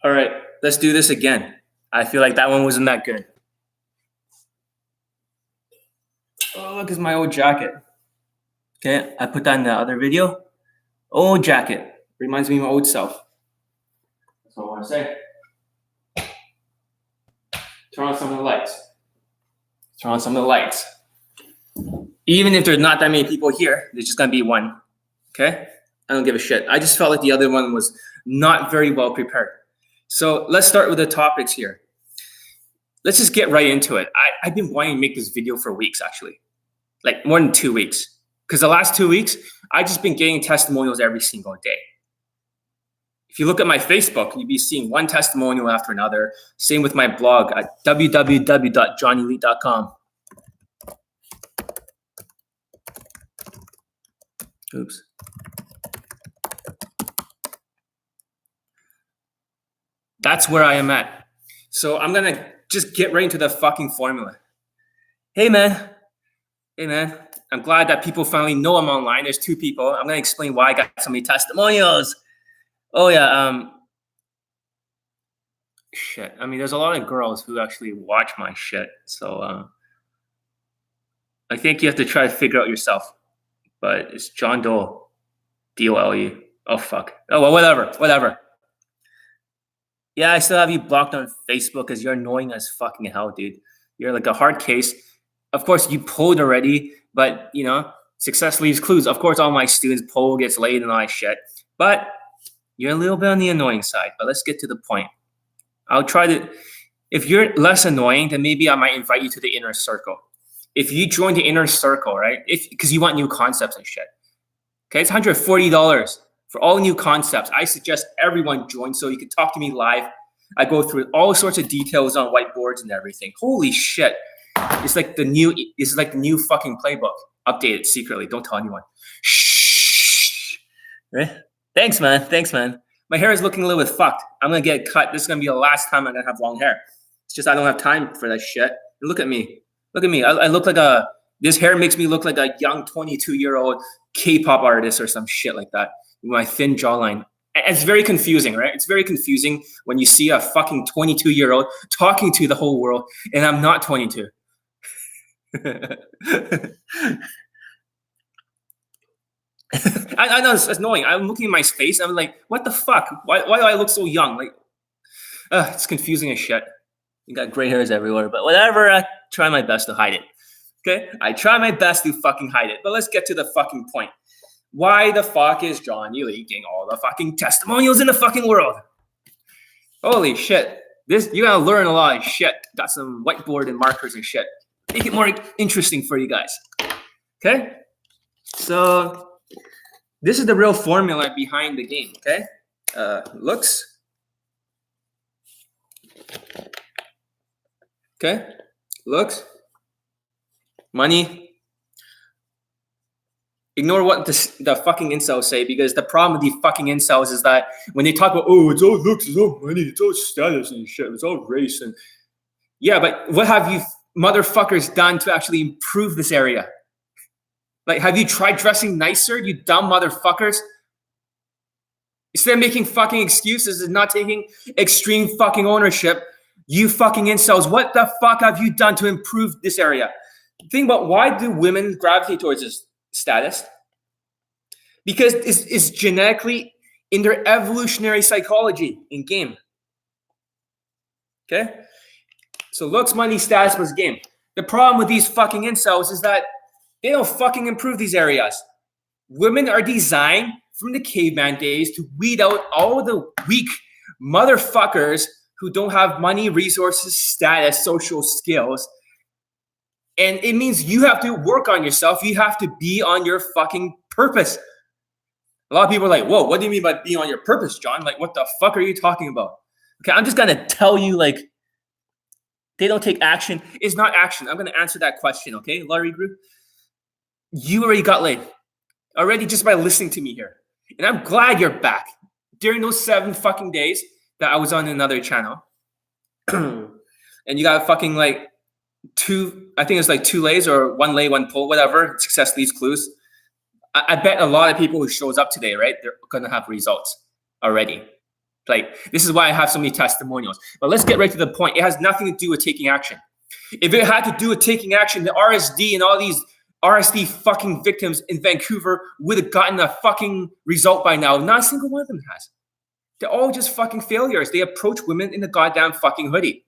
All right, let's do this again. I feel like that one wasn't that good. Oh, look, it's my old jacket. Okay, I put that in the other video. Old jacket. Reminds me of my old self. That's all I want to say. Turn on some of the lights. Turn on some of the lights. Even if there's not that many people here, there's just gonna be one. Okay? I don't give a shit. I just felt like the other one was not very well prepared. So let's start with the topics here. Let's just get right into it. I've been wanting to make this video for weeks, actually. Like more than 2 weeks. Because the last 2 weeks, I've just been getting testimonials every single day. If you look at my Facebook, you'll be seeing one testimonial after another. Same with my blog at www.johnnylee.com. Oops. That's where I am at. So I'm going to just get right into the fucking formula. Hey, man. I'm glad that people finally know I'm online. There's 2 people. I'm going to explain why I got so many testimonials. Oh, yeah. Shit. I mean, there's a lot of girls who actually watch my shit. So I think you have to try to figure out yourself. But it's John Dole. D-O-L-E. Oh, fuck. Oh, well, whatever. Yeah, I still have you blocked on Facebook because you're annoying as fucking hell, dude. You're like a hard case. Of course, you polled already, but, you know, success leaves clues. Of course, all my students poll gets laid and all that shit. But you're a little bit on the annoying side. But let's get to the point. I'll try to... If you're less annoying, then maybe I might invite you to the inner circle. If you join the inner circle, right? Because you want new concepts and shit. Okay, it's $140 for all new concepts. I suggest everyone join so you can talk to me live. I go through all sorts of details on whiteboards and everything. Holy shit. It's like the new fucking playbook. Updated secretly. Don't tell anyone. Shh. Right? Thanks, man. My hair is looking a little bit fucked. I'm going to get it cut. This is going to be the last time I'm going to have long hair. It's just I don't have time for that shit. And look at me. I look like this hair makes me look like a young 22-year-old K-pop artist or some shit like that. With my thin jawline. It's very confusing, right? It's very confusing when you see a fucking 22-year-old talking to the whole world, and I'm not 22. I know it's annoying. I'm looking at my face. I'm like, what the fuck? Why do I look so young? Like, it's confusing as shit. You got gray hairs everywhere, but whatever. I try my best to hide it. Okay? I try my best to fucking hide it. But let's get to the fucking point. Why the fuck is Johnny leaking all the fucking testimonials in the fucking world? Holy shit. You gotta learn a lot of shit. Got some whiteboard and markers and shit. Make it more interesting for you guys. Okay? So this is the real formula behind the game, okay? Looks. Okay? Looks. Money. Ignore what the fucking incels say, because the problem with the fucking incels is that when they talk about, oh, it's all looks, it's all money, it's all status and shit, it's all race. And yeah, but what have you motherfuckers done to actually improve this area? Like, have you tried dressing nicer, you dumb motherfuckers? Instead of making fucking excuses and not taking extreme fucking ownership, you fucking incels, what the fuck have you done to improve this area? Think about, why do women gravitate towards this status? Because it's genetically in their evolutionary psychology in game. Okay? So looks, money, status plus game. The problem with these fucking incels is that they don't fucking improve these areas. Women are designed from the caveman days to weed out all the weak motherfuckers who don't have money, resources, status, social skills. And it means you have to work on yourself. You have to be on your fucking purpose. A lot of people are like, whoa, what do you mean by being on your purpose, John? Like, what the fuck are you talking about? Okay, I'm just going to tell you, like, they don't take action. It's not action. I'm going to answer that question, okay, Larry Group? You already got laid. Already just by listening to me here. And I'm glad you're back. During those 7 fucking days that I was on another channel. And you got fucking, like, 2 lays or 1 lay, 1 pull, whatever. Success leaves clues. I bet a lot of people who shows up today, right, they're going to have results already. Like, this is why I have so many testimonials. But let's get right to the point. It has nothing to do with taking action. If it had to do with taking action, the RSD and all these RSD fucking victims in Vancouver would have gotten a fucking result by now. Not a single one of them has. They're all just fucking failures. They approach women in the goddamn fucking hoodie.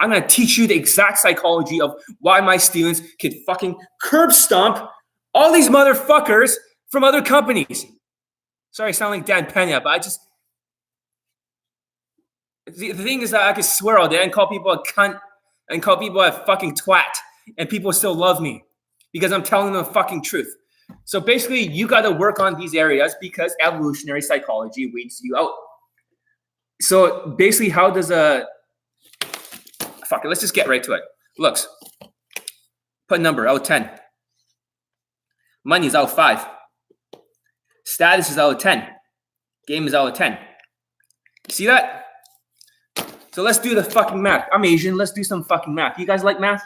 I'm going to teach you the exact psychology of why my students can fucking curb stomp all these motherfuckers from other companies. Sorry, I sound like Dan Pena, but I just... The thing is that I can swear all day and call people a cunt and call people a fucking twat, and people still love me because I'm telling them the fucking truth. So basically, you got to work on these areas because evolutionary psychology weeds you out. So basically, how does a... Fuck it, let's just get right to it. Looks. Put a number, out of 10. Money is out of 5. Status is out of 10. Game is out of 10. See that? So let's do the fucking math. I'm Asian. Let's do some fucking math. You guys like math?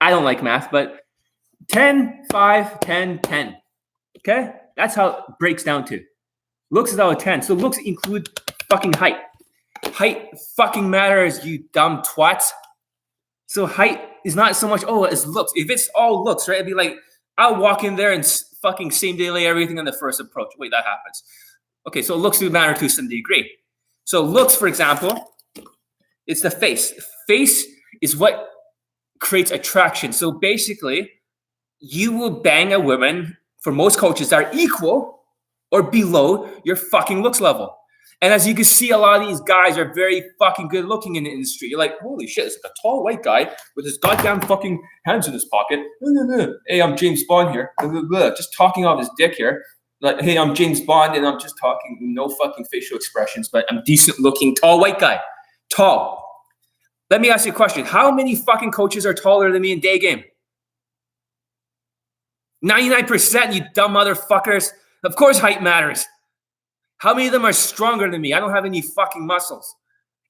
I don't like math, but 10, 5, 10, 10. Okay? That's how it breaks down to. Looks is out of 10. So looks include fucking height. Height fucking matters, you dumb twats. So height is not so much, oh, it's looks. If it's all looks, right? It'd be like, I'll walk in there and fucking same day lay everything on the first approach. Wait, that happens. Okay, so looks do matter to some degree. So looks, for example, it's the face. Face is what creates attraction. So basically, you will bang a woman for most coaches that are equal or below your fucking looks level. And as you can see, a lot of these guys are very fucking good looking in the industry. You're like, holy shit, it's like a tall white guy with his goddamn fucking hands in his pocket. Hey, I'm James Bond here. Just talking off his dick here. Like, hey, I'm James Bond and I'm just talking, no fucking facial expressions, but I'm decent looking, tall white guy. Tall. Let me ask you a question. How many fucking coaches are taller than me in day game? 99%, you dumb motherfuckers. Of course height matters. How many of them are stronger than me? I don't have any fucking muscles.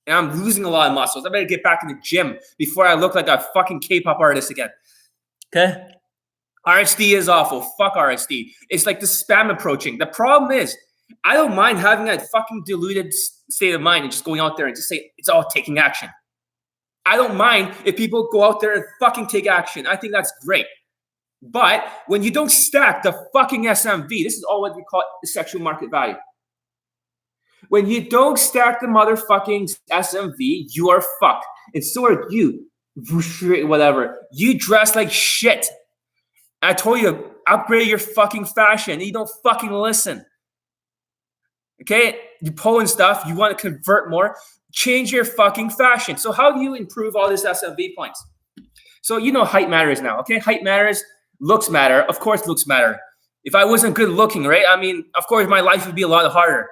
And I'm losing a lot of muscles. I better get back in the gym before I look like a fucking K-pop artist again. Okay? RSD is awful. Fuck RSD. It's like the spam approaching. The problem is, I don't mind having that fucking deluded state of mind and just going out there and just say, it's all taking action. I don't mind if people go out there and fucking take action. I think that's great. But when you don't stack the fucking SMV, this is all what we call the sexual market value. When you don't stack the motherfucking SMV, you are fucked. And so are you. Whatever. You dress like shit. I told you, upgrade your fucking fashion. And you don't fucking listen. Okay? You pulling stuff. You want to convert more. Change your fucking fashion. So how do you improve all this SMV points? So you know height matters now. Okay? Height matters. Looks matter. Of course looks matter. If I wasn't good looking, right? I mean, of course my life would be a lot harder.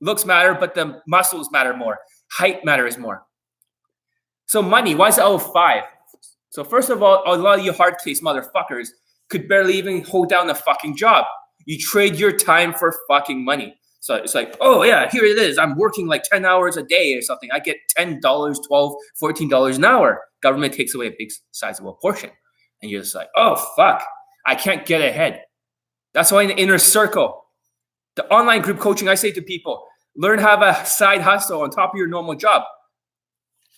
Looks matter, but the muscles matter more. Height matters more. So money, why is it out of 5? So first of all, a lot of you hard case motherfuckers could barely even hold down a fucking job. You trade your time for fucking money. So it's like, oh yeah, here it is. I'm working like 10 hours a day or something. I get $10, $12, $14 an hour. Government takes away a big sizable portion. And you're just like, oh fuck, I can't get ahead. That's why in the inner circle, the online group coaching, I say to people, learn how to have a side hustle on top of your normal job.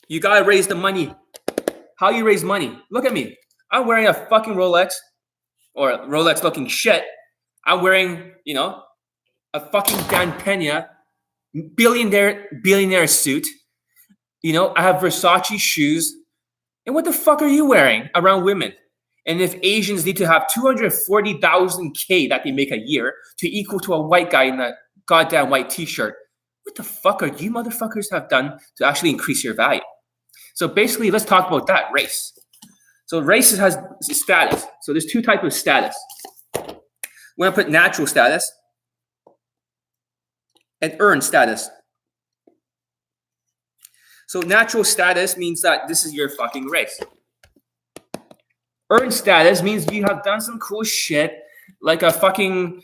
You got to raise the money. How you raise money? Look at me. I'm wearing a fucking Rolex or Rolex looking shit. I'm wearing, a fucking Dan Pena billionaire suit. I have Versace shoes. And what the fuck are you wearing around women? And if Asians need to have 240,000 K that they make a year to equal to a white guy in a goddamn white t-shirt, what the fuck are you motherfuckers have done to actually increase your value? So basically, let's talk about that, race. So race has status. So there's 2 types of status. We're going to put natural status and earned status. So natural status means that this is your fucking race. Earned status means you have done some cool shit, like a fucking,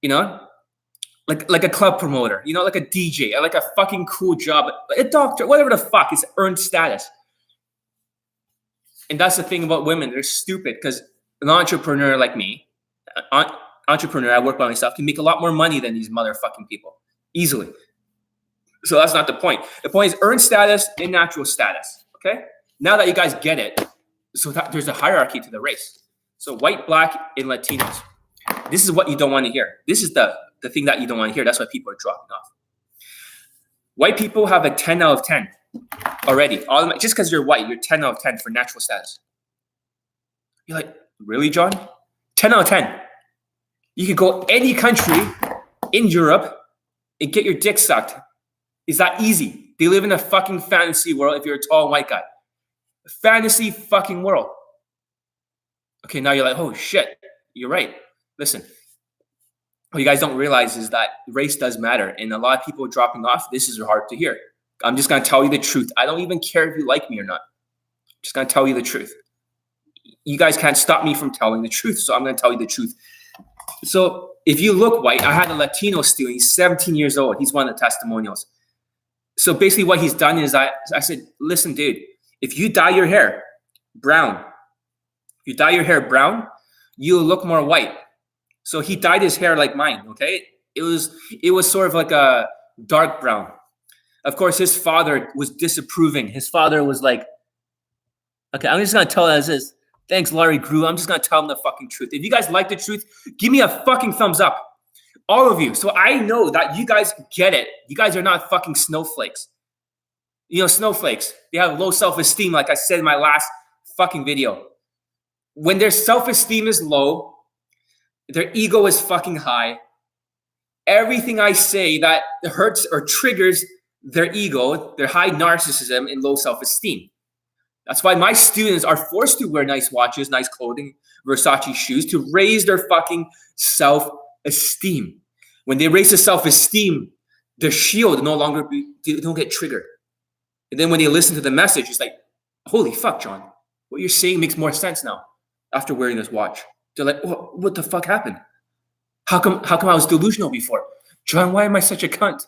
like a club promoter, like a DJ, like a fucking cool job, a doctor, whatever the fuck, is earned status. And that's the thing about women. They're stupid because an entrepreneur like me, I work by myself, can make a lot more money than these motherfucking people. Easily. So that's not the point. The point is earned status and natural status. Okay. Now that you guys get it, so there's a hierarchy to the race. So white, black, and Latinos. This is what you don't want to hear. This is the thing that you don't want to hear. That's why people are dropping off. White people have a 10 out of 10 already. Just because you're white, you're 10 out of 10 for natural status. You're like, really, John? 10 out of 10. You could go any country in Europe and get your dick sucked. Is that easy? They live in a fucking fantasy world if you're a tall white guy. A fantasy fucking world. Okay, now you're like, oh shit, you're right. Listen, what you guys don't realize is that race does matter. And a lot of people dropping off, this is hard to hear. I'm just going to tell you the truth. I don't even care if you like me or not. I'm just going to tell you the truth. You guys can't stop me from telling the truth, so I'm going to tell you the truth. So if you look white, I had a Latino student. He's 17 years old. He's one of the testimonials. So basically what he's done is I said, listen, dude, if you dye your hair brown, you'll look more white. So he dyed his hair like mine, okay? It was sort of like a dark brown. Of course, his father was disapproving. His father was like, okay, I'm just going to tell it as is. Thanks, Larry Grew. I'm just going to tell him the fucking truth. If you guys like the truth, give me a fucking thumbs up. All of you. So I know that you guys get it. You guys are not fucking snowflakes. You know, snowflakes. They have low self-esteem, like I said in my last fucking video. When their self-esteem is low, their ego is fucking high. Everything I say that hurts or triggers their ego, their high narcissism and low self-esteem. That's why my students are forced to wear nice watches, nice clothing, Versace shoes to raise their fucking self-esteem. When they raise their self-esteem, their shield no longer they don't get triggered. And then when they listen to the message, it's like, holy fuck, John, what you're saying makes more sense now after wearing this watch. They're like, what the fuck happened? How come I was delusional before? John, why am I such a cunt?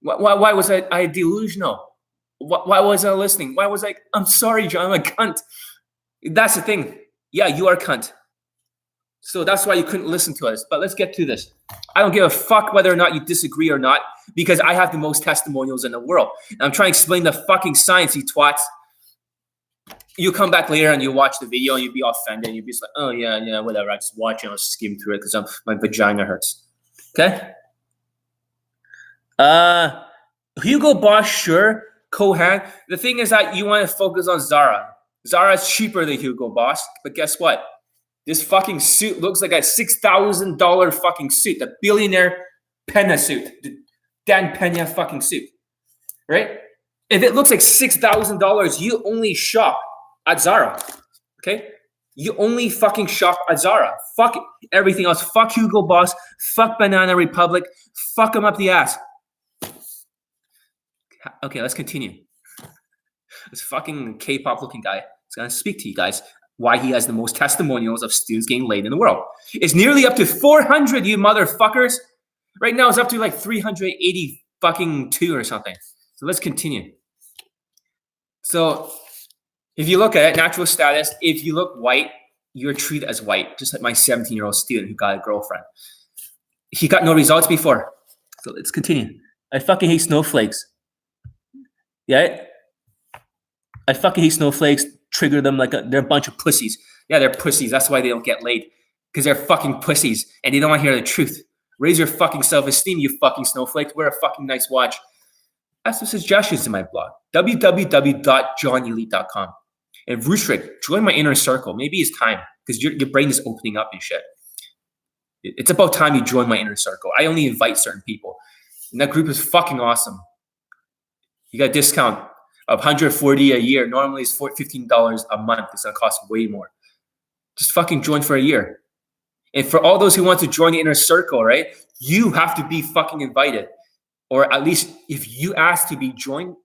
Why was I delusional? Why was I listening? Why was I? I'm sorry, John, I'm a cunt. That's the thing. Yeah, you are a cunt. So that's why you couldn't listen to us. But let's get to this. I don't give a fuck whether or not you disagree or not, because I have the most testimonials in the world. And I'm trying to explain the fucking science, you twats. You come back later and you watch the video and you'd be offended. And you'd be just like, oh, yeah, whatever. I just watch it. I'll skim through it because my vagina hurts. Okay? Hugo Boss, sure. Cohan. The thing is that you want to focus on Zara. Zara's cheaper than Hugo Boss. But guess what? This fucking suit looks like a $6,000 fucking suit. The billionaire Pena suit. The Dan Pena fucking suit. Right? If it looks like $6,000, you only shop at Zara. Okay? You only fucking shop at Zara. Fuck everything else. Fuck Hugo Boss. Fuck Banana Republic. Fuck them up the ass. Okay, let's continue. This fucking K-pop looking guy is going to speak to you guys why he has the most testimonials of students getting laid in the world. It's nearly up to 400, you motherfuckers. Right now it's up to like 380 fucking 2 or something. So let's continue. So if you look at it, natural status, if you look white, you're treated as white, just like my 17-year-old student who got a girlfriend. He got no results before. So let's continue. I fucking hate snowflakes. Yeah? I fucking hate snowflakes. Trigger them like they're a bunch of pussies. Yeah, they're pussies. That's why they don't get laid. Because they're fucking pussies and they don't want to hear the truth. Raise your fucking self-esteem, you fucking snowflakes. Wear a fucking nice watch. Ask some suggestions in my blog. www.johnelite.com. And Rushrik, join my inner circle. Maybe it's time because your brain is opening up and shit. It's about time you join my inner circle. I only invite certain people. And that group is fucking awesome. You got a discount of $140 a year. Normally it's $15 a month. It's going to cost way more. Just fucking join for a year. And for all those who want to join the inner circle, right, you have to be fucking invited. Or at least if you ask to be joining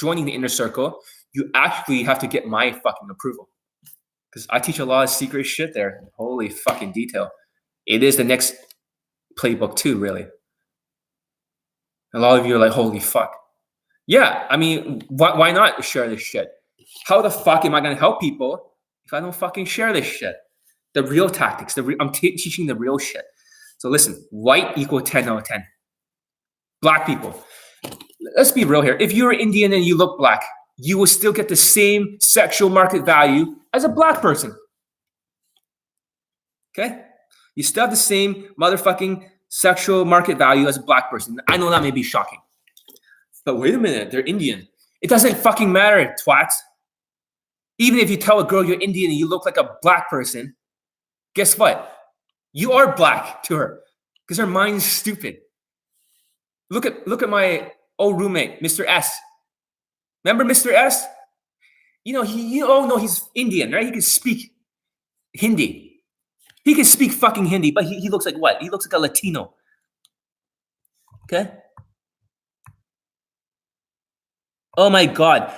the inner circle, you actually have to get my fucking approval. Because I teach a lot of secret shit there. Holy fucking detail. It is the next playbook too, really. A lot of you are like, holy fuck. Yeah, I mean, why not share this shit? How the fuck am I going to help people if I don't fucking share this shit? The real tactics. I'm teaching the real shit. So listen, white equal 10 out of 10. Black people. let's be real here. If you're Indian and you look black, you will still get the same sexual market value as a black person. Okay? You still have the same motherfucking sexual market value as a black person. I know that may be shocking. But wait a minute, they're Indian. It doesn't fucking matter, twats. Even if you tell a girl you're Indian and you look like a black person, guess what? You are black to her because her mind is stupid. Look at my old roommate, Mr. S. Remember Mr. S? You all know he's Indian, right? He can speak Hindi. He can speak fucking Hindi, but he looks like what? He looks like a Latino. Okay? Oh my God.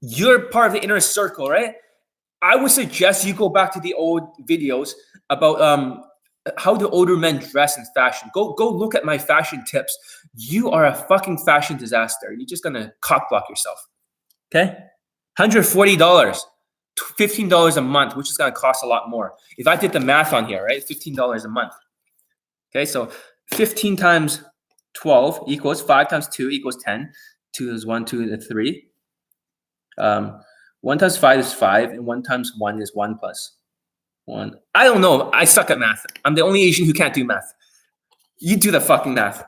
You're part of the inner circle, right? I would suggest you go back to the old videos about how do older men dress in fashion. Go look at my fashion tips. You are a fucking fashion disaster. You're just gonna cockblock yourself. Okay? $140, $15 a month, which is gonna cost a lot more. If I did the math on here, right? $15 a month. Okay, so 15 times 12 equals 5 times 2 equals 10. 2 is 1, 2 is 3. 1 times 5 is 5, and 1 times 1 is 1 plus 1. I don't know. I suck at math. I'm the only Asian who can't do math. You do the fucking math.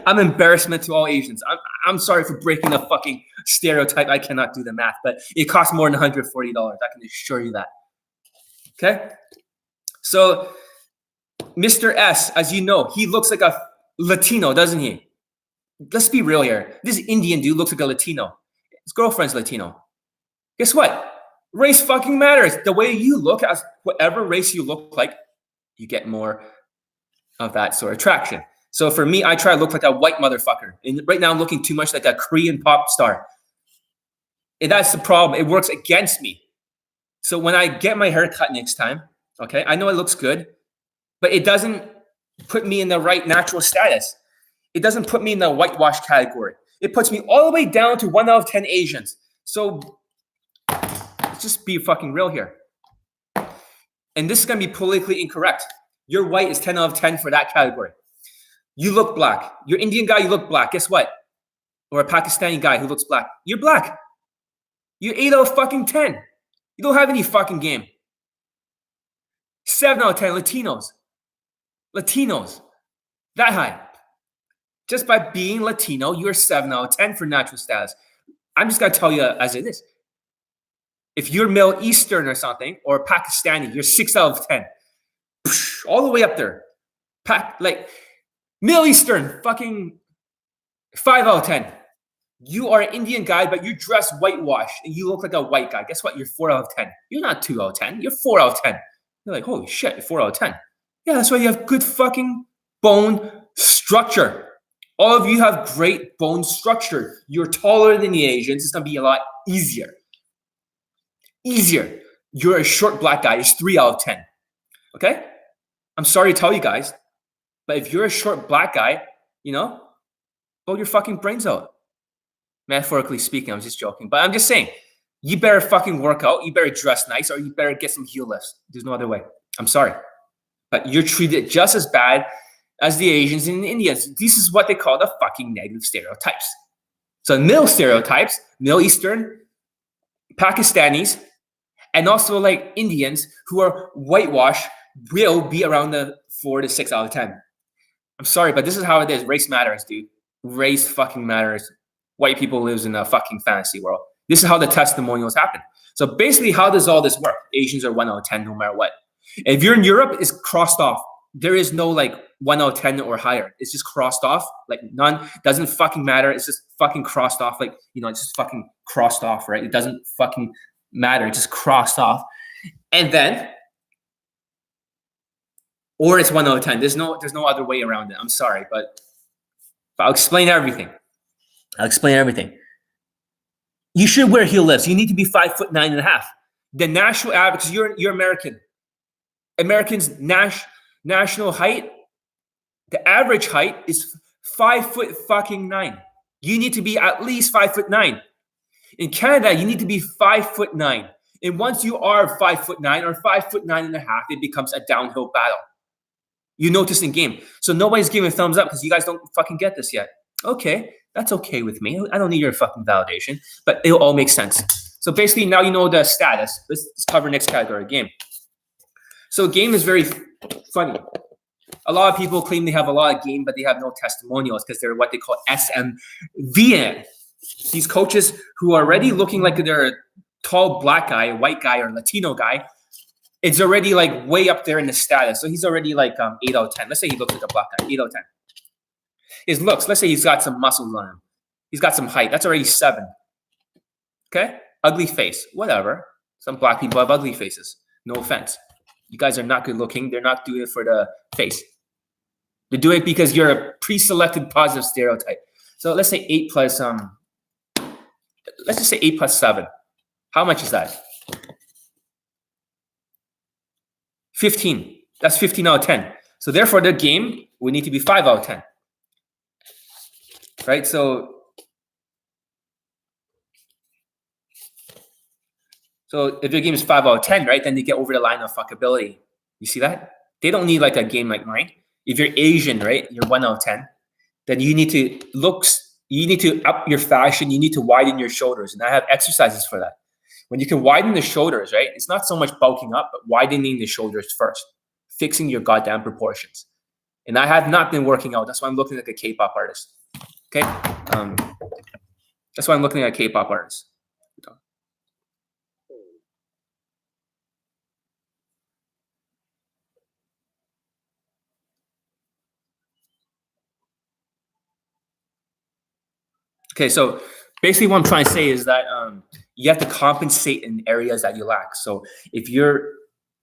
I'm embarrassment to all Asians. I'm sorry for breaking the fucking stereotype. I cannot do the math, but it costs more than $140. I can assure you that. Okay? So, Mr. S, as you know, he looks like a Latino, doesn't he? Let's be real here. This Indian dude looks like a Latino. His girlfriend's Latino. Guess what? Race fucking matters. The way you look, as whatever race you look like, you get more of that sort of attraction. So for me, I try to look like a white motherfucker. And right now I'm looking too much like a Korean pop star. And that's the problem. It works against me. So when I get my hair cut next time, okay, I know it looks good, but it doesn't put me in the right natural status. It doesn't put me in the whitewash category. It puts me all the way down to 1 out of 10 Asians. So let's just be fucking real here. And this is going to be politically incorrect. Your white is 10 out of 10 for that category. You look black. You're Indian guy, you look black. Guess what? Or a Pakistani guy who looks black. You're black. You're 8 out of fucking 10. You don't have any fucking game. 7 out of 10 Latinos. Latinos. That high. Just by being Latino, you're 7 out of 10 for natural status. I'm just going to tell you as it is. If you're Middle Eastern or something, or Pakistani, you're 6 out of 10. All the way up there. Like Middle Eastern, fucking 5 out of 10. You are an Indian guy, but you dress whitewashed and you look like a white guy. Guess what? You're 4 out of 10. You're not 2 out of 10. You're 4 out of 10. You're like, holy shit, you're 4 out of 10. Yeah, that's why you have good fucking bone structure. All of you have great bone structure. You're taller than the Asians. It's going to be a lot easier. Easier. You're a short black guy. It's 3 out of 10. Okay? I'm sorry to tell you guys, but if you're a short black guy, blow your fucking brains out. Metaphorically speaking, I'm just joking. But I'm just saying, you better fucking work out. You better dress nice, or you better get some heel lifts. There's no other way. I'm sorry. But you're treated just as bad as the Asians and the Indians. This is what they call the fucking negative stereotypes. So middle stereotypes, Middle Eastern, Pakistanis, and also like Indians who are whitewashed will be around the 4 to 6 out of 10. I'm sorry, but this is how it is. Race matters, dude. Race fucking matters. White people lives in a fucking fantasy world. This is how the testimonials happen. So basically, how does all this work? Asians are 1 out of 10 no matter what. If you're in Europe, it's crossed off. There is no like 1 out of 10 or higher. It's just crossed off. Like none. Doesn't fucking matter. It's just fucking crossed off. Like, it's just fucking crossed off, right? It doesn't fucking matter. It's just crossed off. And then, or it's 1 out of 10. There's no other way around it. I'm sorry, but I'll explain everything. You should wear heel lifts. You need to be 5'9.5". The national average, because you're American. Americans' national height, the average height is 5'9". You need to be at least 5'9". In Canada, you need to be 5'9". And once you are 5'9" or 5'9.5", it becomes a downhill battle. You notice in game. So nobody's giving a thumbs up because you guys don't fucking get this yet. Okay, That's okay with me. I don't need your fucking validation, but it'll all make sense. So basically, now you know the status. Let's cover next category, game. So game is very funny. A lot of people claim they have a lot of game, but they have no testimonials because they're what they call SMVN. These coaches who are already looking like they're a tall black guy, white guy, or Latino guy, it's already like way up there in the status. So he's already like 8 out of 10. Let's say he looks like a black guy, 8 out of 10. His looks, let's say he's got some muscles on him. He's got some height. That's already 7. Okay? Ugly face, whatever. Some black people have ugly faces. No offense. You guys are not good looking. They're not doing it for the face. They're doing it because you're a pre-selected positive stereotype. So let's say 8 plus, let's just say 8 plus 7. How much is that? 15. That's 15 out of 10. So therefore, the game would need to be 5 out of 10. Right? So if your game is 5 out of 10, right, then they get over the line of fuckability. You see that? They don't need like a game like mine. If you're Asian, right, you're 1 out of 10, then you need to you need to up your fashion, you need to widen your shoulders. And I have exercises for that. When you can widen the shoulders, right, it's not so much bulking up, but widening the shoulders first, fixing your goddamn proportions. And I have not been working out. That's why I'm looking like a K-pop artist. Okay? That's why I'm looking at a K-pop artist. Okay, so basically what I'm trying to say is that you have to compensate in areas that you lack. So if you're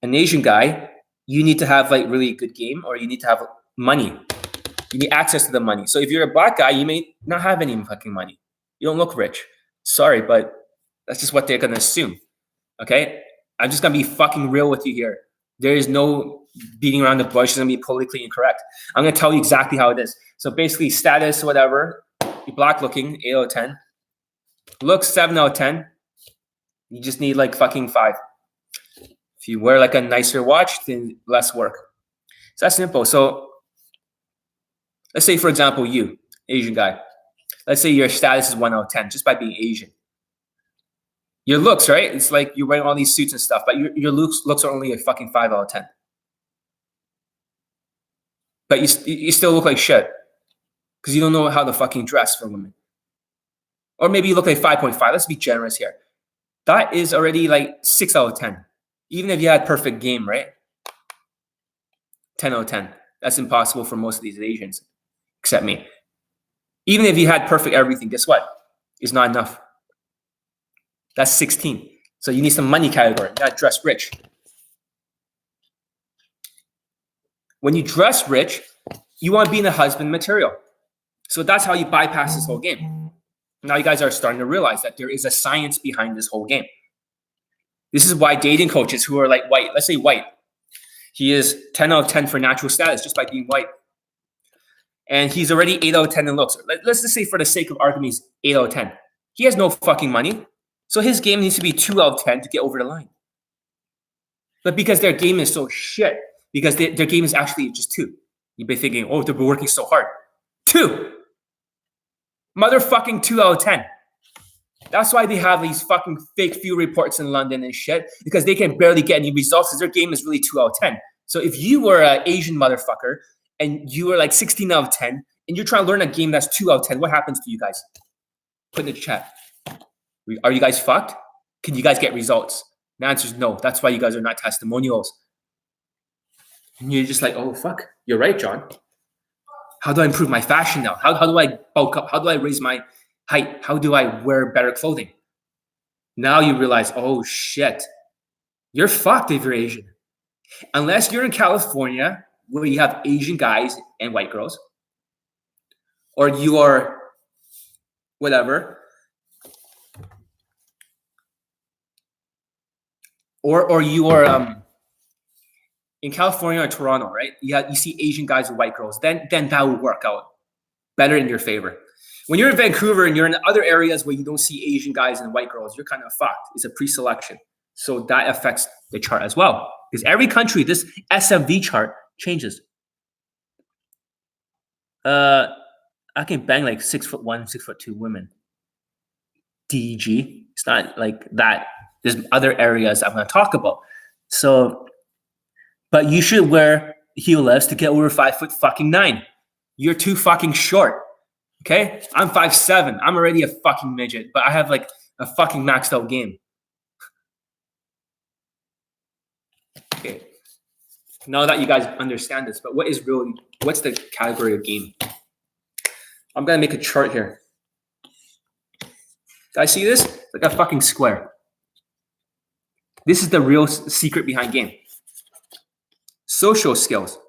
an Asian guy, you need to have like really good game, or you need to have money. You need access to the money. So if you're a black guy, you may not have any fucking money. You don't look rich. Sorry, but that's just what they're going to assume. Okay? I'm just going to be fucking real with you here. There is no beating around the bush. It's going to be politically incorrect. I'm going to tell you exactly how it is. So basically status, whatever. You're black looking, 8 out of 10. Looks 7 out of 10. You just need like fucking 5. If you wear like a nicer watch, then less work. So that's simple. So let's say, for example, you, Asian guy. Let's say your status is 1 out of 10 just by being Asian. Your looks, right? It's like you're wearing all these suits and stuff, but your looks are only a fucking 5 out of 10. But you still look like shit. Because you don't know how to fucking dress for women. Or maybe you look like 5.5. Let's be generous here. That is already like 6 out of 10. Even if you had perfect game, right? 10 out of 10. That's impossible for most of these Asians, except me. Even if you had perfect everything, guess what? It's not enough. That's 16. So you need some money category. You gotta dress rich. When you dress rich, you want to be in the husband material. So that's how you bypass this whole game. Now you guys are starting to realize that there is a science behind this whole game. This is why dating coaches who are like white, let's say white, he is 10 out of 10 for natural status just by being white. And he's already 8 out of 10 in looks. Let's just say for the sake of argument, he's 8 out of 10. He has no fucking money. So his game needs to be 2 out of 10 to get over the line. But because their game is so shit, because their game is actually just 2. You'd be thinking, oh, they're working so hard. 2. Motherfucking 2 out of 10. That's why they have these fucking fake few reports in London and shit, because they can barely get any results because their game is really 2 out of 10. So if you were an Asian motherfucker and you were like 16 out of 10 and you're trying to learn a game that's 2 out of 10, what happens to you guys? Put in the chat. Are you guys fucked? Can you guys get results? The answer is no. That's why you guys are not testimonials. And you're just like, oh, fuck. You're right, John. How do I improve my fashion now? How do I bulk up? How do I raise my height? How do I wear better clothing? Now you realize, oh, shit. You're fucked if you're Asian. Unless you're in California where you have Asian guys and white girls. Or you are whatever. Or you are in California or Toronto, right? You see Asian guys and white girls. Then that will work out better in your favor. When you're in Vancouver and you're in other areas where you don't see Asian guys and white girls, you're kind of fucked. It's a pre-selection. So that affects the chart as well. Because every country, this SMV chart changes. I can bang like 6'1", 6'2" women. DEG. It's not like that. There's other areas I'm going to talk about. So, but you should wear heel lifts to get over 5'9". You're too fucking short. Okay? I'm 5'7". I'm already a fucking midget, but I have like a fucking maxed out game. Okay. Now that you guys understand this, but what's the category of game? I'm going to make a chart here. Guys, see this? It's like a fucking square. This is the real secret behind game. Social skills.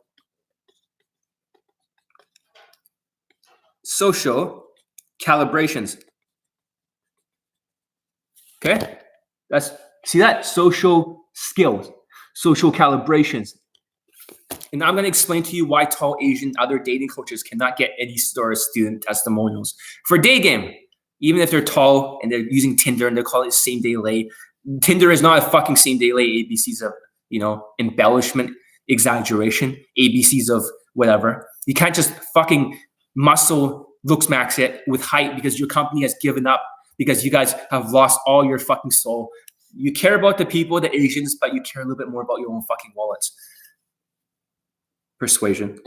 Social calibrations. Okay? See that? Social skills. Social calibrations. And I'm going to explain to you why tall Asian other dating coaches cannot get any star student testimonials for day game. Even if they're tall and they're using Tinder and they call it same day lay. Tinder is not a fucking same day lay. ABCs of, embellishment, exaggeration, ABCs of whatever. You can't just fucking muscle looks max it with height because your company has given up because you guys have lost all your fucking soul. You care about the people, the Asians, but you care a little bit more about your own fucking wallets. Persuasion.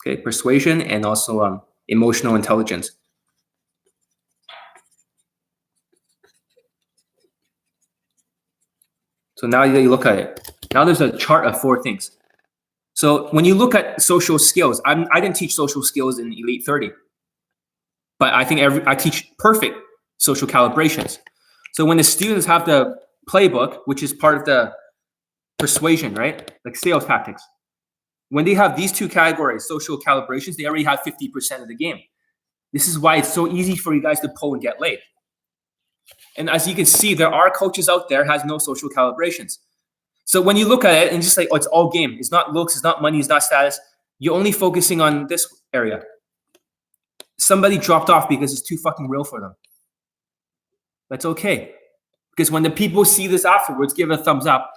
Okay, persuasion and also emotional intelligence. So now you look at it. Now there's a chart of 4 things. So when you look at social skills, I didn't teach social skills in Elite 30, but I think I teach perfect social calibrations. So when the students have the playbook, which is part of the persuasion, right? Like sales tactics. When they have these 2 categories, social calibrations, they already have 50% of the game. This is why it's so easy for you guys to pull and get laid. And as you can see, there are coaches out there has no social calibrations. So when you look at it and just like, oh, it's all game. It's not looks, it's not money, it's not status. You're only focusing on this area. Somebody dropped off because it's too fucking real for them. That's okay. Because when the people see this afterwards, give it a thumbs up,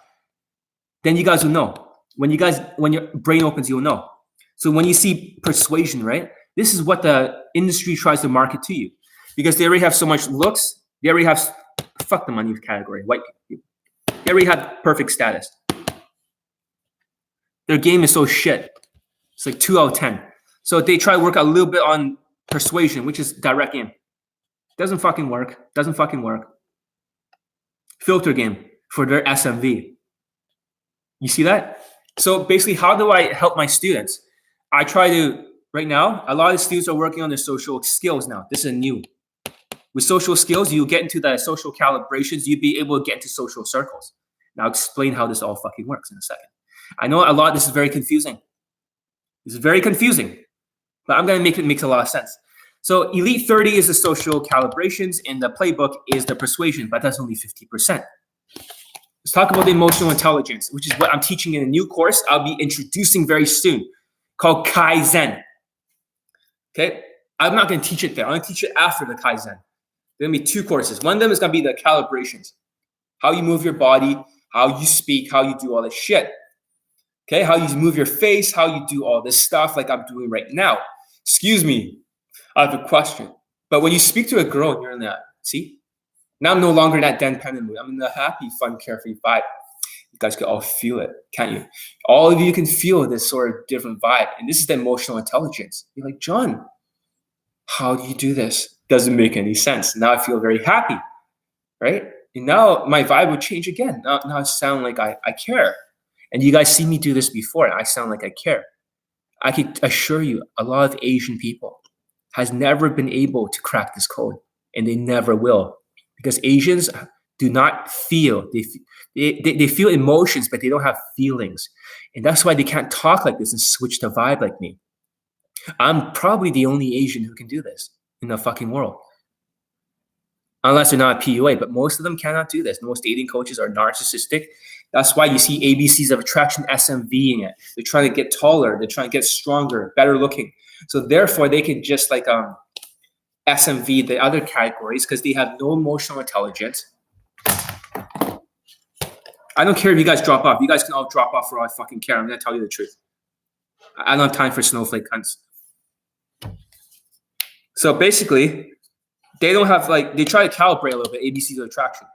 then you guys will know. When your brain opens, you'll know. So when you see persuasion, right? This is what the industry tries to market to you. Because they already have so much looks, they already have, fuck the money category, white people. They already have perfect status. Their game is so shit. It's like 2 out of 10. So they try to work a little bit on persuasion, which is direct game. Doesn't fucking work. Filter game for their SMV. You see that? So basically, how do I help my students? I try to, right now, a lot of students are working on their social skills now. This is new. With social skills, you get into the social calibrations, you'd be able to get into social circles. Now I'll explain how this all fucking works in a second. I know this is very confusing. This is very confusing, but I'm going to make it makes a lot of sense. So Elite 30 is the social calibrations and the playbook is the persuasion, but that's only 50%. Let's talk about the emotional intelligence, which is what I'm teaching in a new course I'll be introducing very soon called Kaizen. Okay? I'm not going to teach it there. I'm going to teach it after the Kaizen. There are going to be 2 courses. One of them is going to be the calibrations. How you move your body, how you speak, how you do all this shit. Okay? How you move your face, how you do all this stuff like I'm doing right now. Excuse me. I have a question. But when you speak to a girl and you're in that, see? Now I'm no longer in that den pendant mood. I'm in the happy, fun, carefree vibe. You guys can all feel it, can't you? All of you can feel this sort of different vibe. And this is the emotional intelligence. You're like, John, how do you do this? Doesn't make any sense. Now I feel very happy, right? And now my vibe would change again. Now I sound like I care. And you guys see me do this before. And I sound like I care. I can assure you, a lot of Asian people has never been able to crack this code. And they never will. Because Asians do not feel. They feel emotions, but they don't have feelings. And that's why they can't talk like this and switch the vibe like me. I'm probably the only Asian who can do this in the fucking world. Unless they're not a PUA, but most of them cannot do this. Most dating coaches are narcissistic. That's why you see ABCs of attraction SMVing it. They're trying to get taller. They're trying to get stronger, better looking. So therefore, they can just like SMV the other categories because they have no emotional intelligence. I don't care if you guys drop off. You guys can all drop off for all I fucking care. I'm going to tell you the truth. I don't have time for snowflake cunts. So basically, they don't have they try to calibrate a little bit, ABCs of attraction.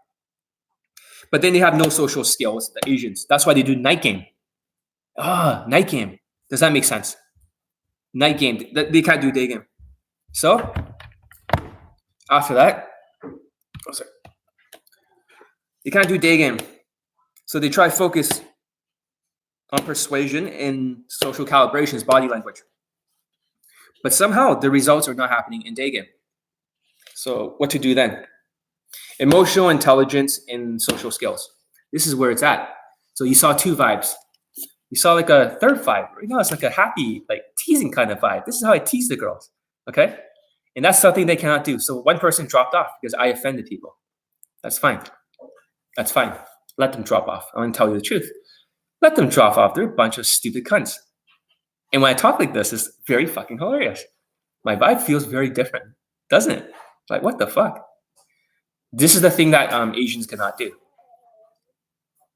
But then they have no social skills, the Asians. That's why they do night game. Night game. Does that make sense? Night game. They can't do day game. So, after that, they can't do day game. So they try to focus on persuasion and social calibrations, body language. But somehow the results are not happening in day game. So what to do then? Emotional intelligence and social skills. This is where it's at. So you saw two vibes. You saw like a third vibe. It's like a happy, teasing kind of vibe. This is how I tease the girls. Okay? And that's something they cannot do. So one person dropped off because I offended people. That's fine. That's fine. Let them drop off. I'm going to tell you the truth. Let them drop off. They're a bunch of stupid cunts. And when I talk like this, it's very fucking hilarious. My vibe feels very different, doesn't it? Like, what the fuck? This is the thing that Asians cannot do.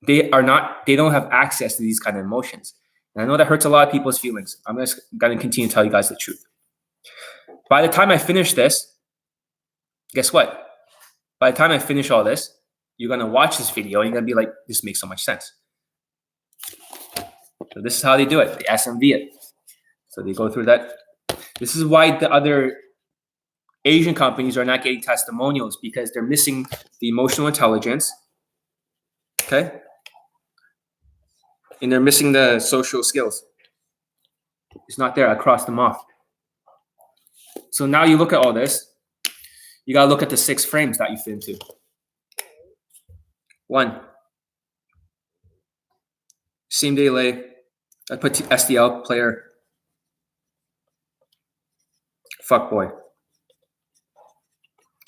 They don't have access to these kind of emotions. And I know that hurts a lot of people's feelings. I'm just going to continue to tell you guys the truth. By the time I finish this, guess what? By the time I finish all this, you're going to watch this video and you're going to be like, this makes so much sense. So this is how they do it. They SMV it. So they go through that. This is why the other Asian companies are not getting testimonials, because they're missing the emotional intelligence. Okay? And they're missing the social skills. It's not there. I crossed them off. So now you look at all this. You got to look at the 6 frames that you fit into. 1. Same day lay. I put SDL player. Fuckboy.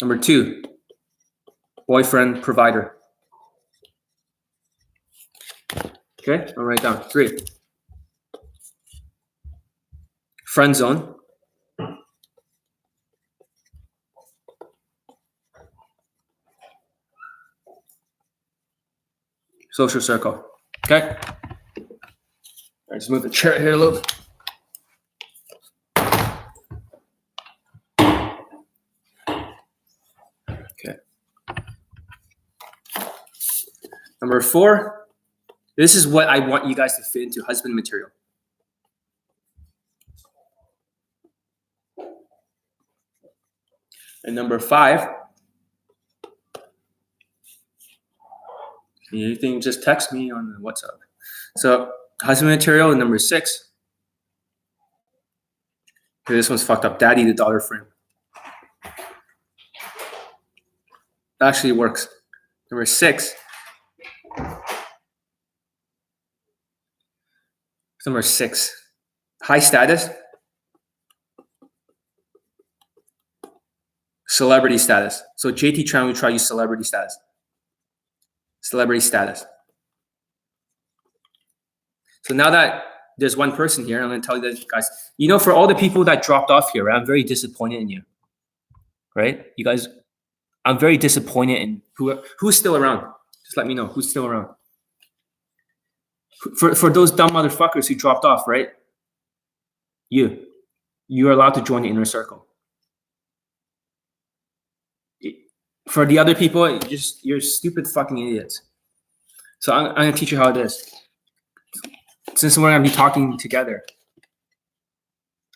Number 2. Boyfriend provider. Okay, I'll write down. 3. Friend zone. Social circle. Okay. All right, just move the chair here a little bit. Okay. Number 4. This is what I want you guys to fit into husband material. And number 5. Anything, just text me on WhatsApp. So husband material. And number 6. Okay, this one's fucked up. Daddy the daughter frame. Actually works. Number 6. Number 6. High status. Celebrity status. So JT Tran will try to use celebrity status. Celebrity status. So now that there's one person here, I'm going to tell you that, guys, for all the people that dropped off here, right, I'm very disappointed in you. Right? You guys, I'm very disappointed in who's still around. Just let me know who's still around. For those dumb motherfuckers who dropped off, right? You're allowed to join the inner circle. For the other people, you're stupid fucking idiots. So I'm going to teach you how it is. Since we're going to be talking together,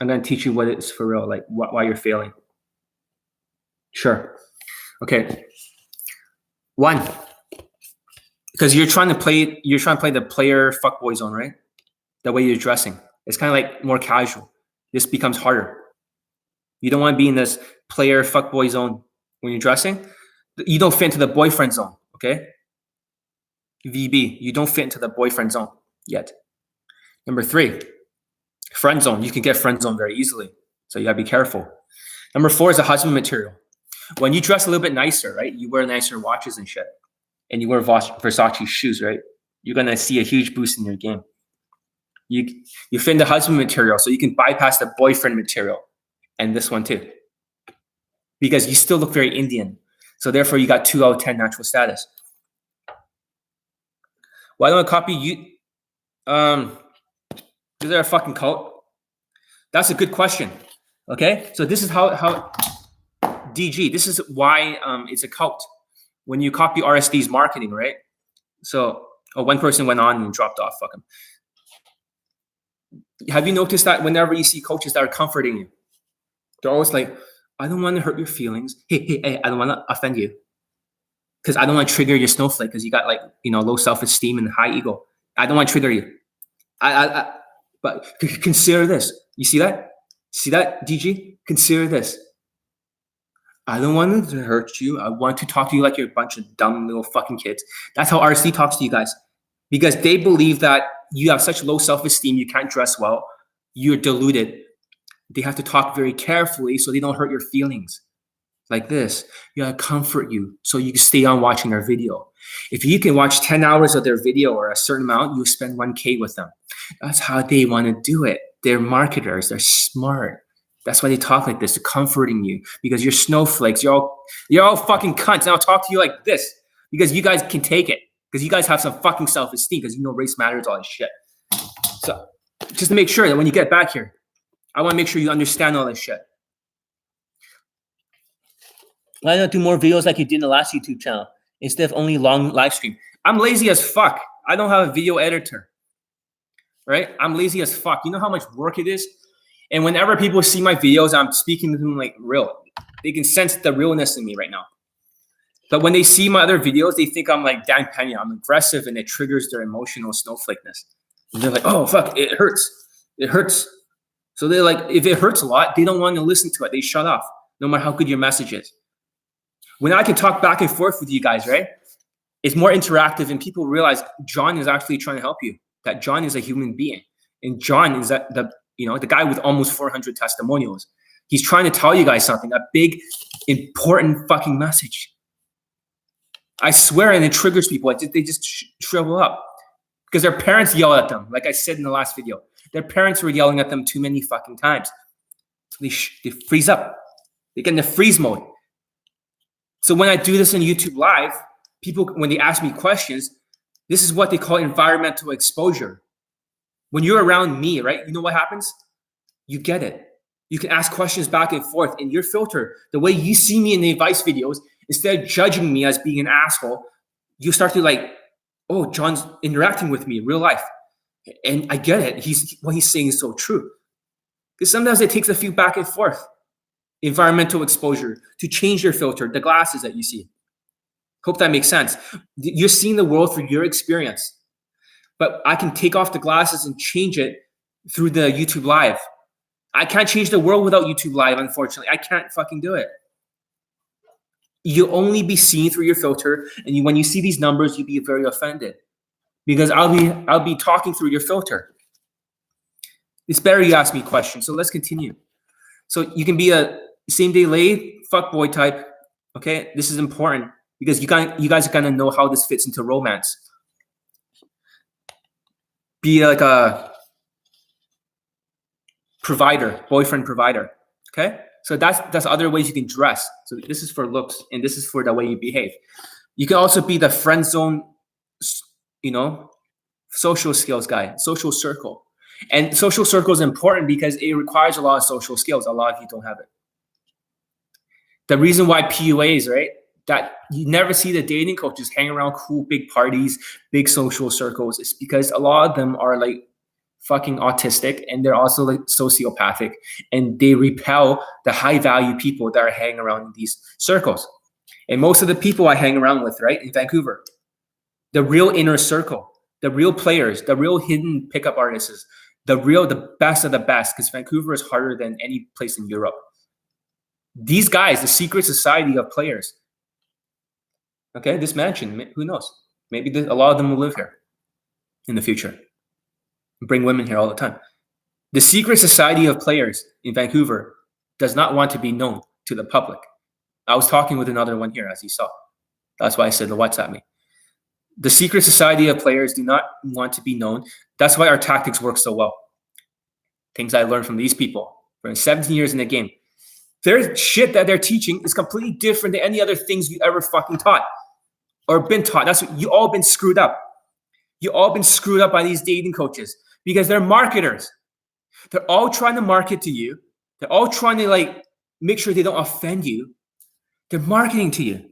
I'm going to teach you what it's for real, like why you're failing. Sure. Okay. 1. Because you're trying to play the player fuckboy zone, right? The way you're dressing. It's kind of like more casual. This becomes harder. You don't want to be in this player fuckboy zone when you're dressing. You don't fit into the boyfriend zone, okay? VB, you don't fit into the boyfriend zone yet. Number 3, friend zone. You can get friend zone very easily, so you gotta be careful. Number 4 is a husband material. When you dress a little bit nicer, right? You wear nicer watches and shit, and you wear Versace shoes, right? You're gonna see a huge boost in your game. You fit into husband material, so you can bypass the boyfriend material, and this one too, because you still look very Indian. So therefore, you got 2 out of 10 natural status. Why don't I copy you? Is there a fucking cult? That's a good question. Okay, so this is how DG. This is why it's a cult. When you copy RSD's marketing, right? So one person went on and dropped off. Fuck him. Have you noticed that whenever you see coaches that are comforting you, they're always like, I don't want to hurt your feelings. Hey, I don't want to offend you. Because I don't want to trigger your snowflake because you got low self-esteem and high ego. I don't want to trigger you. But consider this. You see that? See that, DG? Consider this. I don't want to hurt you. I want to talk to you like you're a bunch of dumb little fucking kids. That's how RSD talks to you guys. Because they believe that you have such low self-esteem, you can't dress well, you're deluded. They have to talk very carefully so they don't hurt your feelings. Like this. You gotta comfort you so you can stay on watching their video. If you can watch 10 hours of their video or a certain amount, you spend 1K with them. That's how they want to do it. They're marketers. They're smart. That's why they talk like this, comforting you, because you're snowflakes. You're all fucking cunts. And I'll talk to you like this because you guys can take it. Because you guys have some fucking self-esteem because you know race matters, all this shit. So just to make sure that when you get back here, I want to make sure you understand all this shit. Why not do more videos like you did in the last YouTube channel instead of only long live stream? I'm lazy as fuck. I don't have a video editor, right? I'm lazy as fuck. You know how much work it is? And whenever people see my videos, I'm speaking to them like real. They can sense the realness in me right now. But when they see my other videos, they think I'm like Dan Pena. I'm aggressive and it triggers their emotional snowflakeness. And they're like, oh, fuck, it hurts. It hurts. So they're like, if it hurts a lot, they don't want to listen to it. They shut off, no matter how good your message is. When I can talk back and forth with you guys, right? It's more interactive and people realize John is actually trying to help you. That John is a human being. And John is the guy with almost 400 testimonials. He's trying to tell you guys something, a big, important fucking message. I swear, and it triggers people. They just shrivel up because their parents yell at them. Like I said in the last video, their parents were yelling at them too many fucking times. So they freeze up. They get in the freeze mode. So when I do this on YouTube Live, people, when they ask me questions, this is what they call environmental exposure. When you're around me, right, you know what happens? You get it. You can ask questions back and forth. And your filter, the way you see me in the advice videos, instead of judging me as being an asshole, you start to like, oh, John's interacting with me in real life. And I get it. What he's saying is so true. Because sometimes it takes a few back and forth. Environmental exposure to change your filter, the glasses that you see. Hope that makes sense. You're seeing the world through your experience. But I can take off the glasses and change it through the YouTube Live. I can't change the world without YouTube Live, unfortunately. I can't fucking do it. You'll only be seen through your filter, and when you see these numbers, you'll be very offended because I'll be talking through your filter. It's better you ask me questions. So let's continue. So you can be a same-day late fuckboy type. Okay, this is important because you guys are gonna know how this fits into romance. Be like a provider, boyfriend provider. Okay. So that's other ways you can dress. So this is for looks, and this is for the way you behave. You can also be the friend zone, social skills guy, social circle. And social circle is important because it requires a lot of social skills. A lot of you don't have it. The reason why PUAs, right, that you never see the dating coaches hang around cool big parties, big social circles, is because a lot of them are like fucking autistic, and they're also like sociopathic, and they repel the high value people that are hanging around in these circles. And most of the people I hang around with, right, in Vancouver, the real inner circle, the real players, the real hidden pickup artists, the best of the best, because Vancouver is harder than any place in Europe. These guys, the secret society of players. Okay, this mansion, who knows? Maybe a lot of them will live here in the future. Bring women here all the time. The secret society of players in Vancouver does not want to be known to the public. I was talking with another one here, as you saw. That's why I said the WhatsApp me. The secret society of players do not want to be known. That's why our tactics work so well. Things I learned from these people for 17 years in the game. Their shit that they're teaching is completely different than any other things you ever fucking taught or been taught. That's what you all been screwed up. You all been screwed up by these dating coaches because they're marketers. They're all trying to market to you. They're all trying to like make sure they don't offend you. They're marketing to you.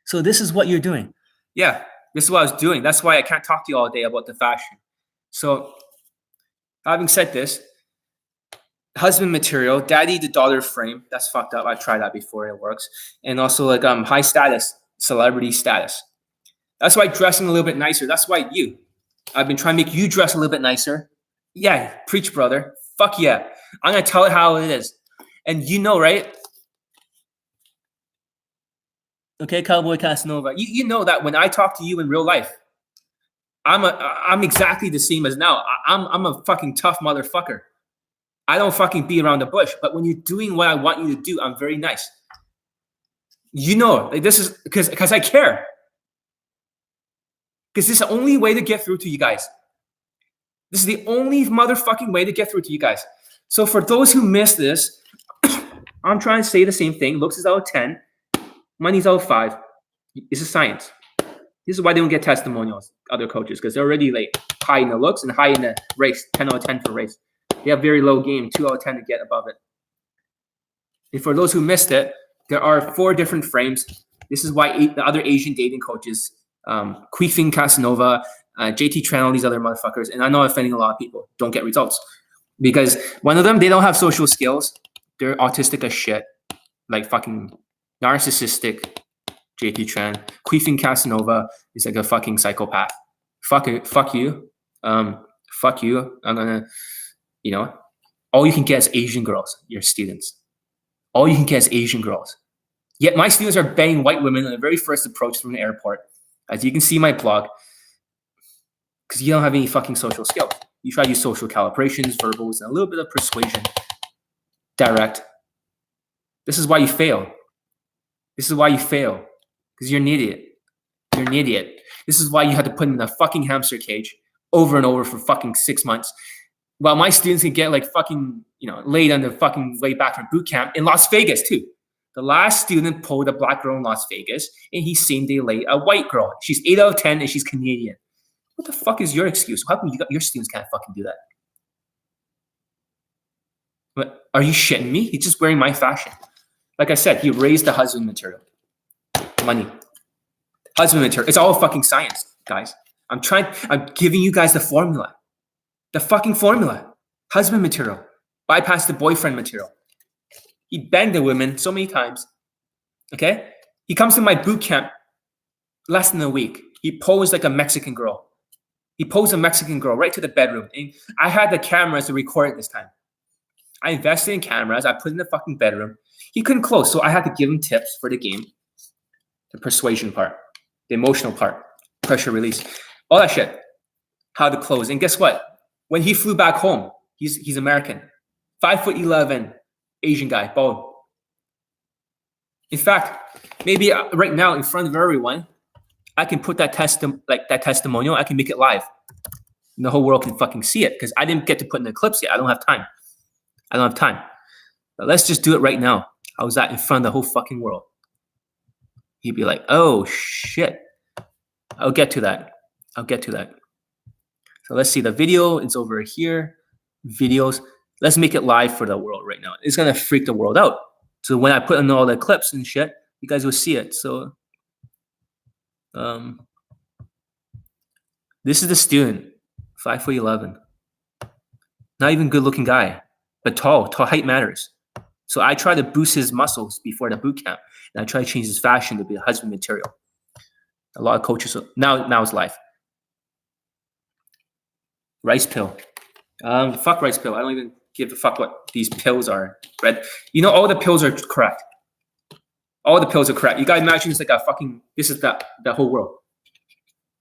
So this is what you're doing. Yeah, this is what I was doing. That's why I can't talk to you all day about the fashion. So having said this, husband material, daddy to daughter frame, that's fucked up. I've tried that before, it works. And also like high status, celebrity status. That's why dressing a little bit nicer. That's why I've been trying to make you dress a little bit nicer. Yeah, preach, brother. Fuck yeah. I'm gonna tell it how it is. And you know, right? Okay, Cowboy Casanova. You know that when I talk to you in real life, I'm exactly the same as now. I'm a fucking tough motherfucker. I don't fucking beat around the bush. But when you're doing what I want you to do, I'm very nice. You know, like this is because I care. Because this is the only way to get through to you guys. This is the only motherfucking way to get through to you guys. So for those who missed this, I'm trying to say the same thing. Looks is out of 10. Money's out of 5. It's a science. This is why they don't get testimonials, other coaches, because they're already like high in the looks and high in the race, 10 out of 10 for race. They have very low game, 2 out of 10 to get above it. And for those who missed it, there are 4 different frames. This is why the other Asian dating coaches, Queefing Casanova, JT Tran, all these other motherfuckers, and I know I'm offending a lot of people, don't get results. Because one of them, they don't have social skills. They're autistic as shit. Like fucking narcissistic JT Tran. Queefing Casanova is like a fucking psychopath. Fuck it. Fuck you. Fuck you. I'm gonna, all you can get is Asian girls, your students. All you can get is Asian girls. Yet my students are banging white women on the very first approach from the airport. As you can see my blog, because you don't have any fucking social skills. You try to use social calibrations, verbals, and a little bit of persuasion. Direct. This is why you fail. This is why you fail. Because you're an idiot. You're an idiot. This is why you had to put in a fucking hamster cage over and over for fucking 6 months. While my students can get like fucking, laid on the fucking way back from boot camp in Las Vegas too. The last student pulled a black girl in Las Vegas and he same-day laid a white girl. She's 8 out of 10 and she's Canadian. What the fuck is your excuse? How come your students can't fucking do that? But are you shitting me? He's just wearing my fashion. Like I said, he raised the husband material. Money. Husband material. It's all fucking science, guys. I'm giving you guys the formula. The fucking formula. Husband material. Bypass the boyfriend material. He banged the women so many times. Okay? He comes to my boot camp less than a week. He posed like a Mexican girl. He posed a Mexican girl right to the bedroom. And I had the cameras to record it this time. I invested in cameras. I put it in the fucking bedroom. He couldn't close, so I had to give him tips for the game. The persuasion part. The emotional part. Pressure release. All that shit. How to close. And guess what? When he flew back home, he's American. 5'11", Asian guy, bald. In fact, maybe right now in front of everyone, I can put that testimonial. I can make it live, and the whole world can fucking see it because I didn't get to put in the clips yet. I don't have time. But let's just do it right now. How's that in front of the whole fucking world? He'd be like, "Oh shit." I'll get to that. So let's see. The video is over here. Videos. Let's make it live for the world right now. It's gonna freak the world out. So when I put in all the clips and shit, you guys will see it. So, this is the student, 5'11", not even good-looking guy, but tall. Tall height matters. So I try to boost his muscles before the boot camp, and I try to change his fashion to be a husband material. A lot of coaches now it's live. Rice pill. Fuck rice pill. I don't even give a fuck what these pills are. Red. All the pills are correct. All the pills are correct. You guys imagine it's like a fucking, this is the whole world.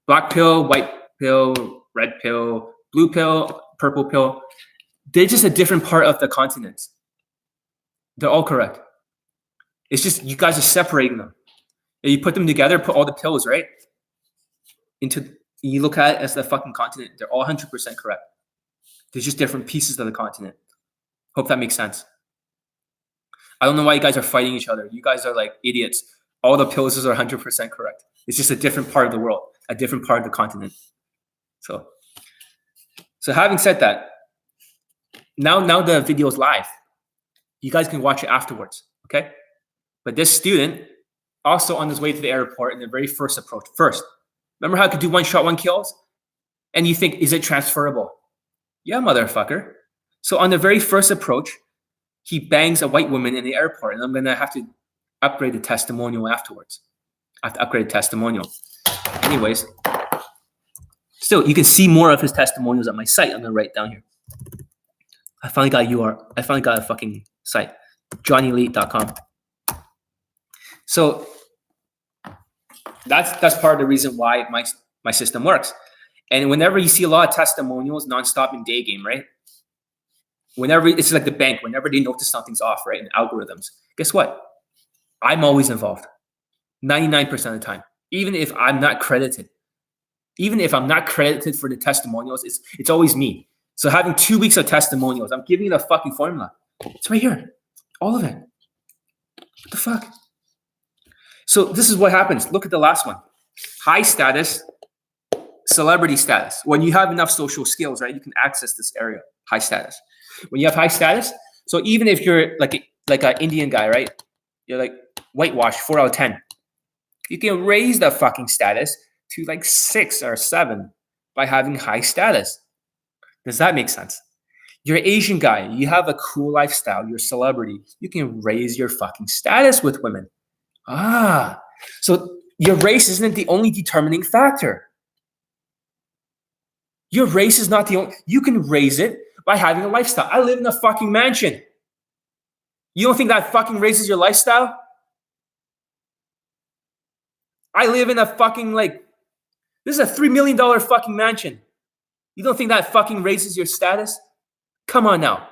Black pill, white pill, red pill, blue pill, purple pill. They're just a different part of the continents. They're all correct. It's just you guys are separating them. And you put them together, put all the pills, right? You look at it as the fucking continent. They're all 100% correct. There's just different pieces of the continent. Hope that makes sense. I don't know why you guys are fighting each other. You guys are like idiots. All the pills are 100% correct. It's just a different part of the world, a different part of the continent. So having said that, Now the video is live. You guys can watch it afterwards, okay? But this student, also on his way to the airport in the very first approach, remember how I could do one shot, one kills? And you think, is it transferable? Yeah, motherfucker. So on the very first approach, he bangs a white woman in the airport, and I'm going to have to upgrade the testimonial afterwards. I have to upgrade the testimonial. Anyways, still, you can see more of his testimonials at my site. I'm going to write down here. I finally got a URL. I finally got a fucking site, johnnyelite.com. So that's part of the reason why my system works. And whenever you see a lot of testimonials nonstop in day game, right? Whenever it's like the bank, whenever they notice something's off, right, in algorithms, guess what? I'm always involved, 99% of the time. Even if I'm not credited for the testimonials, it's always me. So having 2 weeks of testimonials, I'm giving you the fucking formula. It's right here, all of it. What the fuck? So this is what happens. Look at the last one. High status, celebrity status. When you have enough social skills, right, you can access this area, high status. When you have high status, so even if you're like an Indian guy, right, you're like whitewashed, 4 out of 10, you can raise the fucking status to like 6 or 7 by having high status. Does that make sense? You're an Asian guy, you have a cool lifestyle, you're a celebrity, you can raise your fucking status with women. So your race isn't the only determining factor. Your race is not the only, you can raise it by having a lifestyle. I live in a fucking mansion. You don't think that fucking raises your lifestyle? I live in a fucking this is a $3 million fucking mansion. You don't think that fucking raises your status? Come on now.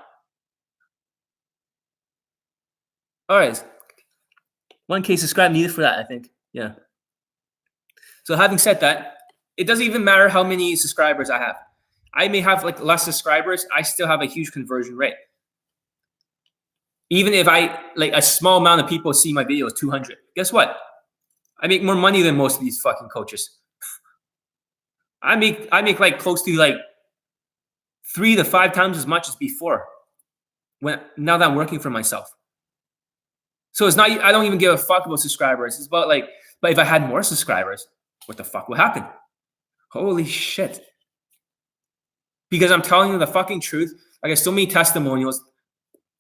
All right. 1K subscribe needed for that, I think. Yeah. So having said that, it doesn't even matter how many subscribers I have. I may have less subscribers, I still have a huge conversion rate. Even if a small amount of people see my videos, 200. Guess what? I make more money than most of these fucking coaches. I make close to 3 to 5 times as much as before. Now that I'm working for myself. So it's not, I don't even give a fuck about subscribers. It's about but if I had more subscribers, what the fuck would happen? Holy shit. Because I'm telling you the fucking truth. I get so many testimonials.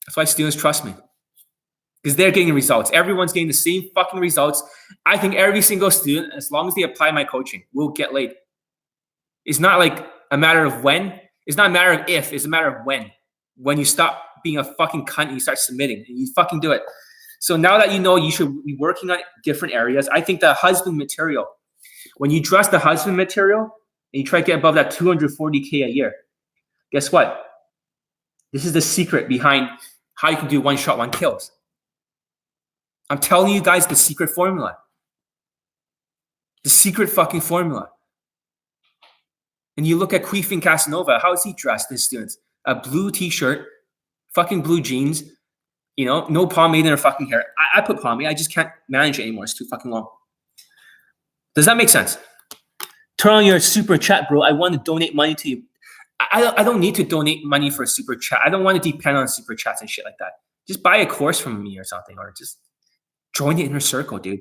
That's why students trust me. Because they're getting results. Everyone's getting the same fucking results. I think every single student, as long as they apply my coaching, will get laid. It's not a matter of when. It's not a matter of if. It's a matter of when. When you stop being a fucking cunt and you start submitting. And you fucking do it. So now that you know you should be working on different areas, I think the husband material, when you dress the husband material and you try to get above that 240K a year, guess what? This is the secret behind how you can do one shot, one kills. I'm telling you guys the secret formula. The secret fucking formula. And you look at Queefing Casanova, how is he dressed, his students? A blue t-shirt, fucking blue jeans, no pomade in her fucking hair. I put pomade, I just can't manage it anymore. It's too fucking long. Does that make sense? Turn on your super chat, bro. I want to donate money to you. I don't need to donate money for a super chat. I don't want to depend on super chats and shit like that. Just buy a course from me or something, or just join the inner circle, dude.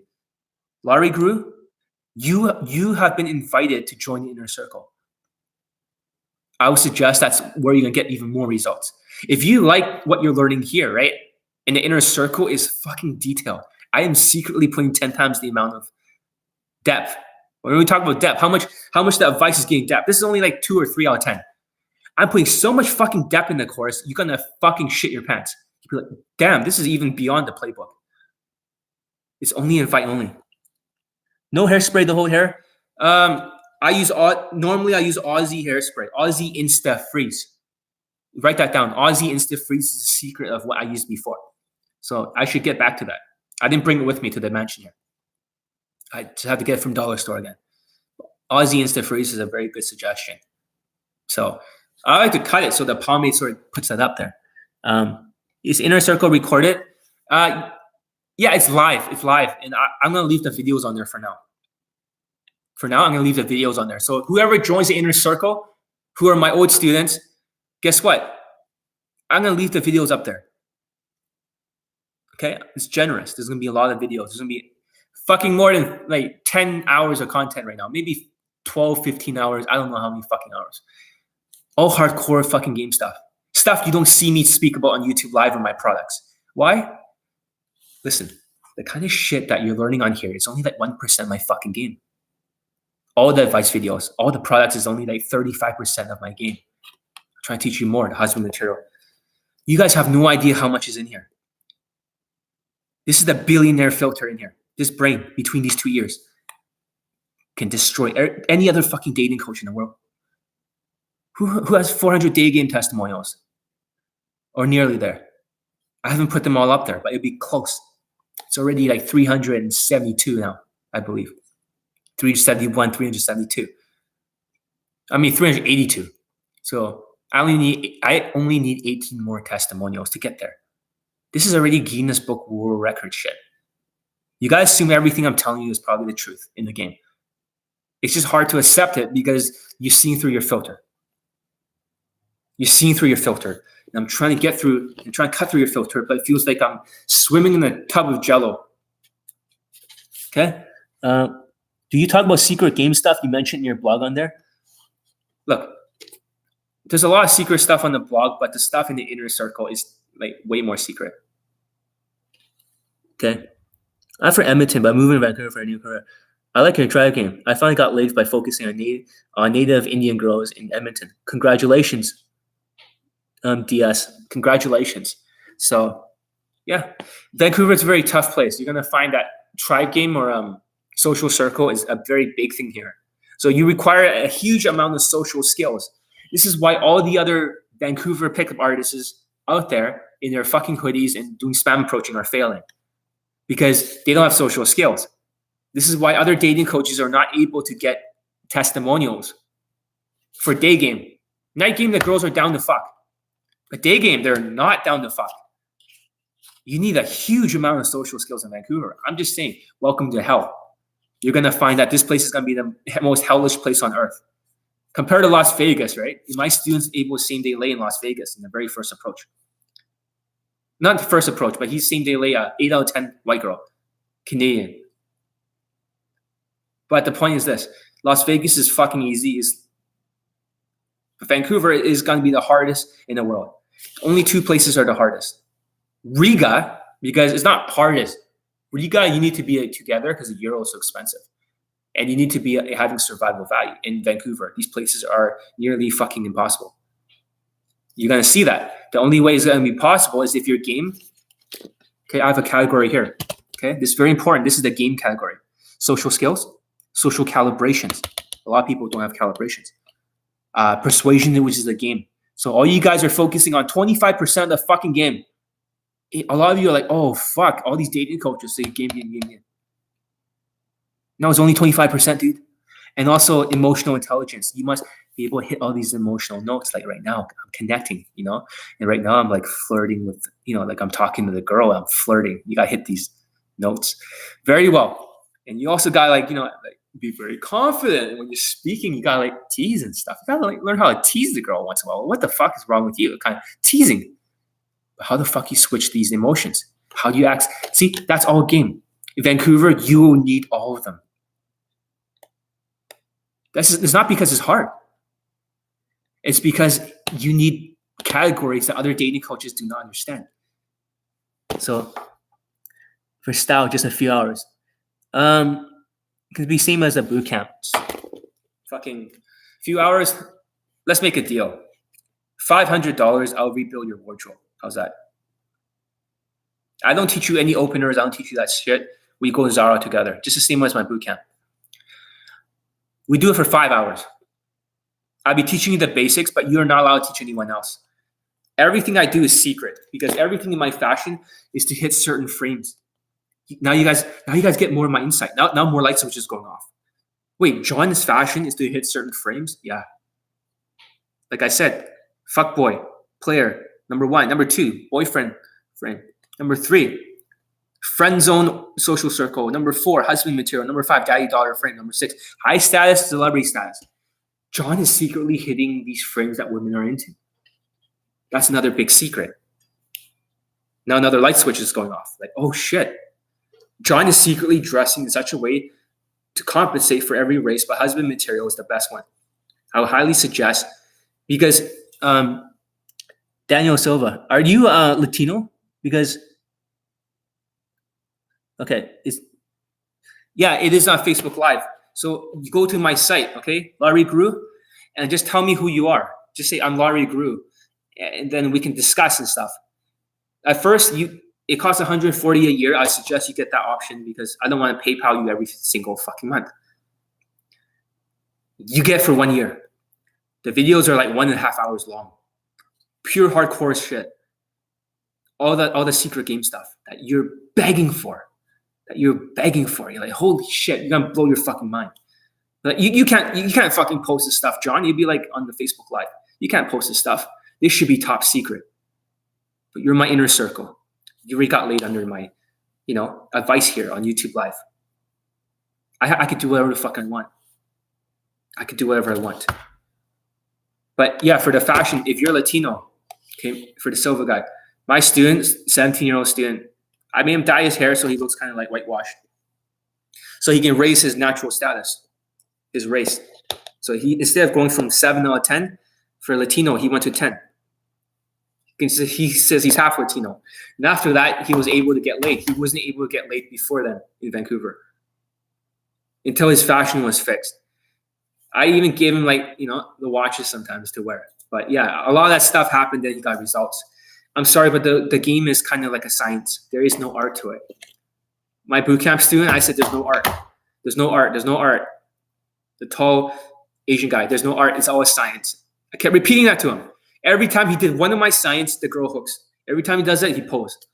Laurie Grew, you have been invited to join the inner circle. I would suggest that's where you're going to get even more results. If you like what you're learning here, right? And the inner circle is fucking detailed. I am secretly putting 10 times the amount of depth. When we talk about depth, how much the advice is getting depth. This is only 2 or 3 out of 10. I'm putting so much fucking depth in the course, you're going to fucking shit your pants. You'll be like, damn, this is even beyond the playbook. It's only invite only. No hairspray, the whole hair. Normally I use Aussie hairspray, Aussie Insta Freeze. Write that down. Aussie Insta Freeze is the secret of what I used before. So I should get back to that. I didn't bring it with me to the mansion here. I just had to get it from dollar store again. Aussie Insta Freeze is a very good suggestion. So I like to cut it so the pomade sort of puts that up there. Is Inner Circle recorded? Yeah, it's live. It's live. And I'm going to leave the videos on there for now. For now, I'm going to leave the videos on there. So whoever joins the Inner Circle, who are my old students, guess what? I'm going to leave the videos up there. Okay? It's generous. There's going to be a lot of videos. There's going to be fucking more than like 10 hours of content right now. Maybe 12, 15 hours. I don't know how many fucking hours. All hardcore fucking game stuff. Stuff you don't see me speak about on YouTube Live on my products. Why? Listen, the kind of shit that you're learning on here is only like 1% of my fucking game. All the advice videos, all the products is only like 35% of my game. I'm trying to teach you more, the husband material. You guys have no idea how much is in here. This is the billionaire filter in here. This brain between these 2 ears can destroy any other fucking dating coach in the world. Who has 400 day game testimonials? Or nearly there. I haven't put them all up there, but it'd be close. It's already like 372 now, I believe. 371, 372. I mean 382. So I only need 18 more testimonials to get there. This is already Guinness Book World Record shit. You guys assume everything I'm telling you is probably the truth in the game. It's just hard to accept it because you're seeing through your filter. You're seeing through your filter. And I'm trying to get through and trying to cut through your filter, but it feels like I'm swimming in a tub of jello. Okay? Do you talk about secret game stuff you mentioned in your blog on there? Look, there's a lot of secret stuff on the blog, but the stuff in the inner circle is like way more secret. Okay? I'm from Edmonton, but I'm moving to Vancouver for a new career. I like your drive game. I finally got legs by focusing on native Indian girls in Edmonton. Congratulations, DS. Congratulations. So, yeah. Vancouver is a very tough place. You're going to find that tribe game or social circle is a very big thing here. So you require a huge amount of social skills. This is why all the other Vancouver pickup artists out there in their fucking hoodies and doing spam approaching are failing. Because they don't have social skills. This is why other dating coaches are not able to get testimonials for day game. Night game, the girls are down to fuck. But day game, they're not down to fuck. You need a huge amount of social skills in Vancouver. I'm just saying, welcome to hell. You're going to find that this place is going to be the most hellish place on earth. Compared to Las Vegas, right? My students able to same-day lay in Las Vegas in the very first approach. Not the first approach, but he's same-day lay 8 out of 10 white girl. Canadian. But the point is this. Las Vegas is fucking easy. Vancouver is going to be the hardest in the world. Only two places are the hardest. Riga, because it's not hardest. Riga, you need to be together because the euro is so expensive. And you need to be having survival value. In Vancouver, these places are nearly fucking impossible. You're going to see that. The only way it's going to be possible is if your game, okay, I have a category here. Okay, this is very important. This is the game category. Social skills, social calibrations. A lot of people don't have calibrations. Persuasion, which is the game. So all you guys are focusing on 25% of the fucking game. A lot of you are like, oh, fuck, all these dating coaches say game. No, it's only 25%, dude. And also emotional intelligence. You must be able to hit all these emotional notes. Like right now, I'm connecting, And right now I'm like flirting with, like I'm talking to the girl, I'm flirting. You got to hit these notes very well. And you also got like be very confident. And when you're speaking, you got to like tease and stuff. You got to like learn how to tease the girl once in a while. What the fuck is wrong with you? Kind of teasing. But how the fuck you switch these emotions? How do you act? See, that's all game. In Vancouver, you will need all of them. It's not because it's hard. It's because you need categories that other dating coaches do not understand. So for style, just a few hours. It could be same as a boot camp. Fucking few hours. Let's make a deal. $500, I'll rebuild your wardrobe. How's that? I don't teach you any openers. I don't teach you that shit. We go to Zara together. Just the same as my boot camp. We do it for 5 hours. I'll be teaching you the basics, but you're not allowed to teach anyone else. Everything I do is secret because everything in my fashion is to hit certain frames. Now you guys get more of my insight. Now more light switches going off. Wait, John's fashion is to hit certain frames? Yeah. Like I said, fuckboy, player, number 1. Number 2, boyfriend, friend. Number 3, friend zone, social circle. Number 4, husband material. Number 5, daddy, daughter, frame. Number 6, high status, celebrity status. John is secretly hitting these frames that women are into. That's another big secret. Now another light switch is going off. Like, oh shit. John is secretly dressing in such a way to compensate for every race, but husband material is the best one. I would highly suggest, because Daniel Silva, are you Latino? Because, okay, it is on Facebook Live. So you go to my site, okay, Laurie Grew, and just tell me who you are. Just say, I'm Laurie Grew, and then we can discuss and stuff. At first, it costs $140 a year. I suggest you get that option because I don't want to PayPal you every single fucking month. You get for 1 year. The videos are like 1.5 hours long. Pure hardcore shit. All the secret game stuff that you're begging for. You're like, holy shit, you're gonna blow your fucking mind. Like, you can't fucking post this stuff, John. You'd be like on the Facebook Live. You can't post this stuff. This should be top secret. But you're my inner circle. You already got laid under my, advice here on YouTube Live. I could do whatever the fuck I want. I could do whatever I want. But yeah, for the fashion, if you're Latino, okay, for the Silva guy, my student, 17-year-old student, I made him dye his hair so he looks kind of like whitewashed. So he can raise his natural status, his race. So he, instead of going from 7 out of 10, for Latino, he went to 10. He says he's half Latino. And after that, he was able to get laid. He wasn't able to get laid before then in Vancouver until his fashion was fixed. I even gave him the watches sometimes to wear. But yeah, a lot of that stuff happened, then he got results. I'm sorry, but the game is kind of like a science. There is no art to it. My bootcamp student, I said, there's no art. There's no art. There's no art. The tall Asian guy, there's no art. It's always science. I kept repeating that to him. Every time he did one of my science, the girl hooks. Every time he does that, he posed.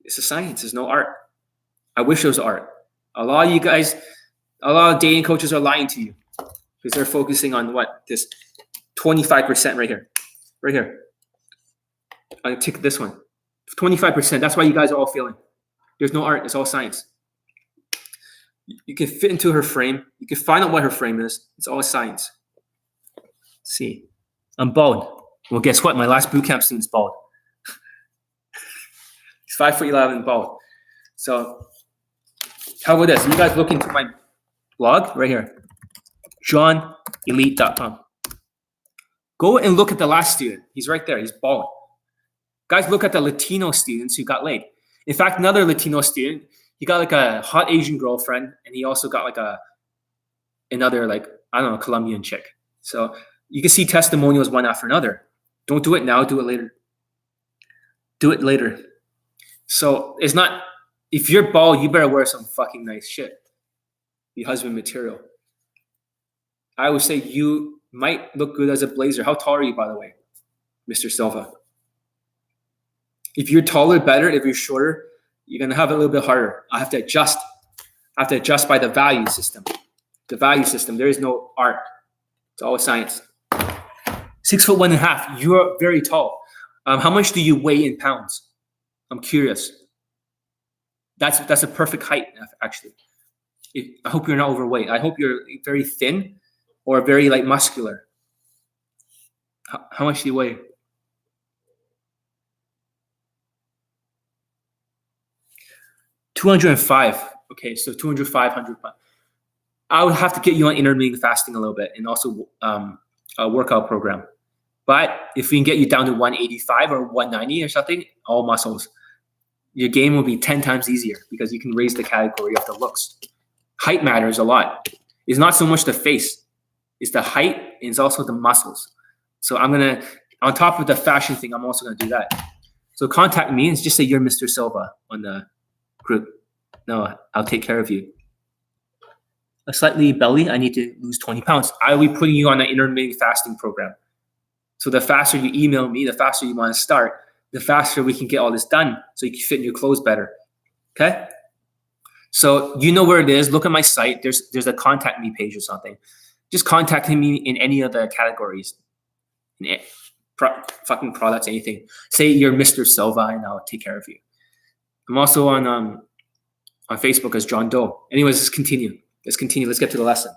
It's a science. There's no art. I wish there was art. A lot of you guys, a lot of dating coaches are lying to you because they're focusing on what? This 25% right here. Right here. I take this one. 25%. That's why you guys are all failing. There's no art. It's all science. You can fit into her frame. You can find out what her frame is. It's all science. Let's see. I'm bald. Well, guess what? My last bootcamp student's bald. He's 5'11" and bald. So how about this? You guys look into my blog right here. JohnElite.com. Go and look at the last student. He's right there. He's bald. Guys, look at the Latino students who got laid. In fact, another Latino student, he got like a hot Asian girlfriend, and he also got like another Colombian chick. So you can see testimonials one after another. Don't do it now. Do it later. Do it later. So it's not, if you're bald, you better wear some fucking nice shit. Be husband material. I would say you might look good as a blazer. How tall are you, by the way, Mr. Silva? If you're taller, better. If you're shorter, you're going to have it a little bit harder. I have to adjust. I have to adjust by the value system. The value system. There is no art. It's all science. 6'1.5". You're very tall. How much do you weigh in pounds? I'm curious. That's a perfect height, actually. I hope you're not overweight. I hope you're very thin or very muscular. How much do you weigh? $205. Okay, so 205, 100 pounds. I would have to get you on intermittent fasting a little bit and also a workout program. But if we can get you down to 185 or 190 or something, all muscles, your game will be 10 times easier because you can raise the category of the looks. Height matters a lot. It's not so much the face. It's the height and it's also the muscles. So I'm going to, on top of the fashion thing, I'm also going to do that. So contact me and just say you're Mr. Silva on the group. No, I'll take care of you. A slightly belly, I need to lose 20 pounds. I will be putting you on an intermittent fasting program. So the faster you email me, the faster you want to start, the faster we can get all this done so you can fit in your clothes better. Okay? So you know where it is. Look at my site. There's a contact me page or something. Just contact me in any of the categories. Fucking products, anything. Say you're Mr. Silva and I'll take care of you. I'm also on Facebook as John Doe. Anyways, let's continue. Let's get to the lesson.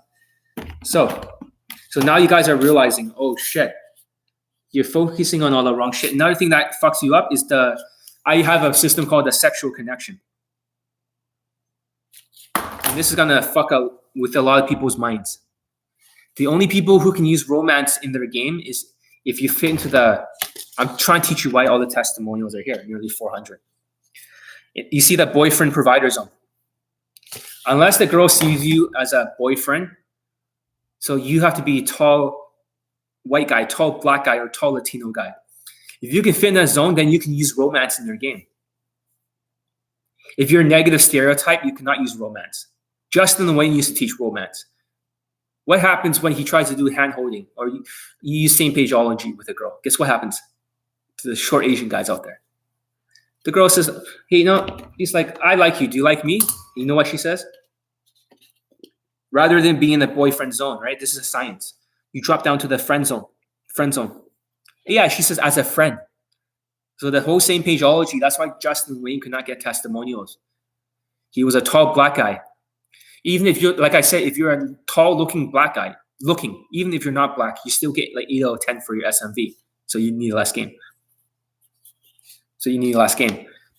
So now you guys are realizing, oh shit. You're focusing on all the wrong shit. Another thing that fucks you up is I have a system called the sexual connection. And this is gonna fuck up with a lot of people's minds. The only people who can use romance in their game is if you fit into I'm trying to teach you why all the testimonials are here, nearly 400. You see that boyfriend provider zone. Unless the girl sees you as a boyfriend, so you have to be a tall white guy, tall black guy, or tall Latino guy. If you can fit in that zone, then you can use romance in their game. If you're a negative stereotype, you cannot use romance. Justin Wayne used to teach romance. What happens when he tries to do hand-holding or you use same pageology with a girl? Guess what happens to the short Asian guys out there? The girl says, hey, he's like, I like you. Do you like me? You know what she says? Rather than being in the boyfriend zone, right? This is a science. You drop down to the friend zone. Yeah, she says, as a friend. So the whole same pageology, that's why Justin Wayne could not get testimonials. He was a tall black guy. Even if you're, like I said, if you're a tall looking black guy, even if you're not black, you still get like 8 out of 10 for your SMV. So you need less game.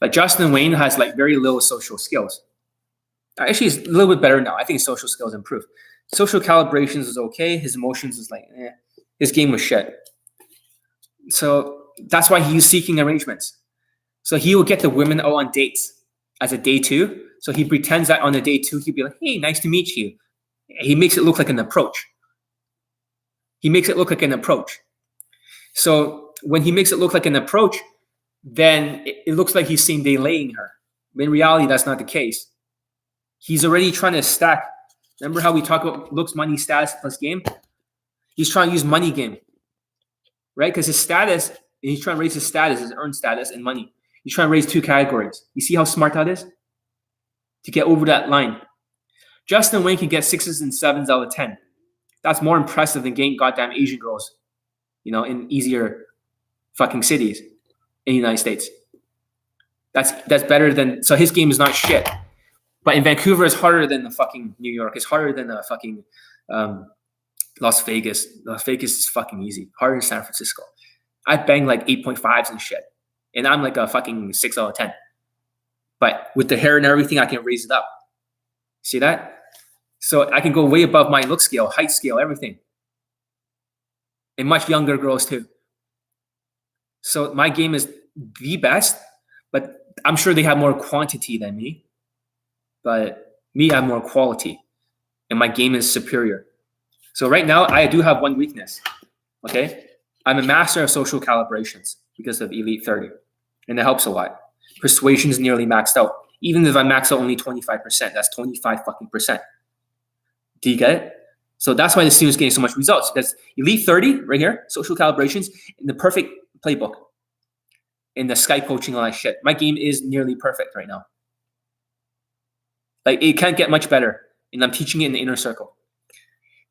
But Justin Wayne has like very low social skills. Actually, he's a little bit better now. I think social skills improved. Social calibrations is okay. His emotions is like, His game was shit. So that's why he used seeking arrangements. So he will get the women out on dates as a day 2. So he pretends that on a day 2, he'd be like, hey, nice to meet you. He makes it look like an approach. So when he makes it look like an approach, then it looks like he's same day laying her. But in reality, that's not the case. He's already trying to stack. Remember how we talk about looks, money, status plus game? He's trying to use money game, right? Because his status, he's trying to raise his status, his earned status and money. He's trying to raise 2 categories. You see how smart that is? To get over that line. Justin Wayne can get 6s and 7s out of 10. That's more impressive than getting goddamn Asian girls, in easier fucking cities in the United States. That's better than, so his game is not shit. But in Vancouver, it's harder than the fucking New York. It's harder than the fucking Las Vegas. Las Vegas is fucking easy. Harder than San Francisco. I bang like 8.5s and shit. And I'm like a fucking 6 out of 10. But with the hair and everything, I can raise it up. See that? So I can go way above my look scale, height scale, everything. And much younger girls too. So my game is the best, but I'm sure they have more quantity than me. But me, I have more quality. And my game is superior. So right now, I do have one weakness. Okay? I'm a master of social calibrations because of Elite 30. And it helps a lot. Persuasion is nearly maxed out. Even if I max out only 25%, that's 25 fucking percent. Do you get it? So that's why the student's getting so much results, because Elite 30 right here, social calibrations, in the perfect playbook. In the Skype coaching, all that shit. My game is nearly perfect right now. Like, it can't get much better. And I'm teaching it in the inner circle.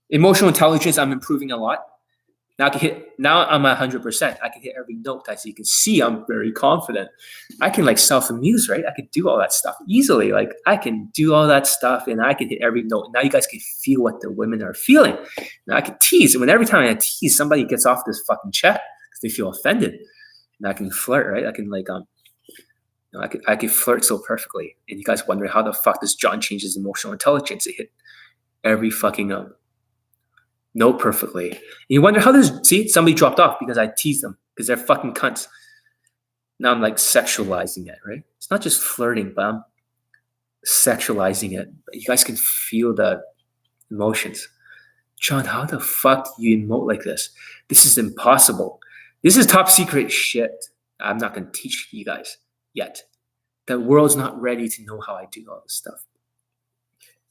Emotional intelligence, I'm improving a lot. Now I'm at 100%. I can hit every note, guys. So you can see I'm very confident. I can like self-amuse, right? I could do all that stuff easily. Like I can do all that stuff and I can hit every note. Now you guys can feel what the women are feeling. Now I can tease. And when every time I tease, somebody gets off this fucking chat because they feel offended. And I can flirt, right? I can like I can flirt so perfectly. And you guys wonder how the fuck does John change his emotional intelligence? It hit every fucking note perfectly. And you wonder how somebody dropped off because I teased them because they're fucking cunts. Now I'm like sexualizing it, right? It's not just flirting, but I'm sexualizing it. But you guys can feel the emotions. John, how the fuck do you emote like this? This is impossible. This is top secret shit. I'm not going to teach you guys yet. The world's not ready to know how I do all this stuff.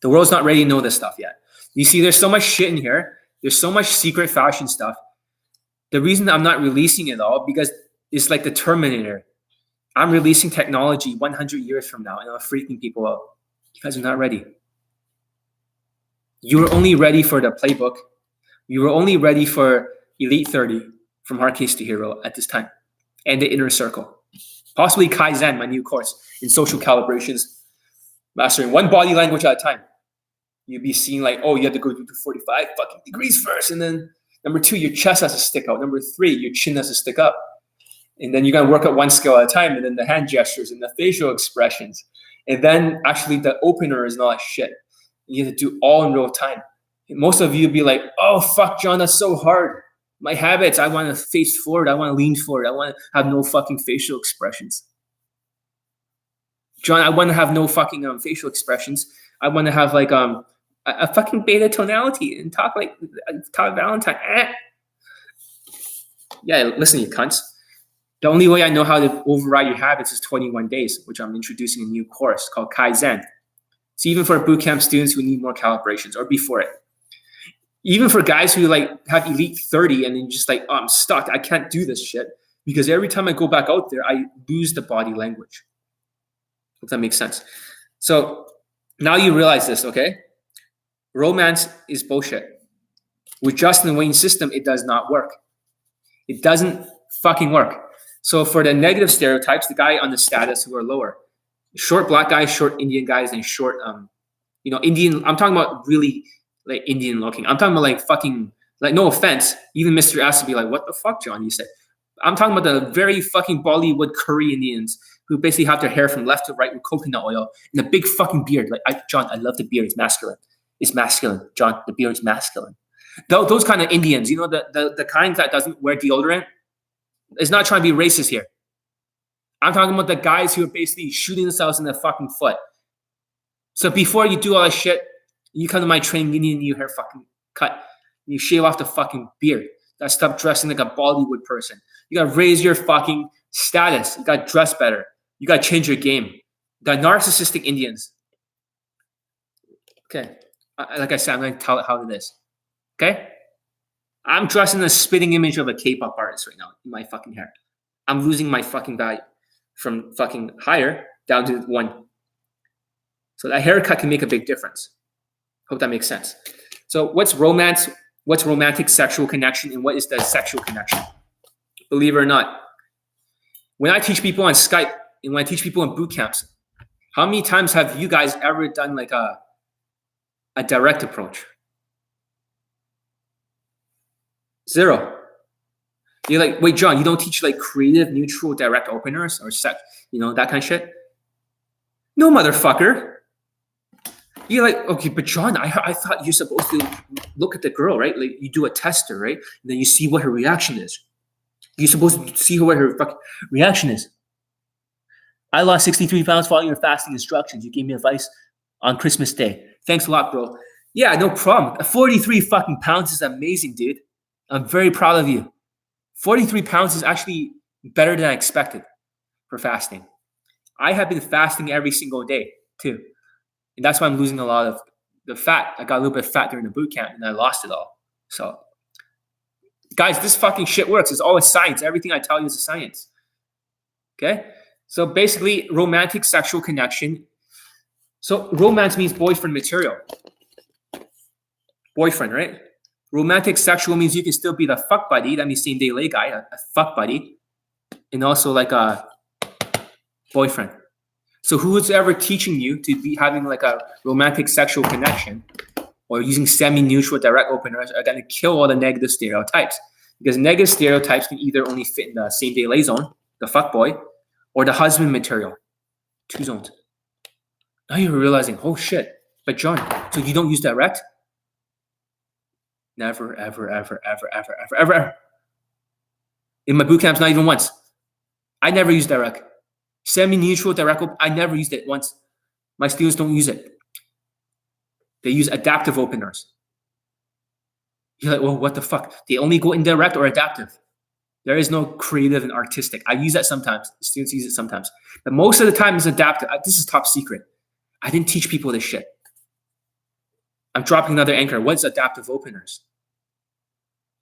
The world's not ready to know this stuff yet. You see, there's so much shit in here. There's so much secret fashion stuff. The reason I'm not releasing it all, because it's like the Terminator. I'm releasing technology 100 years from now, and I'm freaking people out. You guys are not ready. You were only ready for the playbook. You were only ready for Elite 30 from Hard Case to Hero at this time, and the Inner Circle. Possibly Kaizen, my new course in social calibrations, mastering one body language at a time. You'd be seeing like, oh, you have to go to 45 fucking degrees first, and then Number 2, your chest has to stick out. Number 3, your chin has to stick up. And then you got to work at one skill at a time, and then the hand gestures and the facial expressions. And then actually the opener is not shit. You have to do all in real time. Most of you be like, oh, fuck, John, that's so hard. My habits, I want to face forward. I want to lean forward. I want to have no fucking facial expressions. John, I want to have no fucking facial expressions. I want to have like a fucking beta tonality and talk like Todd Valentine. Yeah, listen, you cunts. The only way I know how to override your habits is 21 days, which I'm introducing a new course called Kaizen. So even for bootcamp students who need more calibrations or before it. Even for guys who like have elite 30 and then just like, oh, I'm stuck. I can't do this shit. Because every time I go back out there, I lose the body language. If that makes sense. So now you realize this, okay? Romance is bullshit. With Justin Wayne's system, it does not work. It doesn't fucking work. So for the negative stereotypes, the guy on the status who are lower, short black guys, short Indian guys, and short, Indian. I'm talking about really like Indian looking. I'm talking about like fucking, like no offense, even Mr. S would be like, what the fuck, John? You said. I'm talking about the very fucking Bollywood curry Indians who basically have their hair from left to right with coconut oil and a big fucking beard. Like, John, I love the beard. It's masculine. It's masculine, John. The beard is masculine. Those kind of Indians, the kind that doesn't wear deodorant. It's not trying to be racist here. I'm talking about the guys who are basically shooting themselves in the fucking foot. So before you do all that shit, you come to my training, you need your hair fucking cut. You shave off the fucking beard. You gotta stop dressing like a Bollywood person. You gotta raise your fucking status. You gotta dress better. You gotta change your game. The narcissistic Indians. Okay. Like I said, I'm gonna tell it how it is. Okay? I'm dressing the spitting image of a K-pop artist right now in my fucking hair. I'm losing my fucking value from fucking higher down to 1. So that haircut can make a big difference. Hope that makes sense. So what's romance? What's romantic sexual connection? And what is the sexual connection? Believe it or not, when I teach people on Skype and when I teach people in boot camps, how many times have you guys ever done like a direct approach? 0. You're like, wait, John, you don't teach like creative, neutral, direct openers or sex, that kind of shit? No, motherfucker. You're like, okay, but John, I thought you're supposed to look at the girl, right? Like you do a tester, right? And then you see what her reaction is. You're supposed to see what her fucking reaction is. I lost 63 pounds following your fasting instructions. You gave me advice on Christmas Day. Thanks a lot, bro. Yeah, no problem. 43 fucking pounds is amazing, dude. I'm very proud of you. 43 pounds is actually better than I expected for fasting. I have been fasting every single day too. And that's why I'm losing a lot of the fat. I got a little bit of fat during the boot camp and I lost it all. So guys, this fucking shit works. It's always science. Everything I tell you is a science. Okay? So basically, romantic sexual connection. So romance means boyfriend material. Boyfriend, right? Romantic sexual means you can still be the fuck buddy. That means same day lay guy, a fuck buddy. And also like a boyfriend. So who's ever teaching you to be having like a romantic sexual connection or using semi-neutral direct openers are going to kill all the negative stereotypes. Because negative stereotypes can either only fit in the same day lay zone, the fuck boy, or the husband material. 2 zones. Now you're realizing, oh shit, but John, so you don't use direct? Never, ever, ever, ever, ever, ever, ever, ever. In my boot camps, not even once. I never use direct. Semi-neutral direct, I never used it once. My students don't use it. They use adaptive openers. You're like, well, what the fuck? They only go indirect or adaptive. There is no creative and artistic. I use that sometimes. The students use it sometimes. But most of the time it's adaptive. This is top secret. I didn't teach people this shit. I'm dropping another anchor. What's adaptive openers?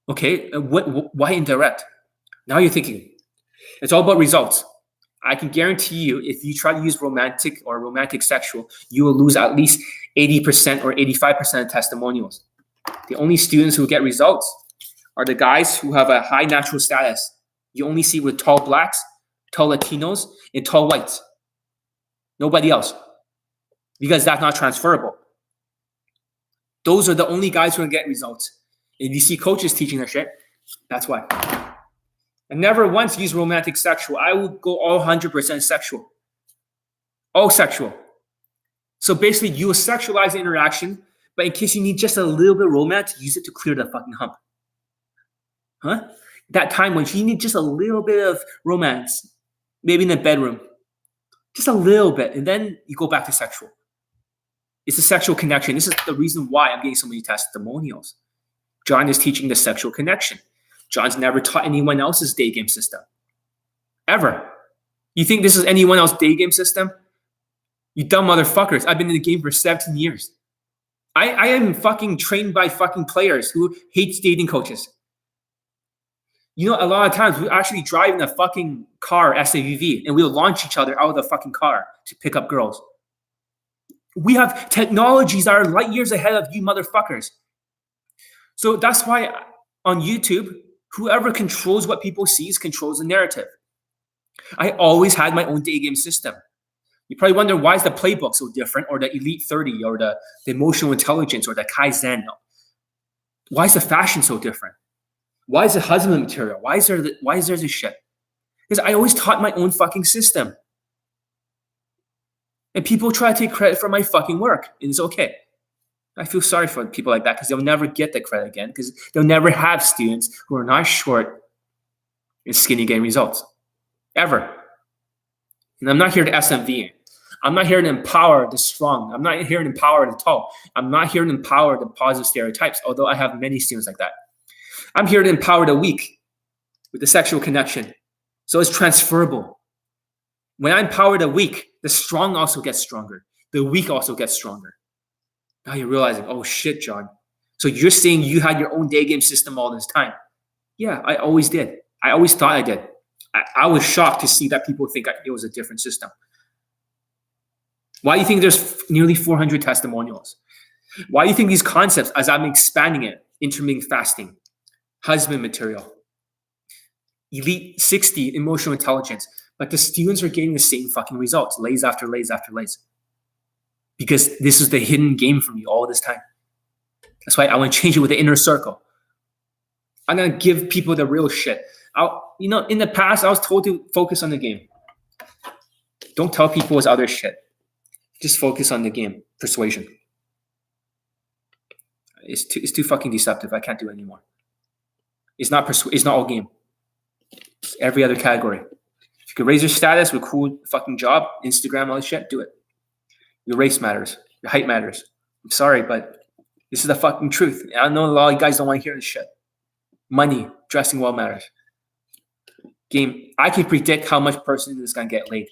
Okay, why indirect? Now you're thinking. It's all about results. I can guarantee you, if you try to use romantic or romantic sexual, you will lose at least 80% or 85% of testimonials. The only students who get results are the guys who have a high natural status. You only see with tall blacks, tall Latinos, and tall whites. Nobody else. Because that's not transferable. Those are the only guys who are going to get results. If you see coaches teaching that shit, that's why. I never once used romantic sexual. I would go all 100% sexual. All sexual. So basically, you will sexualize the interaction, but in case you need just a little bit of romance, use it to clear the fucking hump. Huh? That time when you need just a little bit of romance, maybe in the bedroom, just a little bit, and then you go back to sexual. It's a sexual connection. This is the reason why I'm getting so many testimonials. John is teaching the sexual connection. John's never taught anyone else's day game system. Ever. You think this is anyone else's day game system? You dumb motherfuckers. I've been in the game for 17 years. I am fucking trained by fucking players who hates dating coaches. You know, a lot of times we actually drive in a fucking car, SAV, and we'll launch each other out of the fucking car to pick up girls. We have technologies that are light years ahead of you motherfuckers. So that's why on YouTube, whoever controls what people see controls the narrative. I always had my own day game system. You probably wonder, why is the playbook so different, or the Elite 30, or the emotional intelligence, or the Kaizen? Why is the fashion so different? Why is it husband material? Why is there this shit? Because I always taught my own fucking system. And people try to take credit for my fucking work, and it's okay. I feel sorry for people like that, because they'll never get the credit again, because they'll never have students who are not short in skinny game results. Ever. And I'm not here to SMV. I'm not here to empower the strong. I'm not here to empower the tall. I'm not here to empower the positive stereotypes, although I have many students like that. I'm here to empower the weak with the sexual connection. So it's transferable. When I empower the weak, the strong also gets stronger. The weak also gets stronger. Now you're realizing, oh shit, John. So you're saying you had your own day game system all this time. Yeah, I always did. I always thought I did. I was shocked to see that people think it was a different system. Why do you think there's nearly 400 testimonials? Why do you think these concepts, as I'm expanding it, intermittent fasting, husband material, Elite 60 emotional intelligence, but the students are getting the same fucking results, lays after lays after lays. Because this is the hidden game for me all this time. That's why I want to change it with the inner circle. I'm going to give people the real shit. In the past, I was told to focus on the game. Don't tell people it's other shit. Just focus on the game. Persuasion. It's too fucking deceptive. I can't do it anymore. It's not all game. It's every other category. If you could raise your status with a cool fucking job, Instagram, all this shit, do it. Your race matters. Your height matters. I'm sorry, but this is the fucking truth. I know a lot of you guys don't want to hear this shit. Money, dressing well matters. Game, I can predict how much person is going to get laid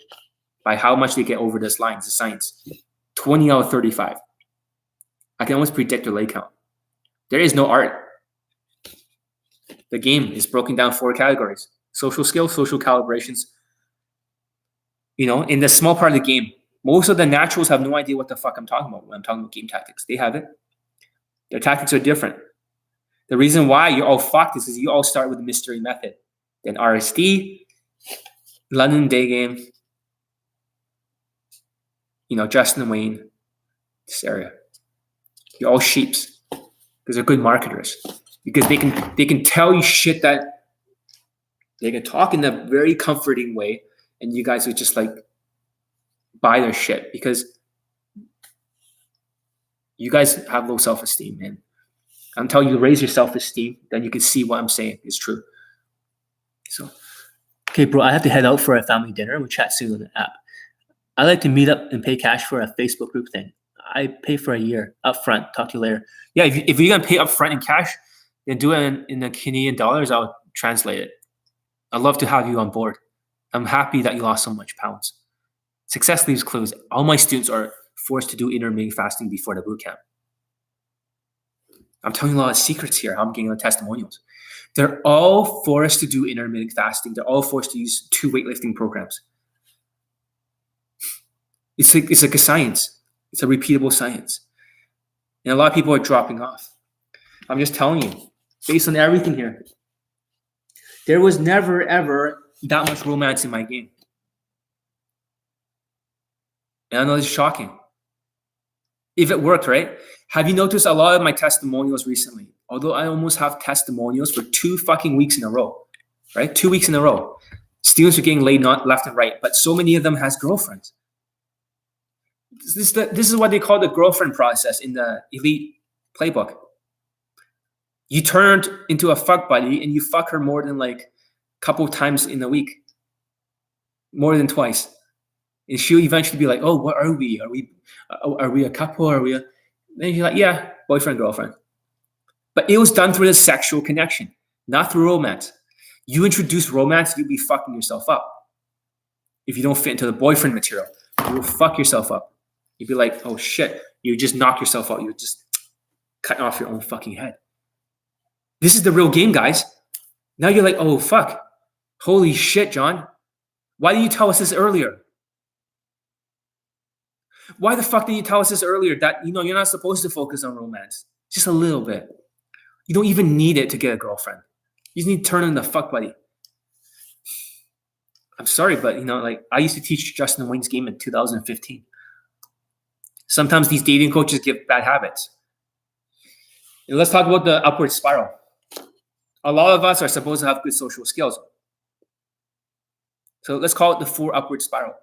by how much they get over this line. It's a science. 20 out of 35. I can almost predict their lay count. There is no art. The game is broken down 4 categories. Social skills, social calibrations. In the small part of the game, most of the naturals have no idea what the fuck I'm talking about when I'm talking about game tactics. They have it. Their tactics are different. The reason why you're all fucked is because you all start with the mystery method. Then RSD, London day game, Justin Wayne, this area. You're all sheeps because they're good marketers. Because they can tell you shit that they can talk in a very comforting way, and you guys would just buy their shit because you guys have low self-esteem, man. I'm telling you to raise your self-esteem, then you can see what I'm saying is true. So, okay, bro, I have to head out for a family dinner. We'll chat soon on the app. I like to meet up and pay cash for a Facebook group thing. I pay for a year up front. Talk to you later. Yeah, if you're going to pay up front in cash, then do it in the Canadian dollars. I'll translate it. I'd love to have you on board. I'm happy that you lost so much pounds. Success leaves clues. All my students are forced to do intermittent fasting before the boot camp. I'm telling you a lot of secrets here. How I'm getting the testimonials. They're all forced to do intermittent fasting. They're all forced to use 2 weightlifting programs. It's like a science. It's a repeatable science. And a lot of people are dropping off. I'm just telling you, based on everything here, there was never, ever that much romance in my game. And I know it's shocking. If it worked, right? Have you noticed a lot of my testimonials recently? Although I almost have testimonials for 2 fucking weeks in a row, right? 2 weeks in a row. Students are getting laid not left and right, but so many of them has girlfriends. This is what they call the girlfriend process in the elite playbook. You turned into a fuck buddy and you fuck her more than like a couple times in a week. More than twice. And she'll eventually be like, oh, what are we? Are we a couple? Are we a... Then you're like, yeah, boyfriend, girlfriend. But it was done through the sexual connection, not through romance. You introduce romance, you'll be fucking yourself up. If you don't fit into the boyfriend material, you will fuck yourself up. You'd be like, oh shit, you just knock yourself out. You're just cutting off your own fucking head. This is the real game, guys. Now you're like, oh fuck. Holy shit, John. Why didn't you tell us this earlier? Why the fuck didn't you tell us this earlier that, you know, you're not supposed to focus on romance? Just a little bit. You don't even need it to get a girlfriend. You just need to turn into fuck buddy. I'm sorry, but, you know, like, I used to teach Justin Wayne's game in 2015. Sometimes these dating coaches give bad habits. And let's talk about the upward spiral. A lot of us are supposed to have good social skills. So let's call it the 4 upward spiral.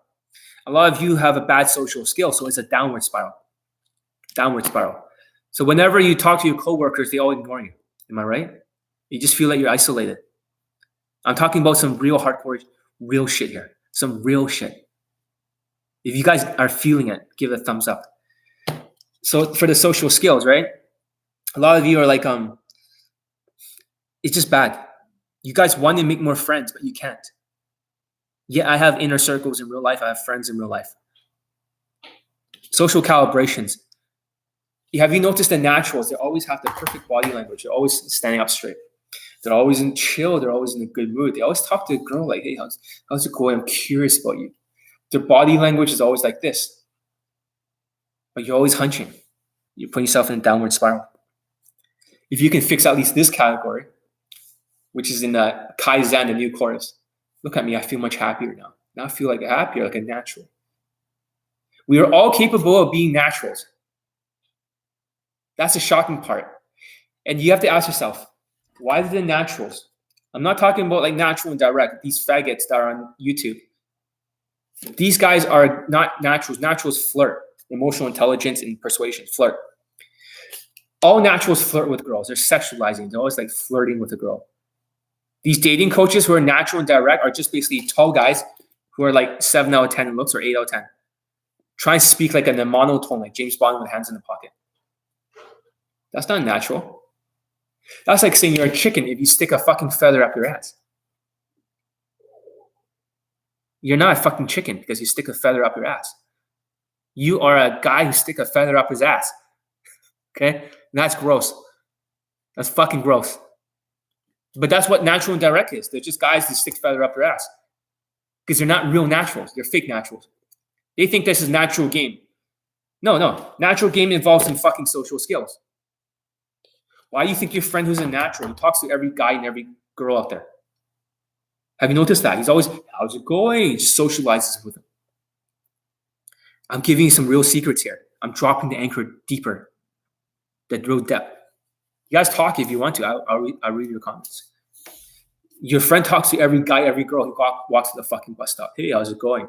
A lot of you have a bad social skill, so it's a downward spiral. Downward spiral. So whenever you talk to your coworkers, they all ignore you. Am I right? You just feel like you're isolated. I'm talking about some real hardcore, real shit here. Some real shit. If you guys are feeling it, give it a thumbs up. So for the social skills, right? A lot of you are like, it's just bad. You guys want to make more friends, but you can't. Yeah, I have inner circles in real life. I have friends in real life. Social calibrations. Have you noticed the naturals? They always have the perfect body language. They're always standing up straight. They're always in chill. They're always in a good mood. They always talk to a girl like, hey, how's it going? I'm curious about you. Their body language is always like this. But you're always hunching. You're putting yourself in a downward spiral. If you can fix at least this category, which is in the Kaizen, the new chorus. Look at me, I feel much happier now. Now I feel like happier, like a natural. We are all capable of being naturals. That's the shocking part. And you have to ask yourself, why do the naturals? I'm not talking about like natural and direct, these faggots that are on YouTube. These guys are not naturals. Naturals flirt. Emotional intelligence and persuasion, flirt. All naturals flirt with girls. They're sexualizing. They're always like flirting with a girl. These dating coaches who are natural and direct are just basically tall guys who are like 7 out of 10 in looks or 8 out of 10. Try and speak like in a monotone, like James Bond with hands in the pocket. That's not natural. That's like saying you're a chicken if you stick a fucking feather up your ass. You're not a fucking chicken because you stick a feather up your ass. You are a guy who stick a feather up his ass. Okay? And that's gross. That's fucking gross. But that's what natural and direct is. They're just guys that stick feather up their ass. Because they're not real naturals. They're fake naturals. They think this is natural game. No. Natural game involves some fucking social skills. Why do you think your friend who's a natural, he talks to every guy and every girl out there? Have you noticed that? He's always, how's it going? He just socializes with them. I'm giving you some real secrets here. I'm dropping the anchor deeper. The real depth. You guys talk if you want to. I'll read your comments. Your friend talks to every guy, every girl who walks to the fucking bus stop. Hey, how's it going?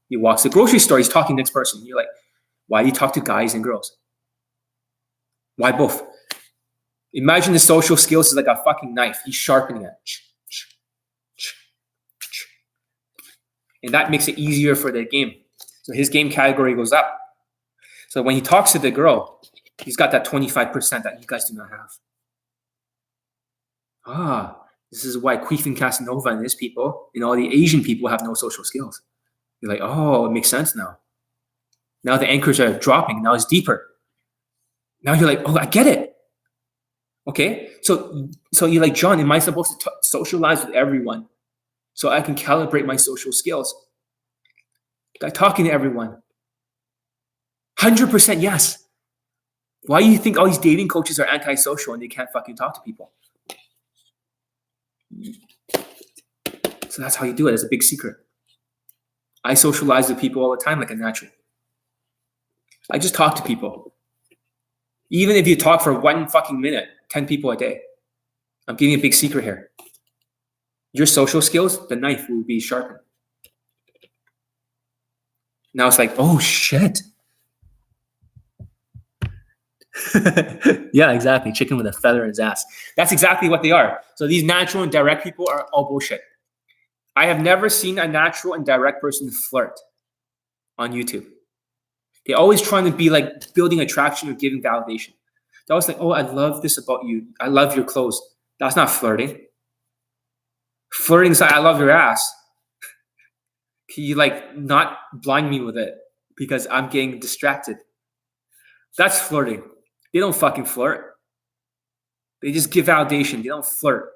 He walks to the grocery store. He's talking to the next person. You're like, why do you talk to guys and girls? Why both? Imagine the social skills is like a fucking knife. He's sharpening it. And that makes it easier for the game. So his game category goes up. So when he talks to the girl, he's got that 25% that you guys do not have. This is why Queef and Casanova and his people and all the Asian people have no social skills. You're like, oh, it makes sense now. Now the anchors are dropping. Now it's deeper. Now you're like, oh, I get it. Okay, so you're like, John, am I supposed to socialize with everyone so I can calibrate my social skills? By talking to everyone. 100% yes. Why do you think all these dating coaches are antisocial and they can't fucking talk to people? So that's how you do it. It's a big secret. I socialize with people all the time like a natural. I just talk to people. Even if you talk for 1 fucking minute, 10 people a day. I'm giving you a big secret here. Your social skills, the knife will be sharpened. Now it's like, oh shit. Yeah, exactly. Chicken with a feather in his ass. That's exactly what they are. So these natural and direct people are all bullshit. I have never seen a natural and direct person flirt on YouTube. They're always trying to be like building attraction or giving validation. They're always like, oh, I love this about you. I love your clothes. That's not flirting. Flirting is like, I love your ass. Can you like not blind me with it because I'm getting distracted? That's flirting. They don't fucking flirt. They just give validation. They don't flirt.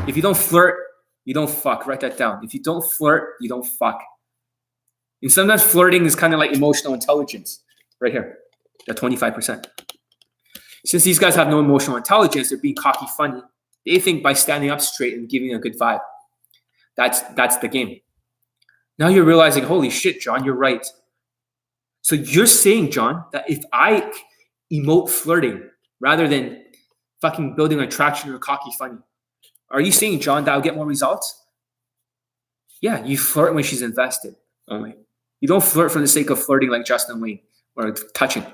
If you don't flirt, you don't fuck. Write that down. If you don't flirt, you don't fuck. And sometimes flirting is kind of like emotional intelligence. Right here, the 25%. Since these guys have no emotional intelligence, they're being cocky funny. They think by standing up straight and giving a good vibe. That's the game. Now you're realizing, holy shit, John, you're right. So you're saying, John, that if I emote flirting rather than fucking building attraction or cocky funny, are you saying, John, that I'll get more results? Yeah, you flirt when she's invested only. You don't flirt for the sake of flirting like Justin Wayne or touching.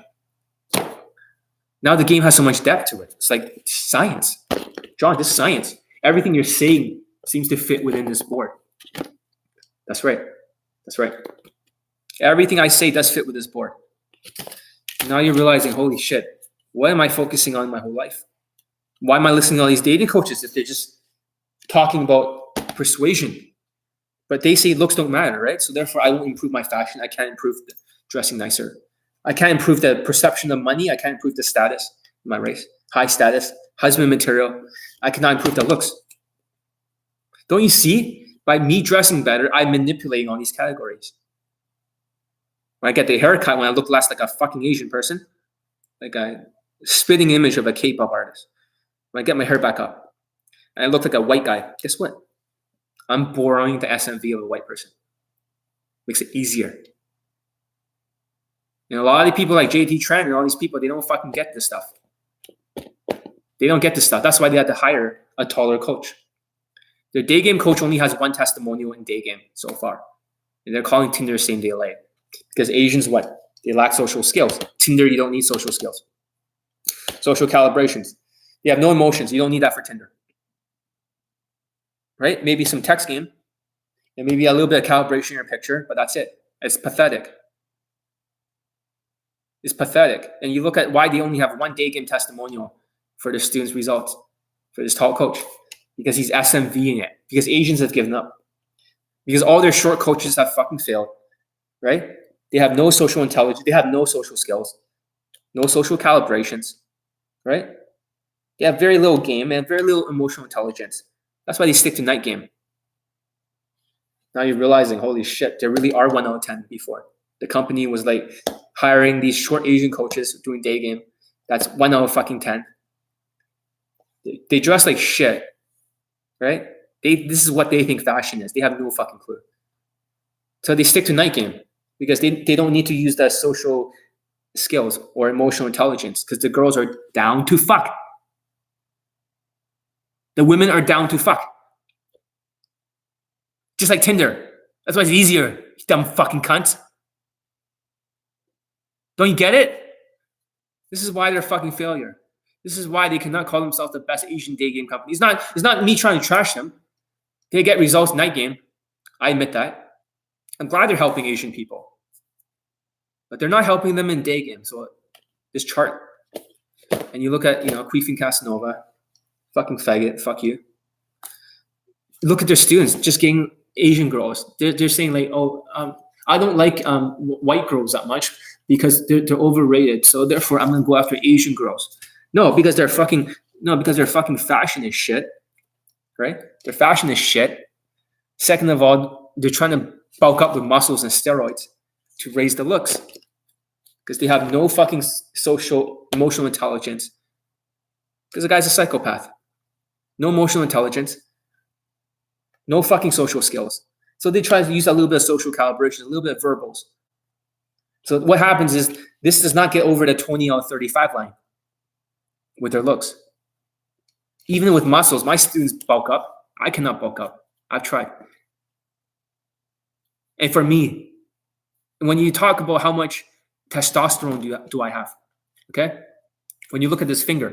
Now the game has so much depth to it. It's like science. John, this is science. Everything you're saying seems to fit within this board. That's right. That's right. Everything I say does fit with this board. Now you're realizing, holy shit, what am I focusing on my whole life? Why am I listening to all these dating coaches if they're just talking about persuasion? But they say looks don't matter, right? So therefore, I won't improve my fashion. I can't improve the dressing nicer. I can't improve the perception of money. I can't improve the status in my race. High status, husband material. I cannot improve the looks. Don't you see? By me dressing better, I'm manipulating all these categories. When I get the haircut, when I look less like a fucking Asian person, like a spitting image of a K-pop artist. When I get my hair back up, and I look like a white guy, guess what? I'm borrowing the SMV of a white person. Makes it easier. And a lot of people like JT Tran and all these people, they don't fucking get this stuff. They don't get this stuff. That's why they had to hire a taller coach. Their day game coach only has 1 testimonial in day game so far. And they're calling Tinder same day LA. Because Asians, what? They lack social skills. Tinder, you don't need social skills. Social calibrations. You have no emotions. You don't need that for Tinder. Right? Maybe some text game. And maybe a little bit of calibration in your picture, but that's it. It's pathetic. It's pathetic. And you look at why they only have 1 day game testimonial for their students' results, for this tall coach. Because he's SMVing it. Because Asians have given up. Because all their short coaches have fucking failed. Right? They have no social intelligence. They have no social skills. No social calibrations. Right? They have very little game and very little emotional intelligence. That's why they stick to night game. Now you're realizing, holy shit, there really are 1 out of 10 before. The company was like hiring these short Asian coaches doing day game. That's 1 out of fucking 10. They dress like shit. Right? This is what they think fashion is. They have no fucking clue. So they stick to night game because they don't need to use that social skills or emotional intelligence because the girls are down to fuck. The women are down to fuck. Just like Tinder. That's why it's easier, you dumb fucking cunts. Don't you get it? This is why they're a fucking failure. This is why they cannot call themselves the best Asian day game company. It's not me trying to trash them. They get results night game. I admit that. I'm glad they're helping Asian people. But they're not helping them in day game. So this chart, and you look at, Queefing Casanova, fucking faggot, fuck you. Look at their students, just getting Asian girls. They're saying like, I don't like white girls that much because they're overrated. So therefore, I'm gonna go after Asian girls. No, because their fucking fashion is shit, right? Their fashion is shit. Second of all, they're trying to bulk up with muscles and steroids to raise the looks because they have no fucking social, emotional intelligence. Because the guy's a psychopath. No emotional intelligence. No fucking social skills. So they try to use a little bit of social calibration, a little bit of verbals. So what happens is this does not get over the 20 out of 35 line with their looks. Even with muscles, my students bulk up. I cannot bulk up. I've tried. And for me, when you talk about how much testosterone do I have, okay? When you look at this finger,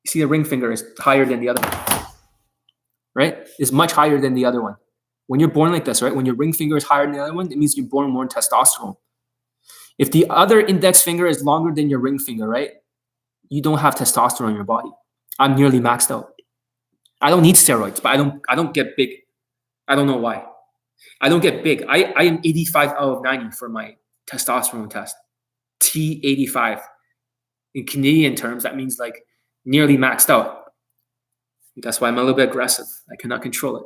you see the ring finger is higher than the other one, right? It's much higher than the other one. When you're born like this, right? When your ring finger is higher than the other one, it means you're born more testosterone. If the other index finger is longer than your ring finger, right? You don't have testosterone in your body. I'm nearly maxed out. I don't need steroids, but I don't get big. I don't know why. I don't get big. I am 85 out of 90 for my testosterone test. T85. In Canadian terms, that means like nearly maxed out. That's why I'm a little bit aggressive. I cannot control it.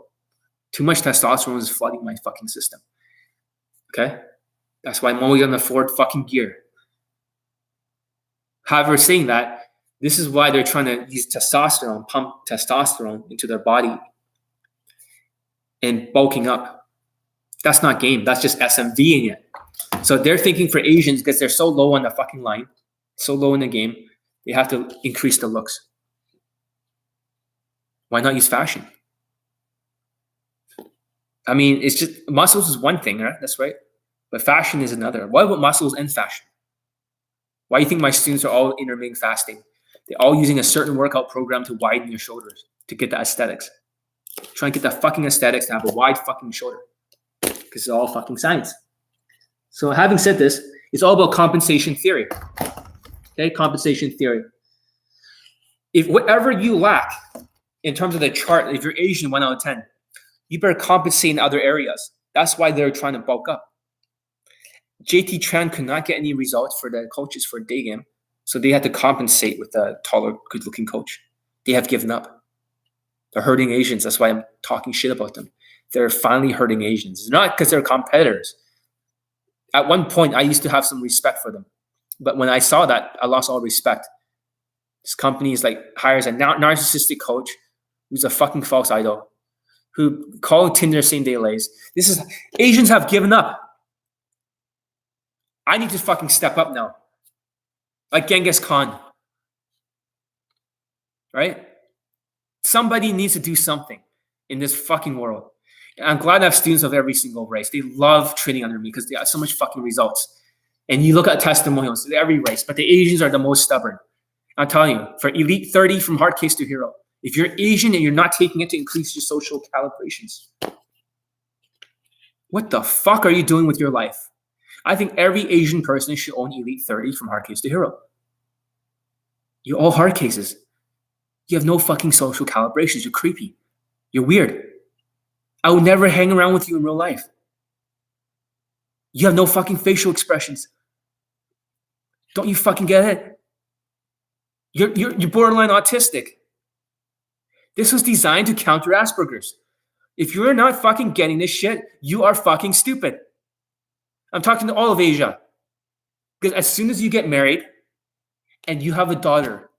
Too much testosterone is flooding my fucking system. Okay? That's why I'm always on the forward fucking gear. However, saying that, this is why they're trying to use testosterone, pump testosterone into their body and bulking up. That's not game. That's just SMVing it. So they're thinking for Asians, because they're so low on the fucking line, so low in the game, they have to increase the looks. Why not use fashion? I mean, it's just muscles is one thing, right? That's right. But fashion is another. What about muscles and fashion? Why do you think my students are all intermittent fasting? They're all using a certain workout program to widen their shoulders, to get the aesthetics. Try and get the fucking aesthetics to have a wide fucking shoulder. Because it's all fucking science. So having said this, it's all about compensation theory. Okay, compensation theory. If whatever you lack in terms of the chart, if you're Asian 1 out of 10, you better compensate in other areas. That's why they're trying to bulk up. JT Tran could not get any results for the coaches for daygame, so they had to compensate with a taller, good-looking coach. They have given up. They're hurting Asians. That's why I'm talking shit about them. They're finally hurting Asians. It's not because they're competitors. At one point, I used to have some respect for them. But when I saw that, I lost all respect. This company is like hires a narcissistic coach who's a fucking false idol, who called Tinder same day lays. Asians have given up. I need to fucking step up now. Like Genghis Khan. Right? Somebody needs to do something in this fucking world. And I'm glad I have students of every single race. They love training under me because they have so much fucking results. And you look at testimonials, every race, but the Asians are the most stubborn. I'm telling you, for Elite 30 from hard case to hero, if you're Asian and you're not taking it to increase your social calibrations, what the fuck are you doing with your life? I think every Asian person should own Elite 30 from hard case to hero. You're all hard cases. You have no fucking social calibrations. You're creepy. You're weird. I would never hang around with you in real life. You have no fucking facial expressions. Don't you fucking get it? You're borderline autistic. This was designed to counter Asperger's. If you're not fucking getting this shit, you are fucking stupid. I'm talking to all of Asia. Because as soon as you get married and you have a daughter,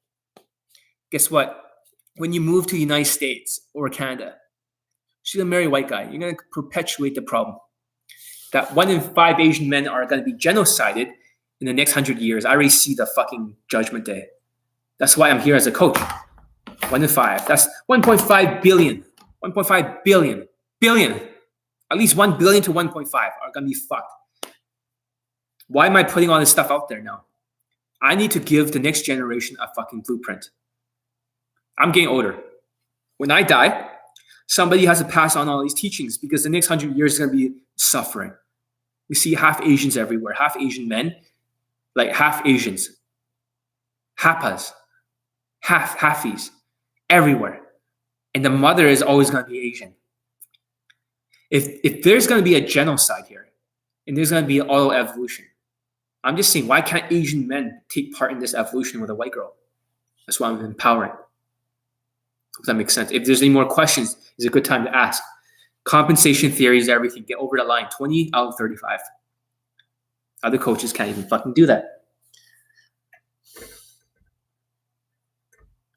guess what? When you move to the United States or Canada, she's gonna marry a white guy. You're gonna perpetuate the problem. That 1 in 5 Asian men are gonna be genocided in the next 100 years. I already see the fucking judgment day. That's why I'm here as a coach. 1 in 5. That's 1.5 billion. 1.5 billion. Billion. At least 1 billion to 1.5 are gonna be fucked. Why am I putting all this stuff out there now? I need to give the next generation a fucking blueprint. I'm getting older. When I die, somebody has to pass on all these teachings because the next 100 years is going to be suffering. We see half Asians everywhere, half Asian men, like half Asians, Hapas, halfies, everywhere. And the mother is always going to be Asian. If there's going to be a genocide here, and there's going to be an auto evolution, I'm just saying, why can't Asian men take part in this evolution with a white girl? That's why I'm empowering. If that makes sense. If there's any more questions, it's a good time to ask. Compensation theory is everything. Get over the line. 20 out of 35. Other coaches can't even fucking do that.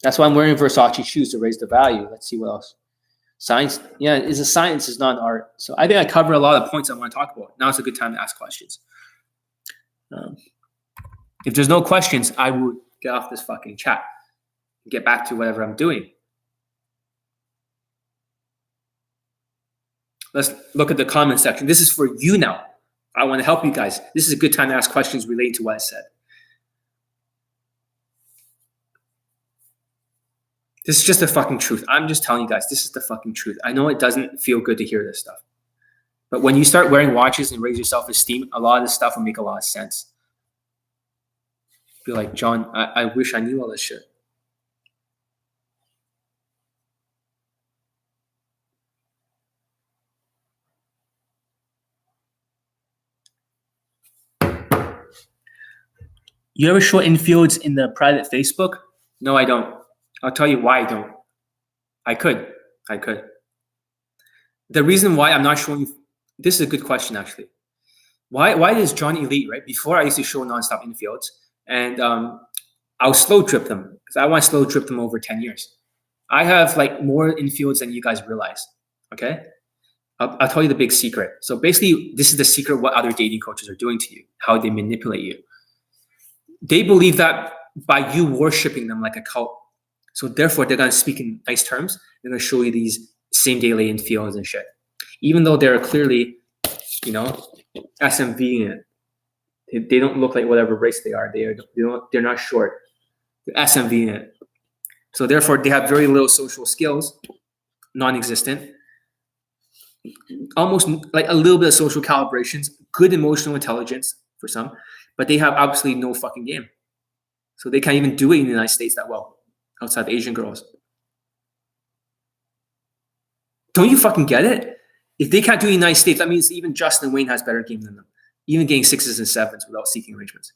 That's why I'm wearing Versace shoes to raise the value. Let's see what else. Science, yeah, is a science, is not an art. So I think I covered a lot of points I want to talk about. Now it's a good time to ask questions. If there's no questions, I will get off this fucking chat and get back to whatever I'm doing. Let's look at the comment section. This is for you now. I want to help you guys. This is a good time to ask questions relating to what I said. This is just the fucking truth. I'm just telling you guys, this is the fucking truth. I know it doesn't feel good to hear this stuff. But when you start wearing watches and raise your self-esteem, a lot of this stuff will make a lot of sense. Be like, John, I wish I knew all this shit. You ever show infields in the private Facebook? No, I don't. I'll tell you why I don't. I could. The reason why I'm not showing you, this is a good question actually. Why does John Elite, right? Before I used to show nonstop infields, and I'll slow drip them because I want to slow drip them over 10 years. I have like more infields than you guys realize. Okay? I'll tell you the big secret. So basically, this is the secret what other dating coaches are doing to you, how they manipulate you. They believe that by you worshiping them like a cult, so therefore they're going to speak in nice terms. They're going to show you these same day lay-in fields and shit. Even though they're clearly, SMV in it. They don't look like whatever race they are. They're not short. They're SMV in it. So therefore they have very little social skills, non-existent. Almost like a little bit of social calibrations, good emotional intelligence for some, but they have absolutely no fucking game. So they can't even do it in the United States that well, outside of Asian girls. Don't you fucking get it? If they can't do it in the United States, that means even Justin Wayne has better game than them. Even getting 6s and 7s without seeking arrangements.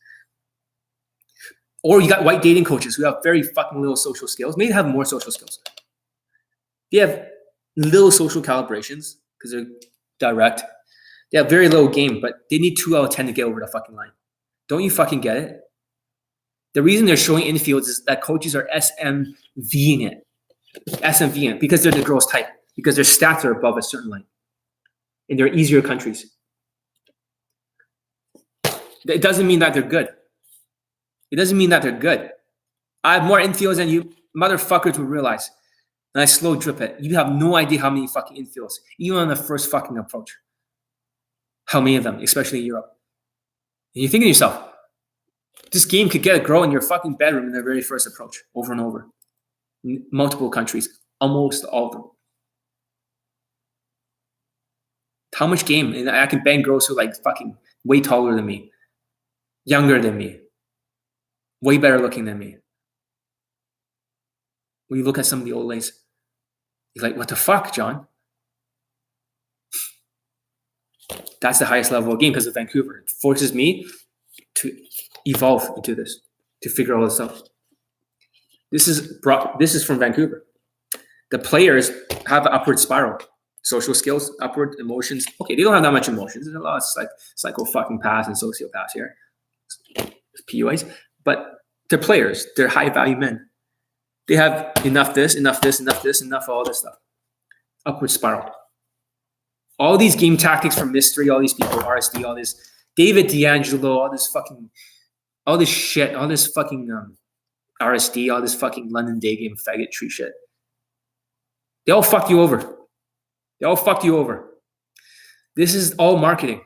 Or you got white dating coaches who have very fucking little social skills. Maybe they have more social skills. They have little social calibrations because they're direct. They have very low game, but they need 2 out of 10 to get over the fucking line. Don't you fucking get it? The reason they're showing infields is that coaches are SMVing it. SMVing it because they're the girls' type. Because their stats are above a certain line. And they're easier countries. It doesn't mean that they're good. It doesn't mean that they're good. I have more infields than you motherfuckers will realize. And I slow drip it. You have no idea how many fucking infields, even on the first fucking approach. How many of them, especially in Europe. And you're thinking to yourself, this game could get a girl in your fucking bedroom in their very first approach, over and over. In multiple countries, almost all of them. How much game? And I can bang girls who are like fucking way taller than me, younger than me, way better looking than me. When you look at some of the old ladies, you're like, what the fuck, John? That's the highest level of game because of Vancouver. It forces me to evolve into this, to figure all this out. This is from Vancouver. The players have an upward spiral. Social skills, upward emotions. Okay, they don't have that much emotions. There's a lot of psycho fucking paths and sociopaths here. PUAs. But they're players. They're high value men. They have enough this, enough this, enough this, enough all this stuff. Upward spiral. All these game tactics from Mystery, all these people, RSD, all this, David D'Angelo, all this shit, all this fucking RSD, all this fucking London daygame faggot tree shit. They all fuck you over. They all fucked you over. This is all marketing.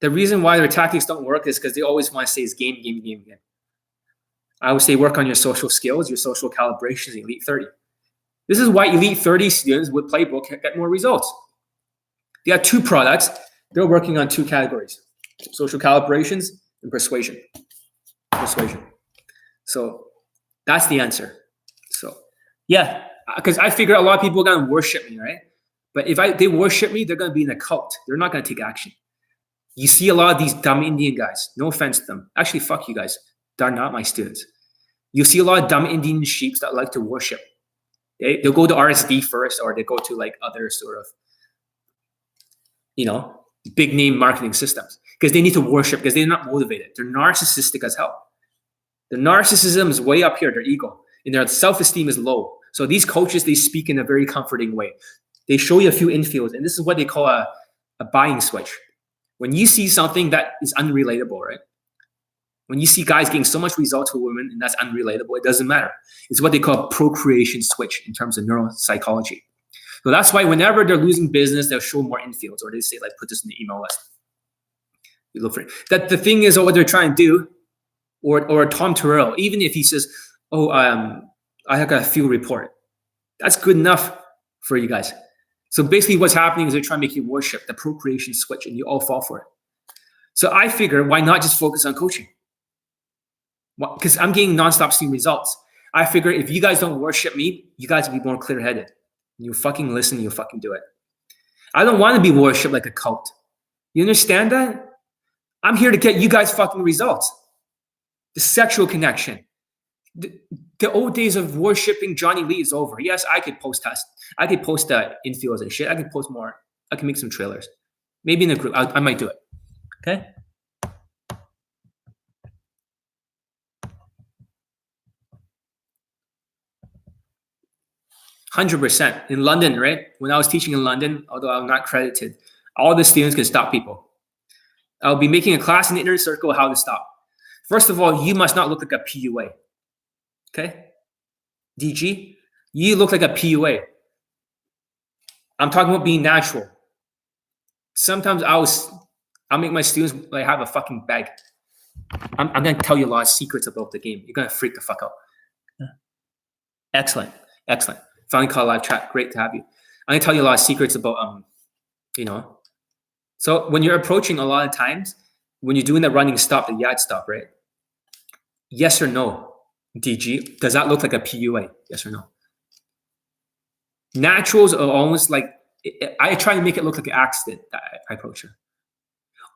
The reason why their tactics don't work is because they always want to say it's game. I would say work on your social skills, your social calibrations, Elite 30. This is why Elite 30 students with Playbook get more results. They have 2 products. They're working on 2 categories. Social calibrations and persuasion. So that's the answer. So yeah, because I figure a lot of people are going to worship me, right? But if they worship me, they're going to be in a cult. They're not going to take action. You see a lot of these dumb Indian guys. No offense to them. Actually, fuck you guys. They're not my students. You see a lot of dumb Indian sheeps that like to worship. They'll go to RSD first, or they go to like other sort of, big name marketing systems. Because they need to worship, because they're not motivated. They're narcissistic as hell. Their narcissism is way up here, their ego. And their self-esteem is low. So these coaches, they speak in a very comforting way. They show you a few infields, and this is what they call a buying switch. When you see something that is unrelatable, right? When you see guys getting so much results with women, and that's unrelatable, it doesn't matter. It's what they call a procreation switch in terms of neuropsychology. So that's why whenever they're losing business, they'll show more infields, or they say, like, put this in the email list. You look for it. That the thing is, what they're trying to do, or Tom Terrell, even if he says, I have got a field report, that's good enough for you guys. So basically what's happening is they're trying to make you worship the procreation switch, and you all fall for it. So I figure, why not just focus on coaching? Because I'm getting nonstop seeing results. I figure if you guys don't worship me, you guys will be more clear-headed. You fucking listen, you fucking do it. I don't want to be worshipped like a cult. You understand that? I'm here to get you guys fucking results. The sexual connection. The old days of worshipping Johnny Lee is over. Yes, I could post infields and shit. I could post more. I can make some trailers. Maybe in a group. I might do it. Okay? %. In London, right? When I was teaching in London, although I'm not credited, all the students can stop people. I'll be making a class in the inner circle how to stop. First of all, you must not look like a PUA. Okay? DG, you look like a PUA. I'm talking about being natural. Sometimes I'll make my students like have a fucking bag. I'm going to tell you a lot of secrets about the game. You're going to freak the fuck out. Excellent. Finally call live chat. Great to have you. I'm going to tell you a lot of secrets about, So when you're approaching, a lot of times, when you're doing the running stop, the yard stop, right? Yes or no, DG, does that look like a PUA? Yes or no? Naturals are almost like, I try to make it look like an accident that I approach her.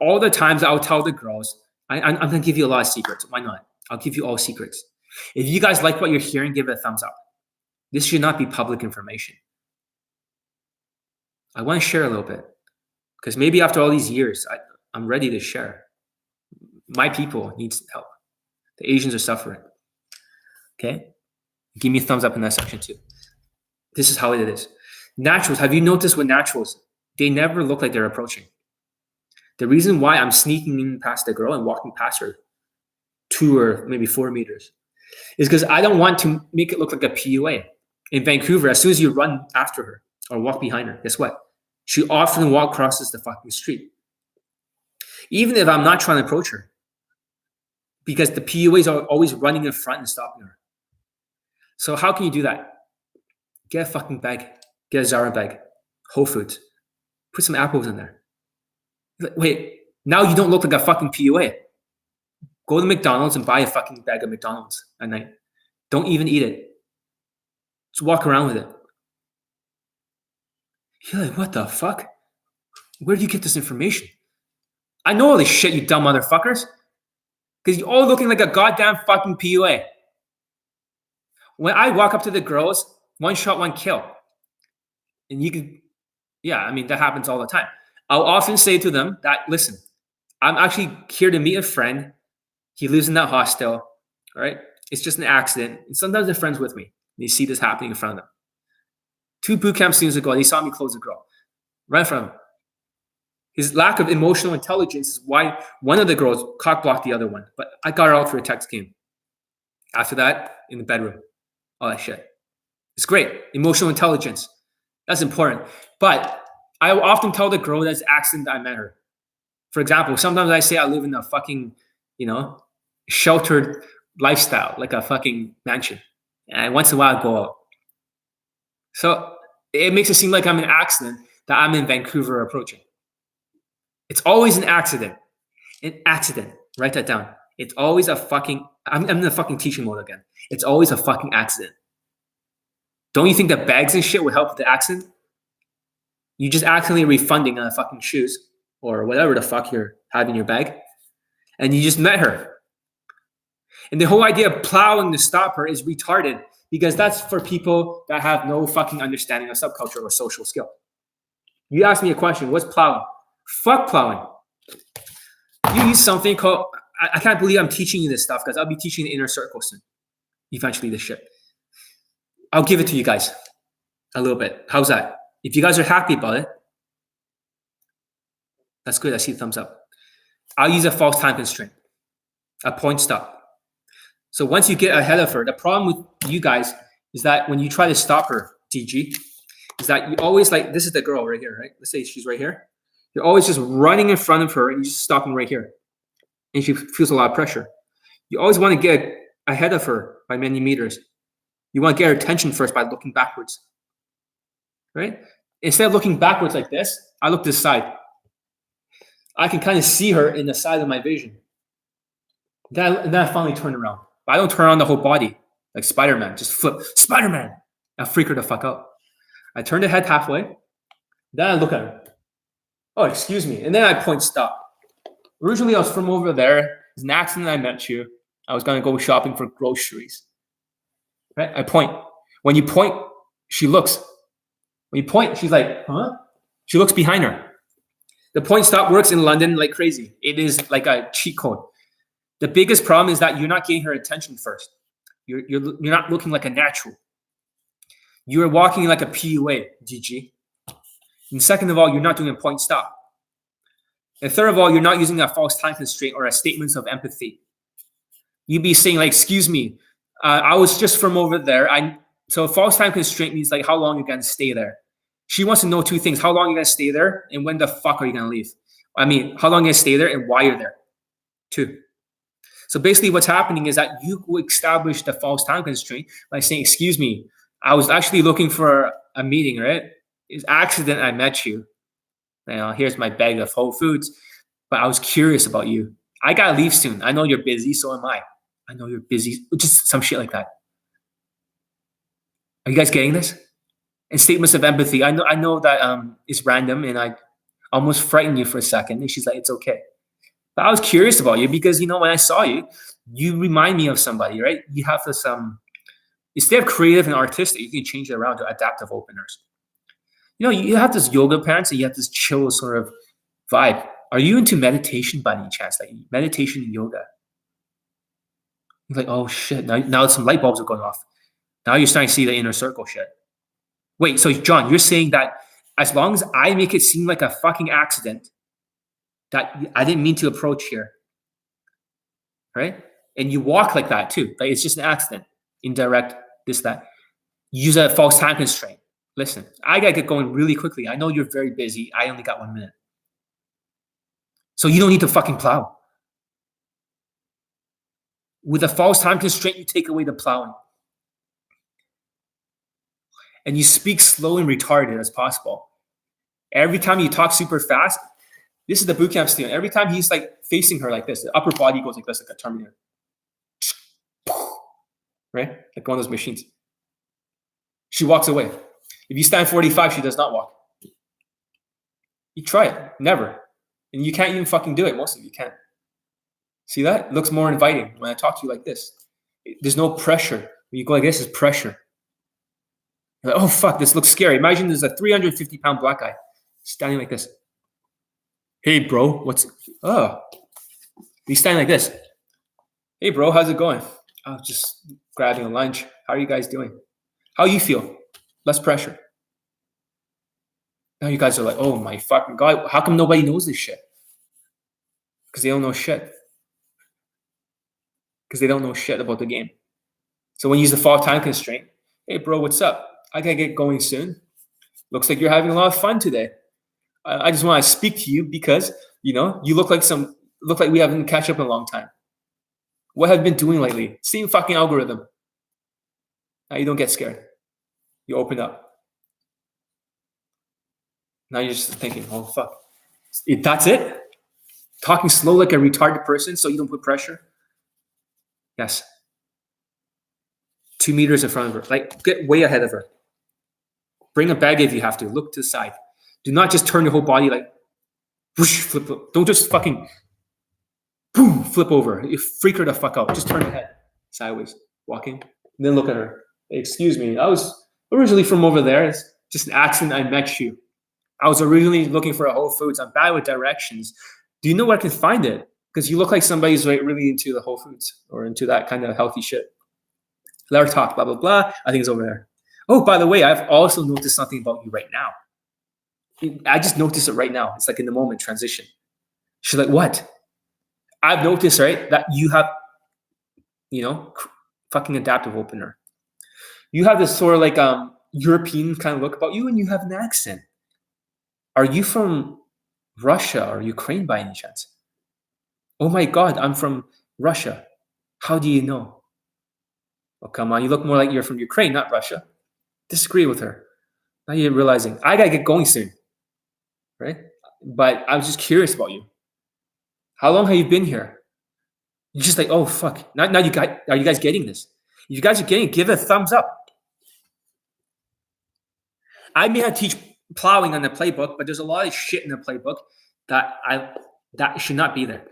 All the times I'll tell the girls, I'm going to give you a lot of secrets. Why not? I'll give you all secrets. If you guys like what you're hearing, give it a thumbs up. This should not be public information. I want to share a little bit. Because maybe after all these years, I'm ready to share. My people need help. The Asians are suffering. Okay? Give me a thumbs up in that section too. This is how it is. Naturals, have you noticed with naturals, they never look like they're approaching. The reason why I'm sneaking in past the girl and walking past her 2 or maybe 4 meters is because I don't want to make it look like a PUA. In Vancouver, as soon as you run after her or walk behind her, guess what? She often crosses the fucking street. Even if I'm not trying to approach her. Because the PUAs are always running in front and stopping her. So how can you do that? Get a fucking bag. Get a Zara bag. Whole Foods. Put some apples in there. Wait, now you don't look like a fucking PUA. Go to McDonald's and buy a fucking bag of McDonald's at night. Don't even eat it. Just walk around with it. You're like, what the fuck? Where do you get this information? I know all this shit, you dumb motherfuckers. Because you're all looking like a goddamn fucking PUA. When I walk up to the girls, one shot, one kill. And you can, that happens all the time. I'll often say to them that, listen, I'm actually here to meet a friend. He lives in that hostel, all right? It's just an accident. And sometimes they're friends with me. They see this happening in front of them. 2 boot camp students ago, they saw me close a girl. Right in front of him. His lack of emotional intelligence is why one of the girls cock-blocked the other one. But I got her out for a text game. After that, in the bedroom. All that shit. It's great. Emotional intelligence. That's important. But I will often tell the girl that's an accident that I met her. For example, sometimes I say I live in a fucking, sheltered lifestyle, like a fucking mansion. And once in a while I go out. So it makes it seem like I'm an accident that I'm in Vancouver approaching. It's always an accident. An accident. Write that down. It's always a fucking, I'm in the fucking teaching mode again. It's always a fucking accident. Don't you think that bags and shit would help with the accident? You just accidentally refunding on fucking shoes or whatever the fuck you have in your bag. And you just met her. And the whole idea of plowing to stop her is retarded because that's for people that have no fucking understanding of subculture or social skill. You ask me a question, what's plowing? Fuck plowing. You use something called, I can't believe I'm teaching you this stuff because I'll be teaching the inner circle soon. Eventually this shit. I'll give it to you guys a little bit. How's that? If you guys are happy about it, that's good. I see the thumbs up. I'll use a false time constraint. A point stop. So once you get ahead of her, the problem with you guys is that when you try to stop her, DG, is that you always like, this is the girl right here, right? Let's say she's right here. You're always just running in front of her and you're just stopping right here. And she feels a lot of pressure. You always want to get ahead of her by many meters. You want to get her attention first by looking backwards, right? Instead of looking backwards like this, I look this side. I can kind of see her in the side of my vision. Then I finally turn around. But I don't turn on the whole body like Spider-Man. Just flip, Spider-Man. I freak her the fuck out. I turn the head halfway. Then I look at her. Oh, excuse me. And then I point stop. Originally, I was from over there. It was an accident I met you. I was going to go shopping for groceries. Right? I point. When you point, she looks. When you point, she's like, huh? She looks behind her. The point stop works in London like crazy. It is like a cheat code. The biggest problem is that you're not getting her attention first. You're not looking like a natural. You're walking like a PUA, GG. And second of all, you're not doing a point stop. And third of all, you're not using a false time constraint or a statement of empathy. You'd be saying like, excuse me, I was just from over there. So a false time constraint means like how long you're going to stay there. She wants to know two things: how long you're going to stay there and when the fuck are you going to leave? I mean, how long you're going to stay there and why you're there. Two. So basically what's happening is that you establish the false time constraint by saying, excuse me, I was actually looking for a meeting, right? It's accident I met you. Now, here's my bag of Whole Foods, but I was curious about you. I got to leave soon. I know you're busy, so am I. I know you're busy. Just some shit like that. Are you guys getting this? And statements of empathy. I know that it's random and I almost frightened you for a second. And she's like, it's okay. But I was curious about you because, you know, when I saw you, you remind me of somebody, right? You have this, instead of creative and artistic, you can change it around to adaptive openers. You know, you have this yoga pants and you have this chill sort of vibe. Are you into meditation by any chance? Like meditation and yoga? You're like, oh shit, now some light bulbs are going off. Now you're starting to see the inner circle shit. Wait, so John, you're saying that as long as I make it seem like a fucking accident, that I didn't mean to approach here, right? And you walk like that too. Like it's just an accident, indirect, this, that. Use a false time constraint. Listen, I gotta get going really quickly. I know you're very busy. I only got 1 minute. So you don't need to fucking plow. With a false time constraint, you take away the plowing. And you speak slow and retarded as possible. Every time you talk super fast, this is the bootcamp student. Every time he's like facing her like this, the upper body goes like this, like a Terminator. Right? Like one of those machines. She walks away. If you stand 45, she does not walk. You try it. Never. And you can't even fucking do it. Most of you can't. See that? It looks more inviting when I talk to you like this. There's no pressure. When you go like this, it's pressure. You're like, oh, fuck, this looks scary. Imagine there's a 350-pound black guy standing like this. Hey, bro, what's... Oh. He's standing like this. Hey, bro, how's it going? Oh, just grabbing a lunch. How are you guys doing? How you feel? Less pressure. Now you guys are like, oh my fucking God, how come nobody knows this shit? Because they don't know shit. Because they don't know shit about the game. So when you use the false time constraint, hey bro, what's up? I gotta get going soon. Looks like you're having a lot of fun today. I just want to speak to you because, you know, you look like we haven't catch up in a long time. What have you been doing lately? Same fucking algorithm. Now you don't get scared. You open up. Now you're just thinking, oh, fuck. That's it? Talking slow like a retarded person so you don't put pressure? Yes. 2 meters in front of her. Like, get way ahead of her. Bring a bag if you have to. Look to the side. Do not just turn your whole body like, whoosh, flip. Don't just fucking, boom, flip over. You freak her the fuck out. Just turn your head sideways, walking. And then look at her. Hey, excuse me. I was originally from over there. It's just an accident I met you. I was originally looking for a Whole Foods. I'm bad with directions. Do you know where I can find it? Because you look like somebody's like really into the Whole Foods or into that kind of healthy shit. Let her talk, blah, blah, blah. I think it's over there. Oh, by the way, I've also noticed something about you right now. I just noticed it right now. It's like in the moment, transition. She's like, what? I've noticed, right, that you have, fucking adaptive opener. You have this sort of like European kind of look about you, and you have an accent. Are you from Russia or Ukraine by any chance? Oh my God, I'm from Russia. How do you know? Oh, come on, you look more like you're from Ukraine, not Russia. Disagree with her. Now you're realizing I gotta get going soon, right? But I was just curious about you. How long have you been here? You're just like, oh fuck. Now you got. Are you guys getting this? If you guys are getting it, give it a thumbs up. I may have teach plowing on the playbook, but there's a lot of shit in the playbook that should not be there.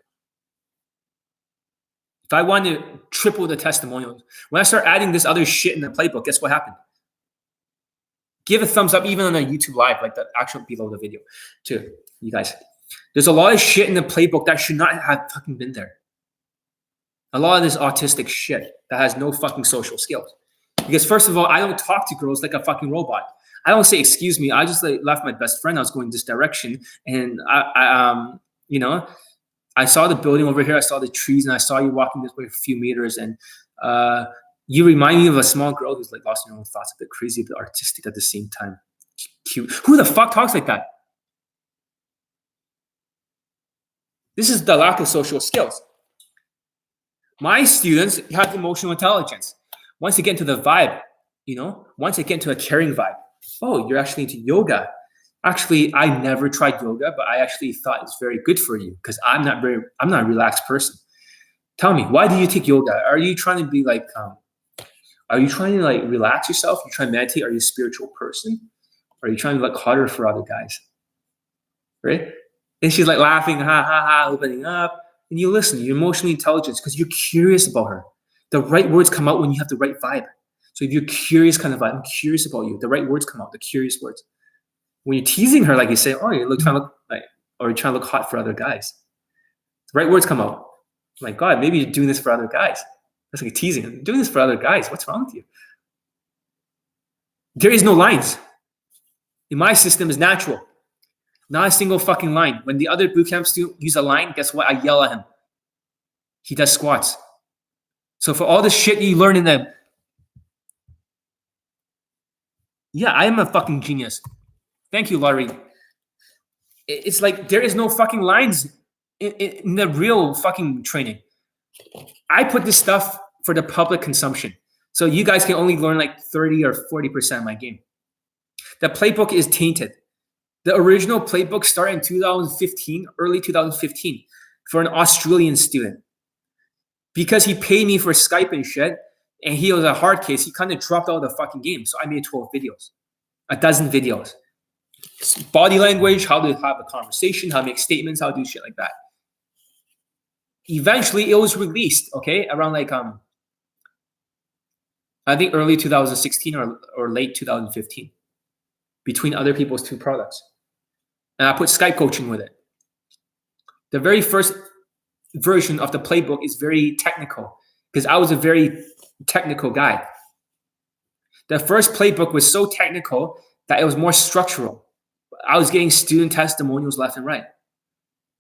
If I want to triple the testimonials, when I start adding this other shit in the playbook, guess what happened? Give a thumbs up even on a YouTube live, like the actual below the video, too, you guys. There's a lot of shit in the playbook that should not have fucking been there. A lot of this autistic shit that has no fucking social skills. Because first of all, I don't talk to girls like a fucking robot. I don't say, excuse me, I just like left my best friend. I was going this direction. And I saw the building over here. I saw the trees, and I saw you walking this way a few meters. And you remind me of a small girl who's like lost in her own thoughts, a bit crazy, a bit artistic at the same time. Cute. Who the fuck talks like that? This is the lack of social skills. My students have emotional intelligence. Once they get into the vibe, once they get into a caring vibe, oh, you're actually into yoga. Actually, I never tried yoga, but I actually thought it's very good for you because I'm not a relaxed person. Tell me, why do you take yoga? Are you trying to be like, are you trying to like relax yourself? You trying to meditate? Are you a spiritual person? Or are you trying to look harder for other guys? Right? And she's like laughing, ha, ha, ha, opening up. And you listen, you're emotionally intelligent because you're curious about her. The right words come out when you have the right vibe. So if you're curious kind of vibe, I'm curious about you, the right words come out, the curious words. When you're teasing her, like you say, oh, you're trying to look like, or you're trying to look hot for other guys. The right words come out. Oh my God, maybe you're doing this for other guys. That's like teasing. I'm doing this for other guys. What's wrong with you? There is no lines. In my system is natural. Not a single fucking line. When the other bootcamp student use a line, guess what? I yell at him. He does squats. So for all the shit you learn in them, yeah, I am a fucking genius. Thank you, Laurie. It's like there is no fucking lines in the real fucking training. I put this stuff for the public consumption. So you guys can only learn like 30 or 40% of my game. The playbook is tainted. The original playbook started in 2015, early 2015, for an Australian student. Because he paid me for Skype and shit, and he was a hard case, he kind of dropped out of the fucking game. So I made 12 videos, a dozen videos. Body language, how to have a conversation, how to make statements, how to do shit like that. Eventually, it was released, okay, around like, I think early 2016 or late 2015, between other people's two products. And I put Skype coaching with it. The very first version of the playbook is very technical because I was a very technical guy. The first playbook was so technical that it was more structural. I was getting student testimonials left and right.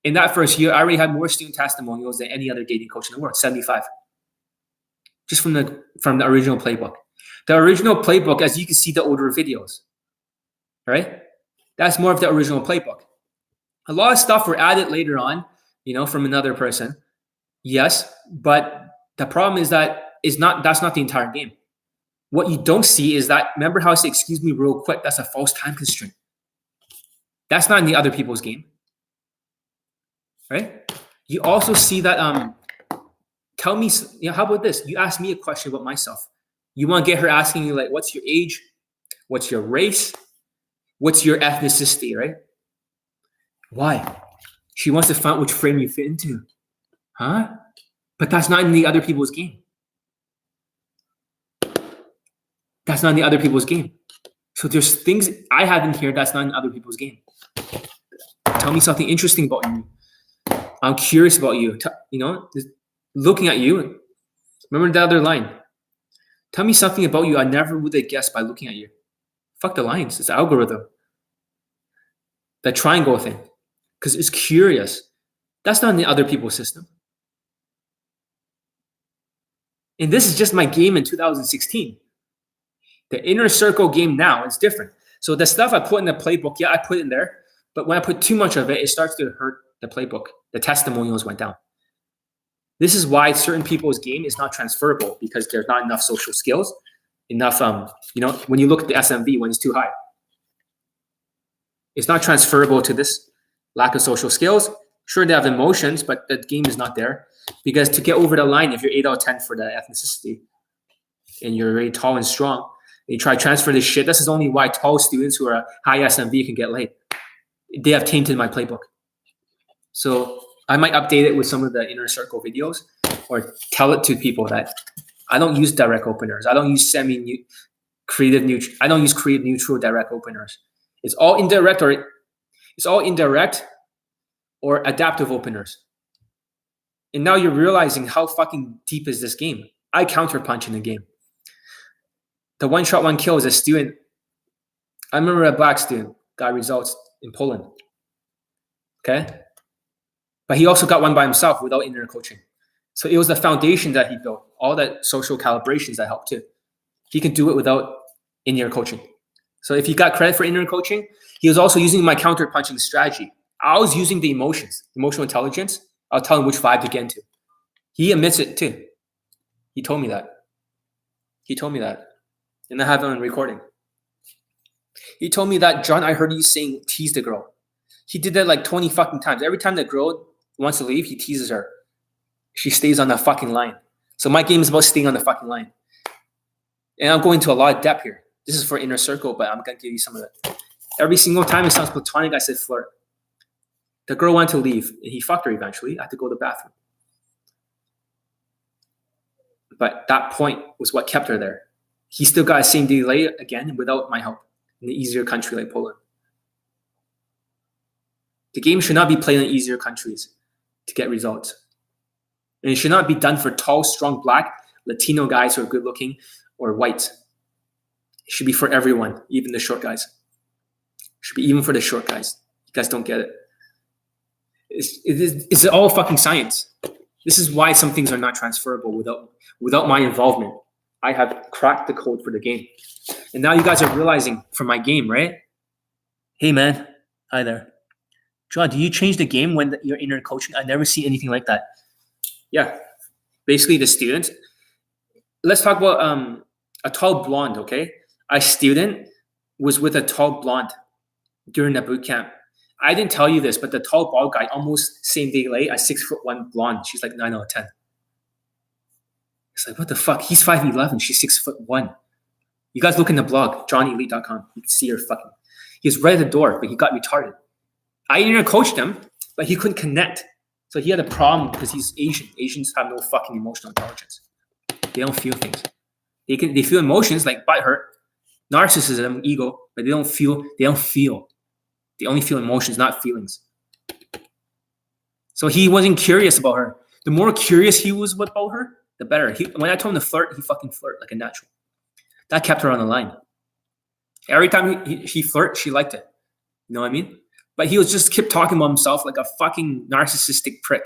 In that first year, I already had more student testimonials than any other dating coach in the world, 75. Just from the original playbook. The original playbook, as you can see the older videos, right? That's more of the original playbook. A lot of stuff were added later on, from another person. Yes, but the problem is that's not the entire game. What you don't see is that, remember how I say, excuse me real quick, that's a false time constraint. That's not in the other people's game, right? You also see that, tell me, how about this? You ask me a question about myself. You want to get her asking you, like, what's your age? What's your race? What's your ethnicity, right? Why? She wants to find out which frame you fit into. Huh? But that's not in the other people's game. That's not in the other people's game. So there's things I have in here that's not in other people's game. Tell me something interesting about you. I'm curious about you. Looking at you. Remember the other line. Tell me something about you I never would have guessed by looking at you. Fuck the lines. It's algorithm. The triangle thing. Because it's curious. That's not in the other people's system. And this is just my game in 2016. The inner circle game now is different. So the stuff I put in the playbook, yeah, I put it in there. But when I put too much of it, it starts to hurt the playbook. The testimonials went down. This is why certain people's game is not transferable, because there's not enough social skills, enough, when you look at the SMV when it's too high. It's not transferable to this lack of social skills. Sure, they have emotions, but the game is not there. Because to get over the line, if you're 8 out of 10 for the ethnicity, and you're very tall and strong, and you try to transfer this shit, this is only why tall students who are high SMV can get laid. They have tainted my playbook. So I might update it with some of the inner circle videos, or tell it to people that I don't use direct openers. I don't use creative neutral direct openers. It's all indirect or adaptive openers. And now you're realizing how fucking deep is this game. I counterpunch in the game. The one shot, one kill is a student. I remember a black student got results in Poland. Okay? But he also got one by himself without inner coaching. So it was the foundation that he built, all that social calibrations that helped too. He can do it without inner coaching. So if he got credit for inner coaching, he was also using my counter-punching strategy. I was using the emotions, emotional intelligence. I'll tell him which vibe to get into. He admits it too. He told me that. And I have it on recording. He told me that, John, I heard you saying tease the girl. He did that like 20 fucking times. Every time the girl wants to leave, he teases her. She stays on the fucking line. So my game is about staying on the fucking line. And I'm going into a lot of depth here. This is for inner circle, but I'm going to give you some of it. Every single time it sounds platonic, I said flirt. The girl wanted to leave, and he fucked her eventually. I had to go to the bathroom. But that point was what kept her there. He still got a same day lay again without my help in an easier country like Poland. The game should not be played in easier countries to get results. And it should not be done for tall, strong, black, Latino guys who are good looking, or whites. It should be for everyone, even the short guys. It should be even for the short guys. You guys don't get it. It's all fucking science. This is why some things are not transferable without my involvement. I have cracked the code for the game. And now you guys are realizing from my game, right? Hey, man. Hi there. John, do you change the game when you're inner coaching? I never see anything like that. Yeah. Basically, the students. Let's talk about a tall blonde, okay? A student was with a tall blonde during the boot camp. I didn't tell you this, but the tall bald guy almost same day late, a 6'1" blonde. She's like 9 out of 10. It's like, what the fuck? He's 5'11". She's 6'1". You guys look in the blog, johnnyelite.com. You can see her fucking. He was right at the door, but he got retarded. I inner coached him, but he couldn't connect. So he had a problem because he's Asian. Asians have no fucking emotional intelligence. They don't feel things. They feel emotions like butt hurt, narcissism, ego, but they don't feel. They only feel emotions, not feelings. So he wasn't curious about her. The more curious he was about her, the better. When I told him to flirt, he fucking flirt like a natural. That kept her on the line. Every time he flirt, she liked it. You know what I mean? But he was just kept talking about himself like a fucking narcissistic prick,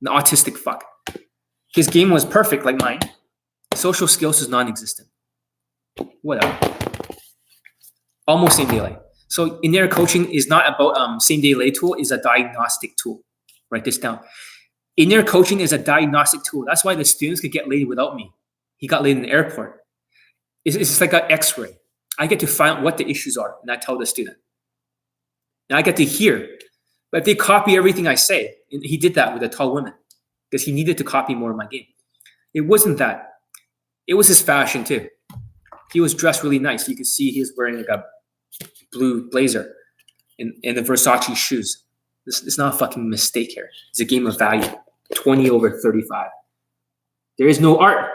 an autistic fuck. His game was perfect like mine. Social skills is non-existent. Whatever. Almost same day lay. So inner coaching is not about same day lay tool, is a diagnostic tool. Write this down. Inner coaching is a diagnostic tool. That's why the students could get laid without me. He got laid in the airport. It's like an x-ray. I get to find out what the issues are, and I tell the student. And I get to hear. But if they copy everything I say, and he did that with the tall women, because he needed to copy more of my game. It wasn't that. It was his fashion too. He was dressed really nice. You could see he was wearing like a blue blazer and the Versace shoes. It's not a fucking mistake here. It's a game of value. 20 over 35. There is no art.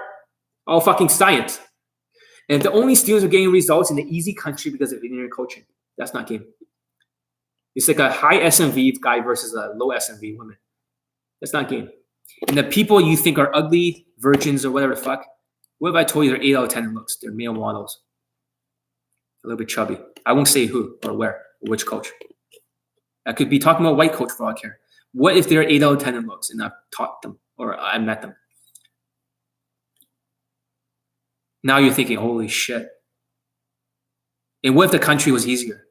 All fucking science. And if the only students are getting results in the easy country because of inner coaching, that's not game. It's like a high SMV guy versus a low SMV woman. That's not game. And the people you think are ugly, virgins, or whatever the fuck, what if I told you they're 8 out of 10 in looks? They're male models. A little bit chubby. I won't say who or where or which coach. I could be talking about white coach for all I care. What if they're 8 out of 10 in looks and I've taught them or I met them? Now you're thinking, holy shit. And what if the country was easier?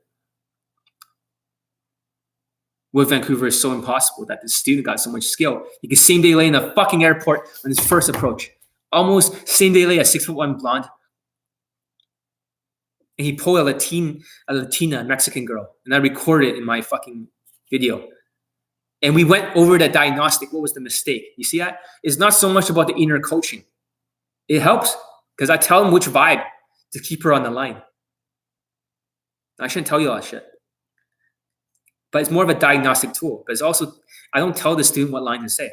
What if Vancouver is so impossible that the student got so much skill? He could same day lay in the fucking airport on his first approach. Almost same day lay a 6'1" blonde. And he pulled a Latina Mexican girl. And I recorded it in my fucking video. And we went over the diagnostic. What was the mistake? You see that? It's not so much about the inner coaching. It helps because I tell him which vibe to keep her on the line. I shouldn't tell you all that shit. But it's more of a diagnostic tool. But it's also, I don't tell the student what line to say.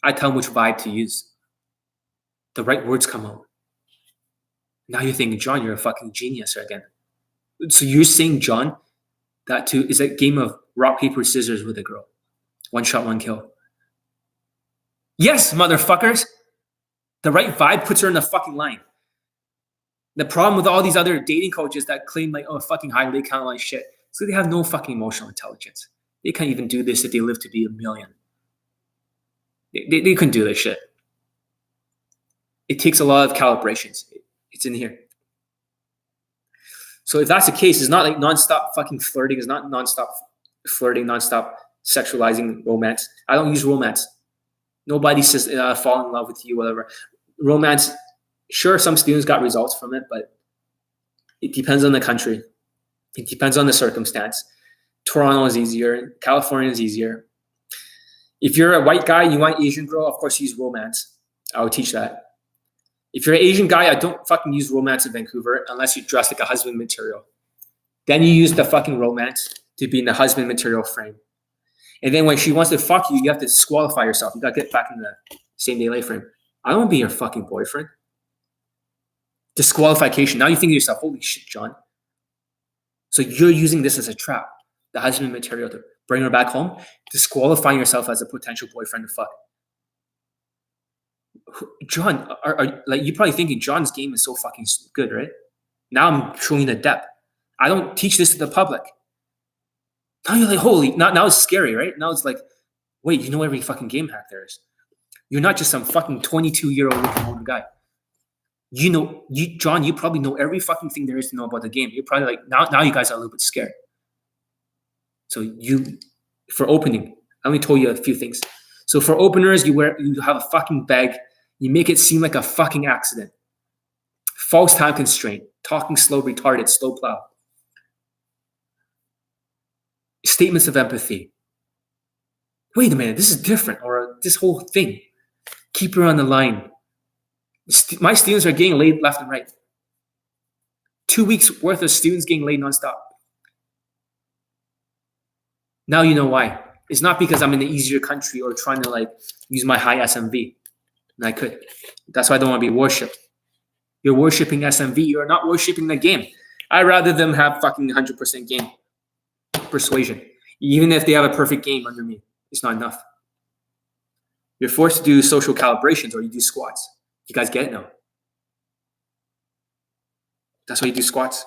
I tell them which vibe to use. The right words come out. Now you're thinking, John, you're a fucking genius again. So you're saying, John, that too is a game of rock, paper, scissors with a girl. One shot, one kill. Yes, motherfuckers. The right vibe puts her in the fucking line. The problem with all these other dating coaches that claim like, oh, fucking high leg count like shit. So they have no fucking emotional intelligence. They can't even do this if they live to be 1 million. They couldn't do this shit. It takes a lot of calibrations. It's in here. So if that's the case, it's not like nonstop fucking flirting. It's not nonstop flirting, nonstop sexualizing romance. I don't use romance. Nobody says fall in love with you, whatever. Romance, sure, some students got results from it, but it depends on the country. It depends on the circumstance. Toronto is easier. California is easier. If you're a white guy, you want Asian girl, of course use romance. I would teach that. If you're an Asian guy, I don't fucking use romance in Vancouver unless you dress like a husband material. Then you use the fucking romance to be in the husband material frame. And then when she wants to fuck you, you have to disqualify yourself. You got to get back in the same day lay frame. I don't want to be your fucking boyfriend. Disqualification. Now you think to yourself, holy shit, John. So you're using this as a trap, the husband material to bring her back home, disqualifying yourself as a potential boyfriend to fuck. John, are like you're probably thinking John's game is so fucking good, right? Now I'm showing the depth. I don't teach this to the public. Now you're like, holy, now it's scary, right? Now it's like, wait, you know every fucking game hack there is. You're not just some fucking 22-year-old looking older guy. You know, John, you probably know every fucking thing there is to know about the game. You're probably like, now you guys are a little bit scared. So for opening, I only told you a few things. So for openers, you have a fucking bag. You make it seem like a fucking accident. False time constraint. Talking slow, retarded, slow plow. Statements of empathy. Wait a minute, this is different. Or this whole thing. Keep her on the line. My students are getting laid left and right. 2 weeks worth of students getting laid nonstop. Now you know why. It's not because I'm in an easier country or trying to like use my high SMV. And I could. That's why I don't want to be worshipped. You're worshipping SMV. You're not worshipping the game. I'd rather them have fucking 100% game persuasion. Even if they have a perfect game under me, it's not enough. You're forced to do social calibrations or you do squats. You guys get it now? That's why you do squats.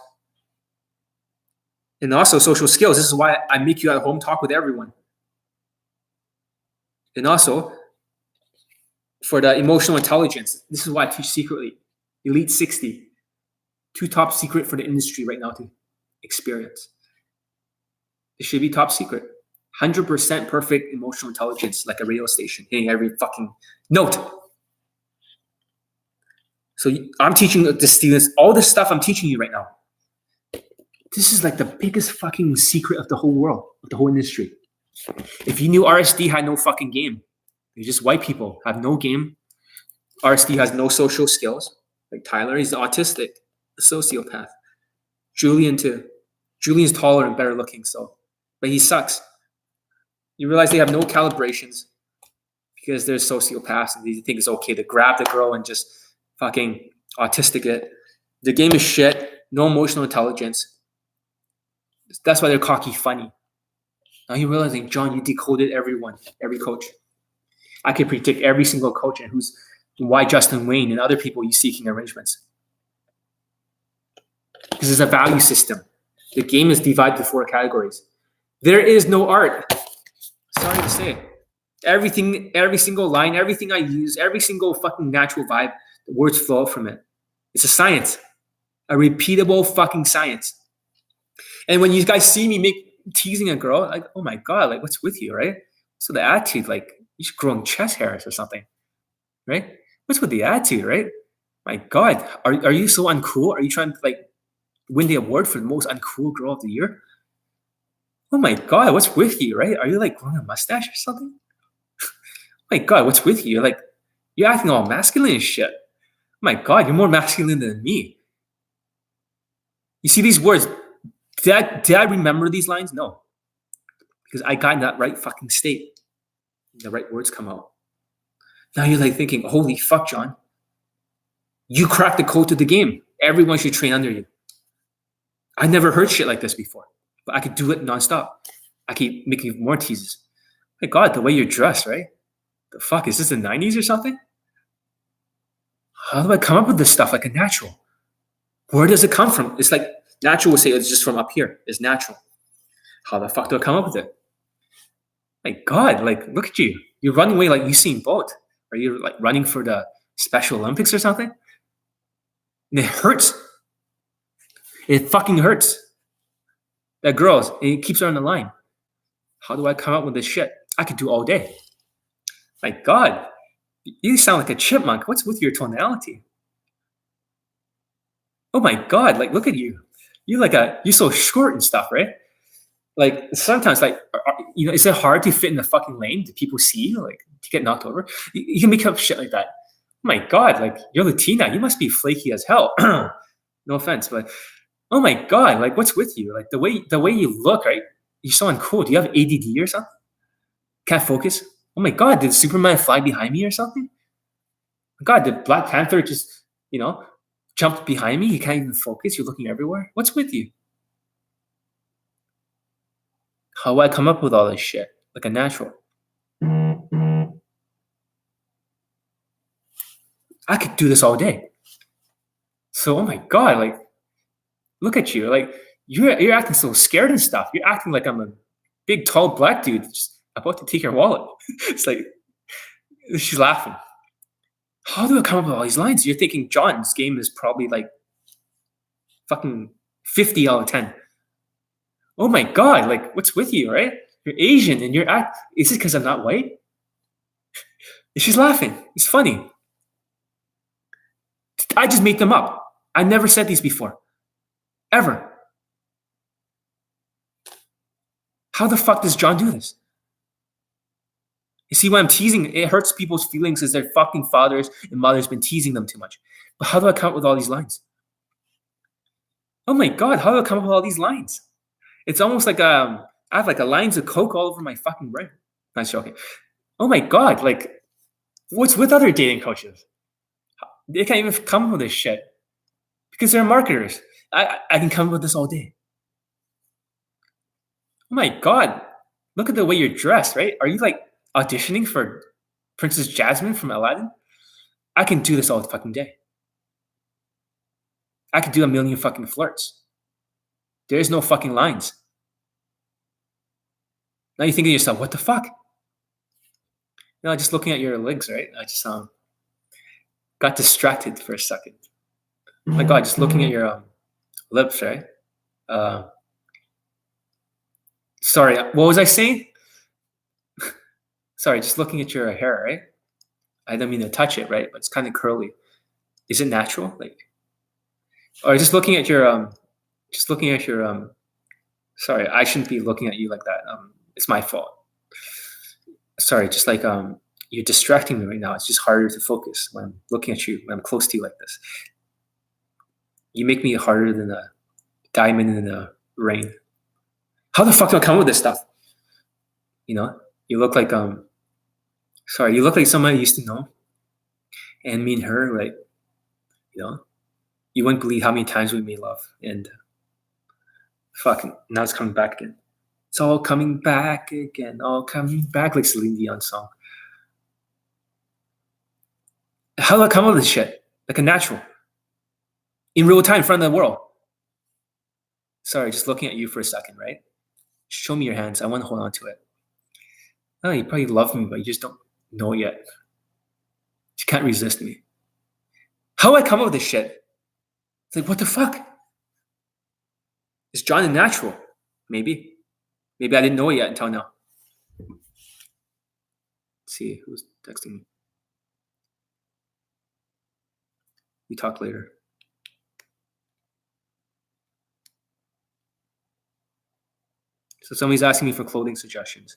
And also social skills. This is why I make you at home talk with everyone. And also, for the emotional intelligence, this is why I teach secretly. Elite 60. 2 top secret for the industry right now to experience. It should be top secret. 100% perfect emotional intelligence, like a radio station, hitting every fucking note. So I'm teaching the students all this stuff I'm teaching you right now. This is like the biggest fucking secret of the whole world, of the whole industry. If you knew RSD had no fucking game, they're just white people, have no game. RSD has no social skills. Like Tyler, he's autistic, a sociopath. Julian too. Julian's taller and better looking, but he sucks. You realize they have no calibrations because they're sociopaths and they think it's okay to grab the girl and just fucking autistic it. The game is shit. No emotional intelligence. That's why they're cocky funny. Now you're realizing, John, you decoded everyone, every coach. I could predict every single coach and why Justin Wayne and other people you seeking arrangements. This is a value system. The game is divided into 4 categories. There is no art. Sorry to say. Everything, every single line, everything I use, every single fucking natural vibe, the words flow from it. It's a science, a repeatable fucking science. And when you guys see me teasing a girl, like, oh my God, like what's with you, right? So the attitude, like you should grow chest hairs or something, right? What's with the attitude, right? My God, are you so uncool? Are you trying to like win the award for the most uncool girl of the year? Oh my God, what's with you, right? Are you like growing a mustache or something? Oh my God, what's with you? You're acting all masculine and shit. Oh my God, you're more masculine than me. You see these words? Did I remember these lines? No, because I got in that right fucking state. The right words come out. Now you're like thinking, holy fuck, John. You cracked the code to the game. Everyone should train under you. I never heard shit like this before, but I could do it nonstop. I keep making more teases. My God, the way you're dressed, right? The fuck, is this the 90s or something? How do I come up with this stuff like a natural? Where does it come from? It's like natural would say it's just from up here. It's natural. How the fuck do I come up with it? My God, like, look at you. You're running away like Usain Bolt. Are you like running for the Special Olympics or something? And it hurts. It fucking hurts. That girl's, and it keeps her on the line. How do I come up with this shit? I could do all day. My God, you sound like a chipmunk. What's with your tonality? Oh my God, like, look at you. You're so short and stuff, right? Like, sometimes, like, is it hard to fit in the fucking lane? Do people see you, like, to get knocked over? You can make up shit like that. Oh my God, like, you're Latina. You must be flaky as hell. No offense, but oh my God, like, what's with you? Like, the way you look, right? You're so uncool. Do you have ADD or something? Can't focus? Oh my God, did Superman fly behind me or something? Oh God, did Black Panther just, jump behind me? You can't even focus. You're looking everywhere. What's with you? How do I come up with all this shit? Like a natural. I could do this all day. So, oh my God, like, look at you. Like, you're acting so scared and stuff. You're acting like I'm a big, tall black dude just about to take your wallet. It's like, she's laughing. How do I come up with all these lines? You're thinking John's game is probably like fucking 50 out of 10. Oh my God, like, what's with you, right? You're Asian and is it because I'm not white? She's laughing. It's funny. I just made them up. I never said these before. Ever. How the fuck does John do this? You see, when I'm teasing, it hurts people's feelings as their fucking fathers and mothers been teasing them too much. But how do I come up with all these lines? Oh my God, how do I come up with all these lines? It's almost like I have like a lines of coke all over my fucking brain. Nice joking. Oh my God, like, what's with other dating coaches? They can't even come up with this shit because they're marketers. I can come up with this all day. Oh my God, look at the way you're dressed, right? Are you like auditioning for Princess Jasmine from Aladdin? I can do this all the fucking day. I could do a million fucking flirts. There's no fucking lines. Now you think to yourself, what the fuck? Just looking at your legs, right? I just got distracted for a second. Oh my God, just looking at your lips, right? Sorry, what was I saying? Sorry, just looking at your hair, right? I don't mean to touch it, right? But it's kind of curly. Is it natural? Like, or just looking at your sorry, I shouldn't be looking at you like that. It's my fault. Sorry, just like you're distracting me right now. It's just harder to focus when I'm looking at you, when I'm close to you like this. You make me harder than a diamond in the rain. How the fuck do I come up with this stuff? You look like you look like someone I used to know. And me and her, like, you wouldn't believe how many times we made love. And fucking now it's coming back again. It's all coming back again, all coming back, like Celine Dion song. How do I come up with this shit? Like a natural. In real time, in front of the world. Sorry, just looking at you for a second, right? Show me your hands. I want to hold on to it. Oh, you probably love me, but you just don't know it yet. You can't resist me. How do I come up with this shit? It's like, what the fuck? Is John a natural? Maybe. Maybe I didn't know it yet until now. Let's see who's texting me. We talk later. So somebody's asking me for clothing suggestions.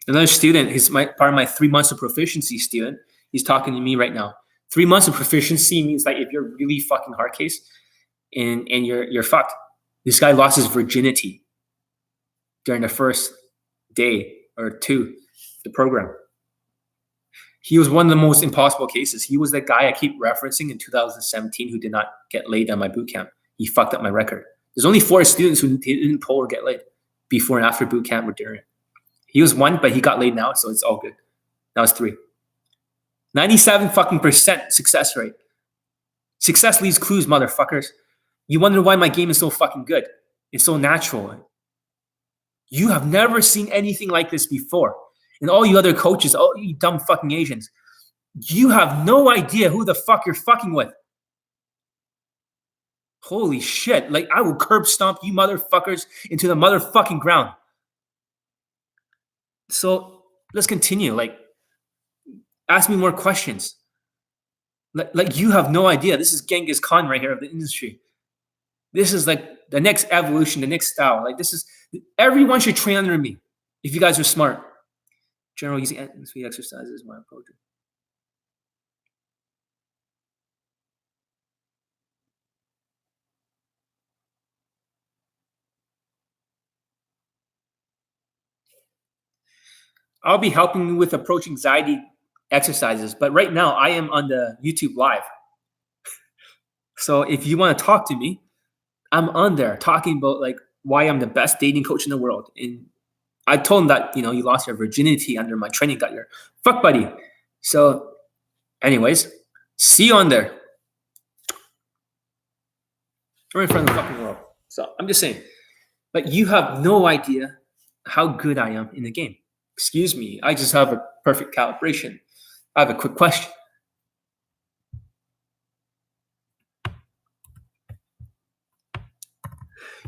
Another student, he's part of my 3 months of proficiency student. He's talking to me right now. 3 months of proficiency means like if you're really fucking hard case and you're fucked. This guy lost his virginity during the first day or two of the program. He was one of the most impossible cases. He was the guy I keep referencing in 2017 who did not get laid on my boot camp. He fucked up my record. There's only 4 students who didn't pull or get laid before and after boot camp or during. He was 1, but he got laid now, so it's all good. Now it's 3. 97 fucking % success rate. Success leaves clues, motherfuckers. You wonder why my game is so fucking good. It's so natural. You have never seen anything like this before. And all you other coaches, all you dumb fucking Asians, you have no idea who the fuck you're fucking with. Holy shit. Like, I will curb stomp you motherfuckers into the motherfucking ground. So let's continue. Like, ask me more questions. Like you have no idea. This is Genghis Khan right here of the industry. This is like the next evolution, the next style. Like, this is, everyone should train under me if you guys are smart. General easy exercises when approaching. I'll be helping you with approach anxiety exercises, but right now I am on the YouTube live. So if you want to talk to me, I'm on there talking about like why I'm the best dating coach in the world. And I told him that, you know, you lost your virginity under my training, got your fuck buddy. So anyways, see you on there. We're in front of the fucking world. So I'm just saying, but you have no idea how good I am in the game. Excuse me, I just have a perfect calibration. I have a quick question.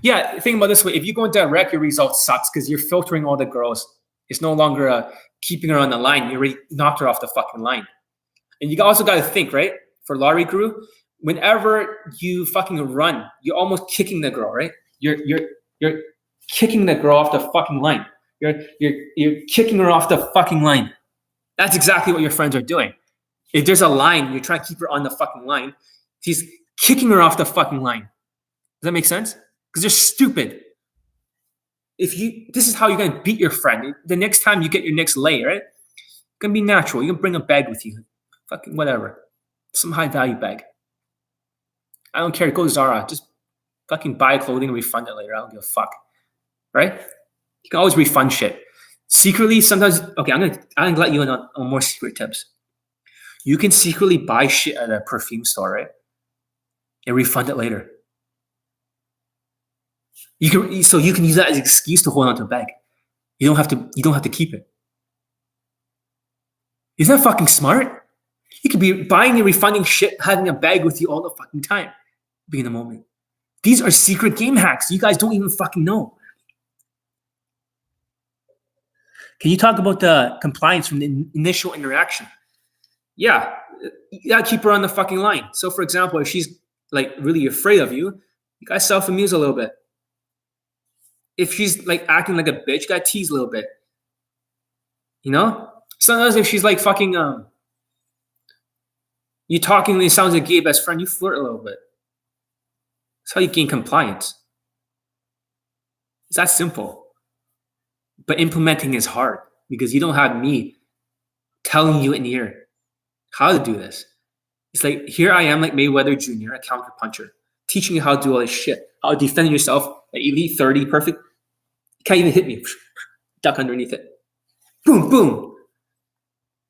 Yeah, think about it this way. If you go in direct, your result sucks because you're filtering all the girls. It's no longer keeping her on the line. You already knocked her off the fucking line. And you also got to think, right? For Lottery Guru, whenever you fucking run, you're almost kicking the girl, right? You're kicking the girl off the fucking line. You're kicking her off the fucking line. That's exactly what your friends are doing. If there's a line, you're trying to keep her on the fucking line. He's kicking her off the fucking line. Does that make sense? Because they're stupid. This is how you're gonna beat your friend. The next time you get your next lay, right? It's gonna be natural. You're gonna bring a bag with you. Fucking whatever. Some high value bag. I don't care. Go to Zara. Just fucking buy clothing and refund it later. I don't give a fuck. Right? You can always refund shit. Secretly, sometimes, okay, I'm gonna let you in on more secret tips. You can secretly buy shit at a perfume store, right? And refund it later. You can use that as an excuse to hold on to a bag. You don't have to keep it. Isn't that fucking smart? You could be buying and refunding shit, having a bag with you all the fucking time. Be in the moment. These are secret game hacks you guys don't even fucking know. Can you talk about the compliance from the initial interaction? Yeah, you gotta keep her on the fucking line. So for example, if she's like really afraid of you, you gotta self-amuse a little bit. If she's like acting like a bitch, you gotta tease a little bit. You know? Sometimes if she's like fucking you talking and it sounds like a gay best friend, you flirt a little bit. That's how you gain compliance. It's that simple. But implementing is hard because you don't have me telling you in the ear how to do this. It's like, here I am like Mayweather Jr., a counter puncher, teaching you how to do all this shit, how to defend yourself at Elite 30, perfect. You can't even hit me. Duck underneath it. Boom, boom.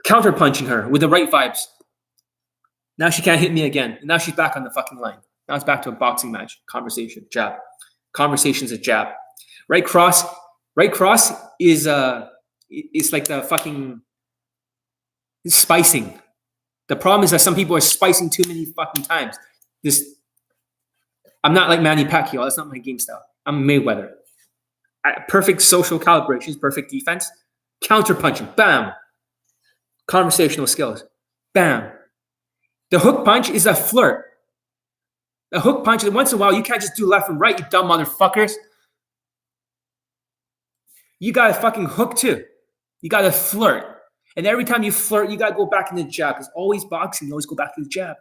Counter punching her with the right vibes. Now she can't hit me again. And now she's back on the fucking line. Now it's back to a boxing match. Conversation, jab. Conversation's a jab. Right cross is like the fucking, It's spicing. The problem is that some people are spicing too many fucking times. I'm not like Manny Pacquiao. That's not my game style. I'm Mayweather. Perfect social calibration, perfect defense. Counter punching. Bam. Conversational skills. Bam. The hook punch is a flirt. The hook punch, once in a while, you can't just do left and right, you dumb motherfuckers. You got to fucking hook too. You got to flirt. And every time you flirt, you got to go back into the jab. Because always boxing, you always go back to the jab.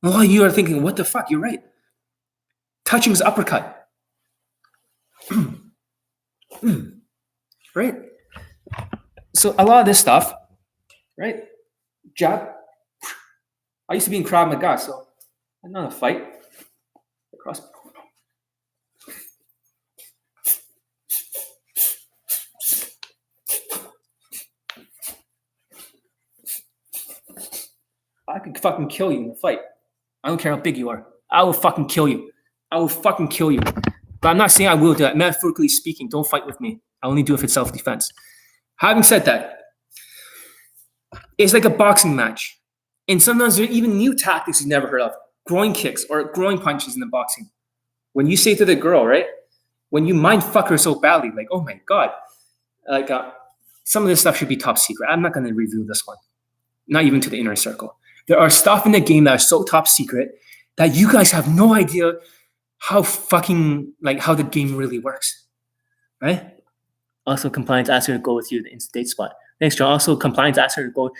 A lot of you are thinking, what the fuck? You're right. Touching is uppercut. Right? So a lot of this stuff, right? Jab. I used to be in Krav Maga, so I'm not a fight. Across. I could fucking kill you in a fight. I don't care how big you are. I will fucking kill you. I will fucking kill you. But I'm not saying I will do that. Metaphorically speaking, don't fight with me. I only do it for self-defense. Having said that, it's like a boxing match. And sometimes there are even new tactics you've never heard of. Groin kicks or groin punches in the boxing. When you say to the girl, right? When you mind fuck her so badly, like, oh my God. Like, some of this stuff should be top secret. I'm not going to review this one. Not even to the inner circle. There are stuff in the game that are so top secret that you guys have no idea how fucking, like, how the game really works. Right? Also, compliance asked her to go with you to the instant date spot. Thanks, John. Also, compliance asked her to go.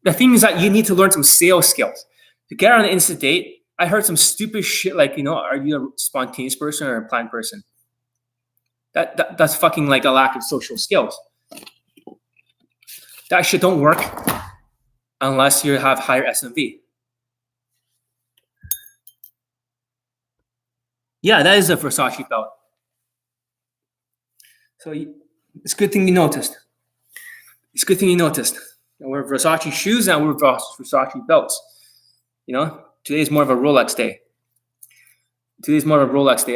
The thing is that you need to learn some sales skills. To get on an instant date, I heard some stupid shit like, are you a spontaneous person or a planned person? That's fucking like a lack of social skills. That shit don't work unless you have higher SMV. Yeah, that is a Versace belt. So it's a good thing you noticed. It's a good thing you noticed. I wear Versace shoes and I wear Versace belts. Today is more of a Rolex day.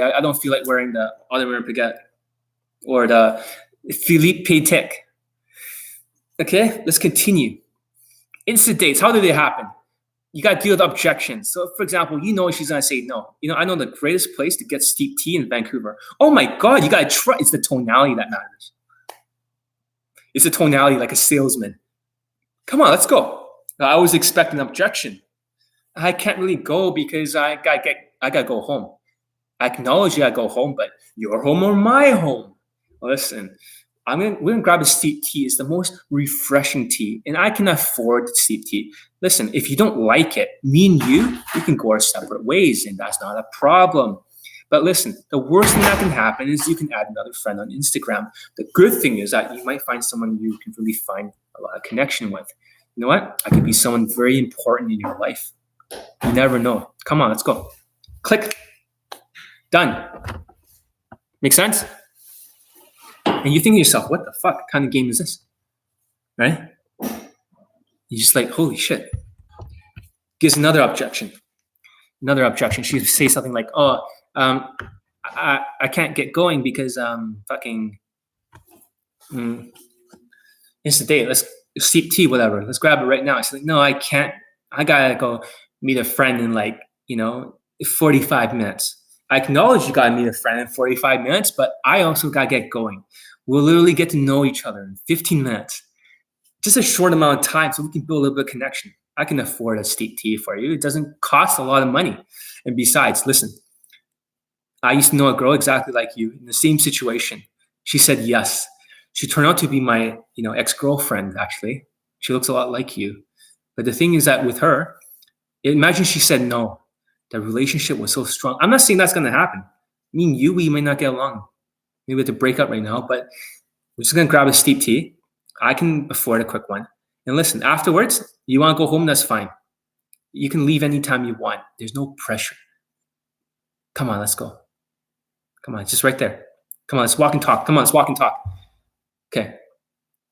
I don't feel like wearing the Audemars Piguet or the Philippe Patek. Okay, let's continue. Instant dates, how do they happen? You got to deal with objections. So, for example, she's going to say no. I know the greatest place to get steep tea in Vancouver. Oh my God, you got to try. It's the tonality that matters. It's the tonality like a salesman. Come on, let's go. I always expect an objection. I can't really go because I gotta go home. I acknowledge you gotta go home, but your home or my home? Listen, we're gonna grab a steep tea. It's the most refreshing tea, and I can afford steep tea. Listen, if you don't like it, me and you can go our separate ways, and that's not a problem. But listen, the worst thing that can happen is you can add another friend on Instagram. The good thing is that you might find someone you can really find a lot of connection with. You know what? I could be someone very important in your life. You never know. Come on, let's go. Click. Done. Make sense? And you think to yourself, what the fuck kind of game is this? Right? You're just like, holy shit. Gives another objection. She would say something like, I can't get going because it's the date. Let's steep tea, whatever. Let's grab it right now. She's like, no, I can't. I gotta go meet a friend in 45 minutes. I acknowledge you gotta meet a friend in 45 minutes, but I also gotta get going. We'll literally get to know each other in 15 minutes. Just a short amount of time so we can build a little bit of connection. I can afford a steep tea for you. It doesn't cost a lot of money. And besides, listen, I used to know a girl exactly like you in the same situation. She said yes. She turned out to be my, ex-girlfriend, actually. She looks a lot like you. But the thing is that with her, imagine she said no. The relationship was so strong. I'm not saying that's going to happen. Me and you, we may not get along. Maybe we have to break up right now, but we're just going to grab a steep tea. I can afford a quick one. And listen, afterwards, you want to go home, that's fine. You can leave anytime you want. There's no pressure. Come on, let's go. Come on, it's just right there. Come on, let's walk and talk. Come on, let's walk and talk. Okay.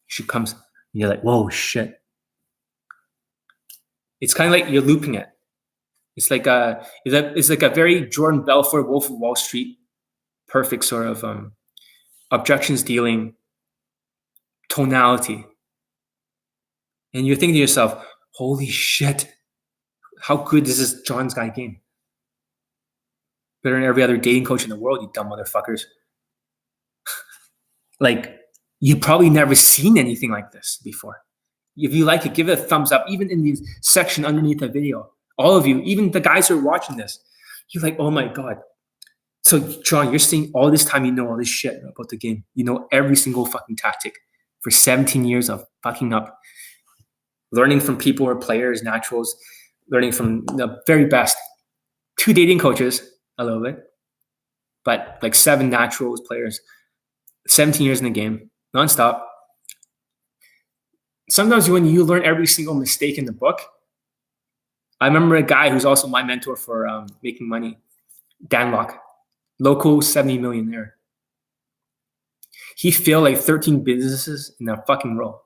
She comes, and you're like, whoa, shit. It's kind of like you're looping it. It's like a very Jordan Belfort, Wolf of Wall Street, perfect sort of objections dealing tonality. And you're thinking to yourself, holy shit, how good is this John's guy game? Better than every other dating coach in the world, you dumb motherfuckers. Like, you've probably never seen anything like this before. If you like it, give it a thumbs up. Even in the section underneath the video, all of you, even the guys who are watching this, you're like, oh my God. So John, you're seeing all this time, you know all this shit about the game. You know every single fucking tactic for 17 years of fucking up. Learning from people who are players, naturals, learning from the very best. 2 dating coaches, a little bit, but like 7 naturals players, 17 years in the game, nonstop. Sometimes when you learn every single mistake in the book, I remember a guy who's also my mentor for making money, Dan Locke, local 70 millionaire. He failed like 13 businesses in a fucking row.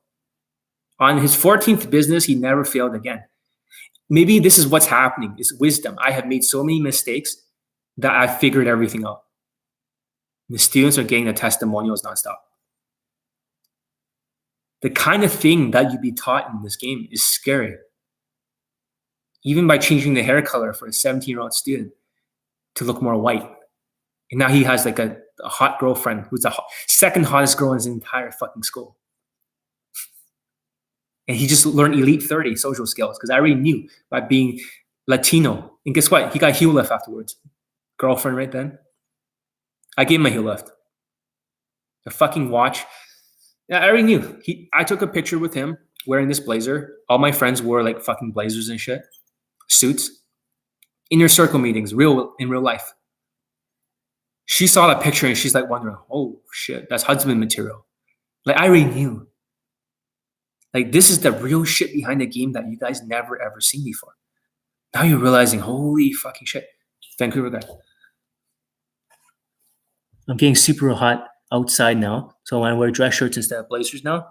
On his 14th business, he never failed again. Maybe this is what's happening. It's wisdom. I have made so many mistakes that I figured everything out. The students are getting the testimonials nonstop. The kind of thing that you be taught in this game is scary. Even by changing the hair color for a 17-year-old student to look more white. And now he has like a hot girlfriend who's the second hottest girl in his entire fucking school. And he just learned elite 30 social skills because I already knew by being Latino. And guess what? He got heel lift afterwards. Girlfriend right then. I gave him a heel lift. A fucking watch. Yeah, I already knew. I took a picture with him wearing this blazer. All my friends wore like fucking blazers and shit. Suits. Inner circle meetings, in real life. She saw that picture and she's like wondering, oh shit, that's husband material. Like I already knew. Like this is the real shit behind the game that you guys never ever seen before. Now you're realizing, holy fucking shit. Vancouver guy. I'm getting super hot outside now. So when I wear dress shirts instead of blazers now,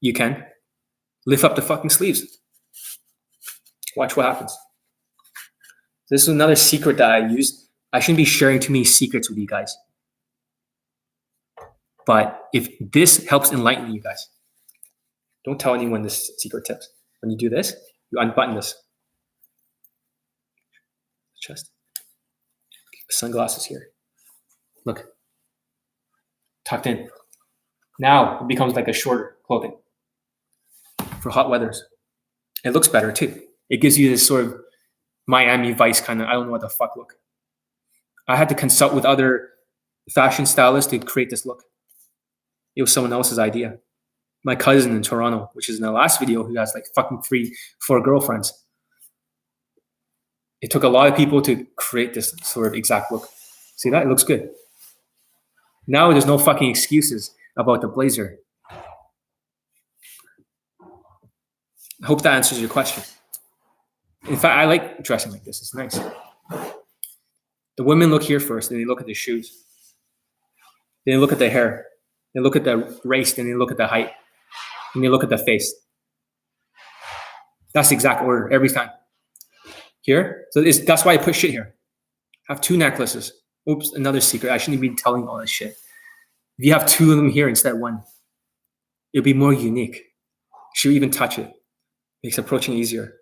you can lift up the fucking sleeves. Watch what happens. This is another secret that I used. I shouldn't be sharing too many secrets with you guys. But if this helps enlighten you guys, don't tell anyone this secret tips. When you do this, you unbutton this. Chest. Sunglasses here. Look. Tucked in. Now it becomes like a shorter clothing for hot weathers. It looks better too. It gives you this sort of Miami Vice kind of, I don't know what the fuck look. I had to consult with other fashion stylists to create this look. It was someone else's idea. My cousin in Toronto, which is in the last video, who has like fucking 3-4 girlfriends. It took a lot of people to create this sort of exact look. See that? It looks good. Now there's no fucking excuses about the blazer. I hope that answers your question. In fact, I like dressing like this. It's nice. The women look here first, and they look at the shoes. Then they look at the hair. They look at the waist, and they look at the height. And they look at the face. That's the exact order every time. Here, so that's why I put shit here. Have 2 necklaces. Oops, another secret. I shouldn't be telling all this shit. If you have 2 of them here instead of 1, it'll be more unique. Should we even touch it? Makes approaching easier.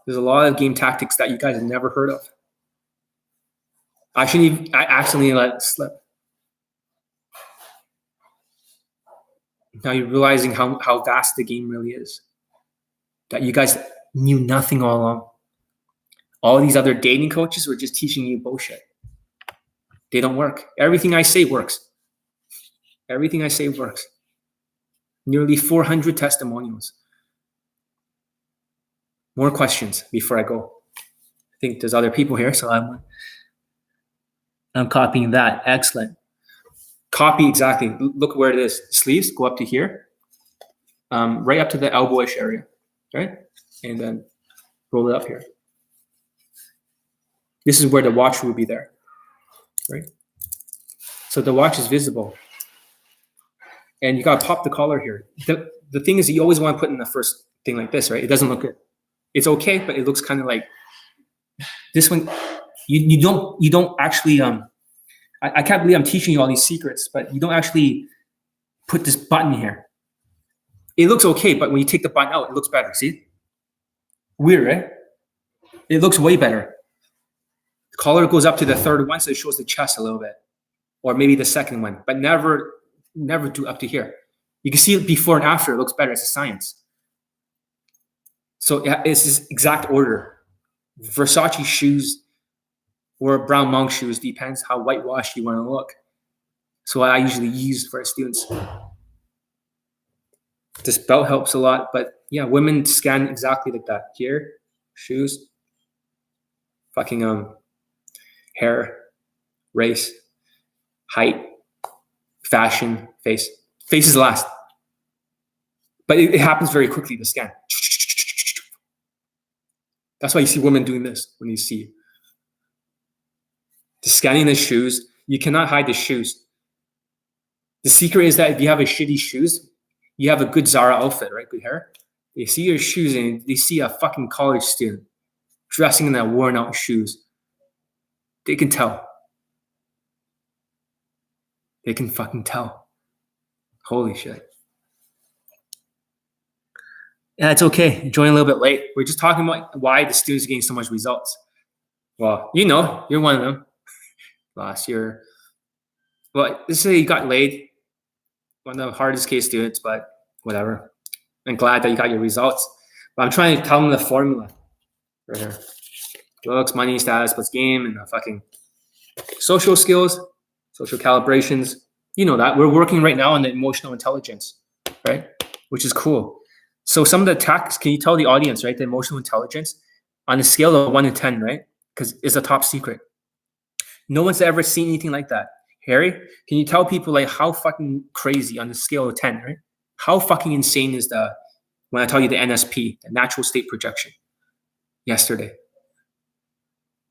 There's a lot of game tactics that you guys have never heard of. I accidentally let it slip. Now you're realizing how vast the game really is. That you guys knew nothing all along. All these other dating coaches were just teaching you bullshit. They don't work. Everything I say works. Everything I say works. Nearly 400 testimonials. More questions before I go. I think there's other people here, so I'm copying that. Excellent. Copy exactly. Look where it is. Sleeves go up to here, right up to the elbowish area, right? And then roll it up here. This is where the watch will be there, right? So the watch is visible. And you gotta pop the collar here. The thing is, you always want to put in the first thing like this, right? It doesn't look good. It's okay, but it looks kind of like this one. You don't actually I can't believe I'm teaching you all these secrets, but you don't actually put this button here. It looks okay, but when you take the button out, it looks better. See? Weird, right? It looks way better. The collar goes up to the third one, so it shows the chest a little bit. Or maybe the second one, but never do up to here. You can see it before and after. It looks better. It's a science. So it's this exact order. Versace shoes or brown monk shoes, depends how whitewashed you want to look. So I usually use for students. This belt helps a lot, but yeah, women scan exactly like that. Here, shoes, fucking hair, race, height, fashion, face. Face is last. But it happens very quickly, the scan. That's why you see women doing this when you see the scanning the shoes. You cannot hide the shoes. The secret is that if you have a shitty shoes, you have a good Zara outfit, right? Good hair. They see your shoes and they see a fucking college student dressing in that worn out shoes. They can tell. They can fucking tell. Holy shit. Yeah, it's okay. Join a little bit late. We're just talking about why the students are getting so much results. Well, you know, you're one of them. Last year. Well, let's say you got laid. One of the hardest case students, but whatever. I'm glad that you got your results. But I'm trying to tell them the formula. Right here. Looks, money, status, plus game, and the fucking social skills, social calibrations. You know that. We're working right now on the emotional intelligence, right? Which is cool. So some of the tasks, can you tell the audience, right? The emotional intelligence on a scale of 1 to 10, right? Because it's a top secret. No one's ever seen anything like that. Harry, can you tell people like how fucking crazy on the scale of 10, right? How fucking insane is when I tell you the NSP, the natural state projection, yesterday?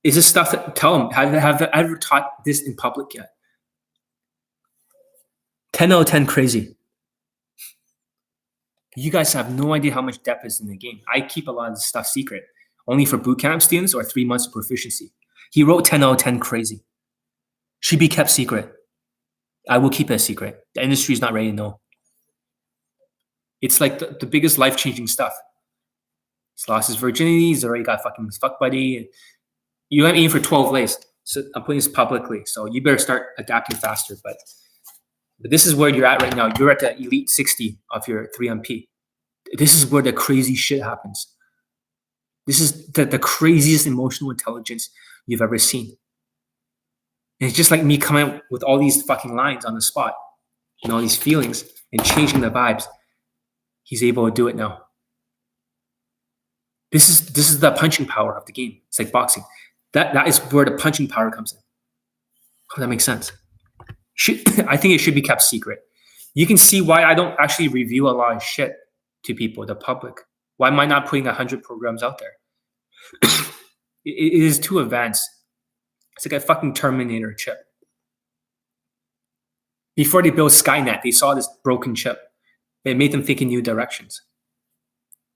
Is this stuff that, tell them, have I ever taught this in public yet? 10 out of 10 crazy. You guys have no idea how much depth is in the game. I keep a lot of this stuff secret, only for bootcamp students or 3 months of proficiency. He wrote 10 out of 10 crazy. Should be kept secret. I will keep it a secret. The industry is not ready to know. It's like the biggest life-changing stuff. He's lost his virginity. He's already got fucking his fuck buddy. You have aim for 12 lays. So I'm putting this publicly. So you better start adapting faster. But this is where you're at right now. You're at the elite 60 of your 3MP. This is where the crazy shit happens. This is the craziest emotional intelligence you've ever seen. And it's just like me coming out with all these fucking lines on the spot and all these feelings and changing the vibes. He's able to do it now. This is the punching power of the game. It's like boxing. That is where the punching power comes in. Oh, that makes sense. I think it should be kept secret. You can see why I don't actually review a lot of shit to people, the public. Why am I not putting 100 programs out there? It is too advanced. It's like a fucking Terminator chip. Before they built Skynet, they saw this broken chip. It made them think in new directions.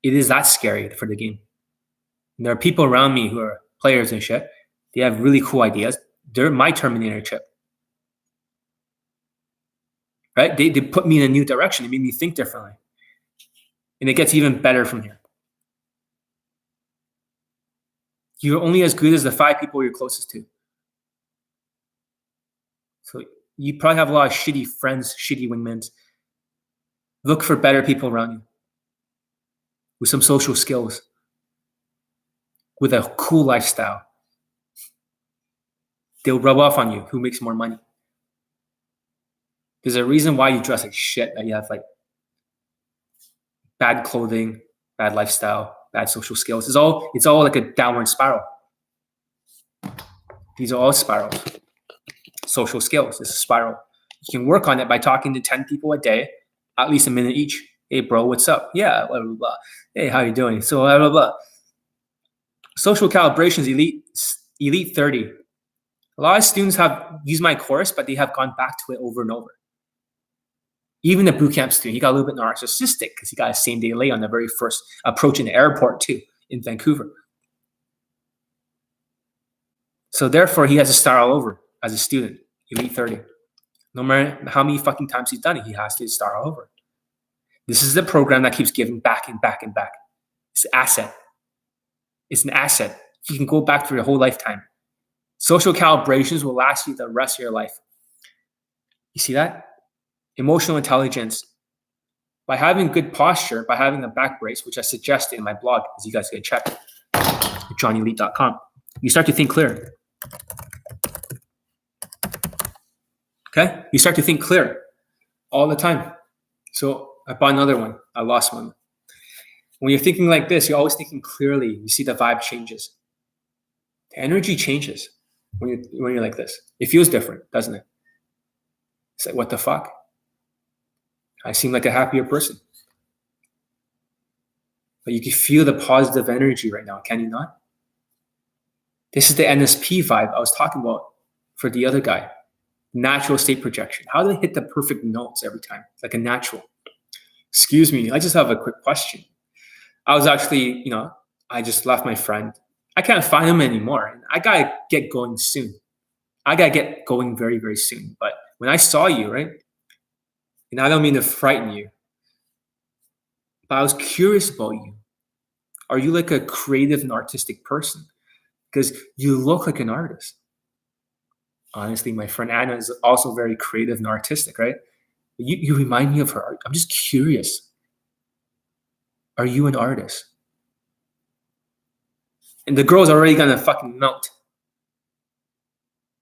It is that scary for the game. And there are people around me who are players and shit. They have really cool ideas. They're my Terminator chip. Right? They put me in a new direction. They made me think differently. And it gets even better from here. You're only as good as the 5 people you're closest to. So you probably have a lot of shitty friends, shitty wingmans. Look for better people around you with some social skills, with a cool lifestyle. They'll rub off on you who makes more money. There's a reason why you dress like shit, that you have like bad clothing, bad lifestyle, bad social skills. It's all like a downward spiral. These are all spirals. Social skills is a spiral. You can work on it by talking to 10 people a day, at least a minute each. Hey, bro, what's up? Yeah, blah, blah, blah. Hey, how you doing? So, blah, blah, blah. Social calibrations, elite 30. A lot of students have used my course, but they have gone back to it over and over. Even the bootcamp student, he got a little bit narcissistic because he got a same-day lay on the very first approach in the airport too, in Vancouver. So therefore, he has to start all over as a student, elite 30. No matter how many fucking times he's done it, he has to start all over. This is the program that keeps giving back and back and back. It's an asset. It's an asset. You can go back for your whole lifetime. Social calibrations will last you the rest of your life. You see that? Emotional intelligence. By having good posture, by having a back brace, which I suggested in my blog, as you guys can check, at johnnyelite.com, you start to think clear. Okay? You start to think clear all the time. So I bought another one. I lost one. When you're thinking like this, you're always thinking clearly. You see the vibe changes. The energy changes when you're like this. It feels different, doesn't it? It's like, what the fuck? I seem like a happier person. But you can feel the positive energy right now, can you not? This is the NSP vibe I was talking about for the other guy. Natural state projection. How do they hit the perfect notes every time? It's like a natural. Excuse me, I just have a quick question. I was actually, I just left my friend. I can't find him anymore. I gotta get going soon. I gotta get going very, very soon. But when I saw you, right? And I don't mean to frighten you, but I was curious about you. Are you like a creative and artistic person? Because you look like an artist. Honestly, my friend Anna is also very creative and artistic, right? You remind me of her art. I'm just curious. Are you an artist? And the girl's already gonna fucking melt.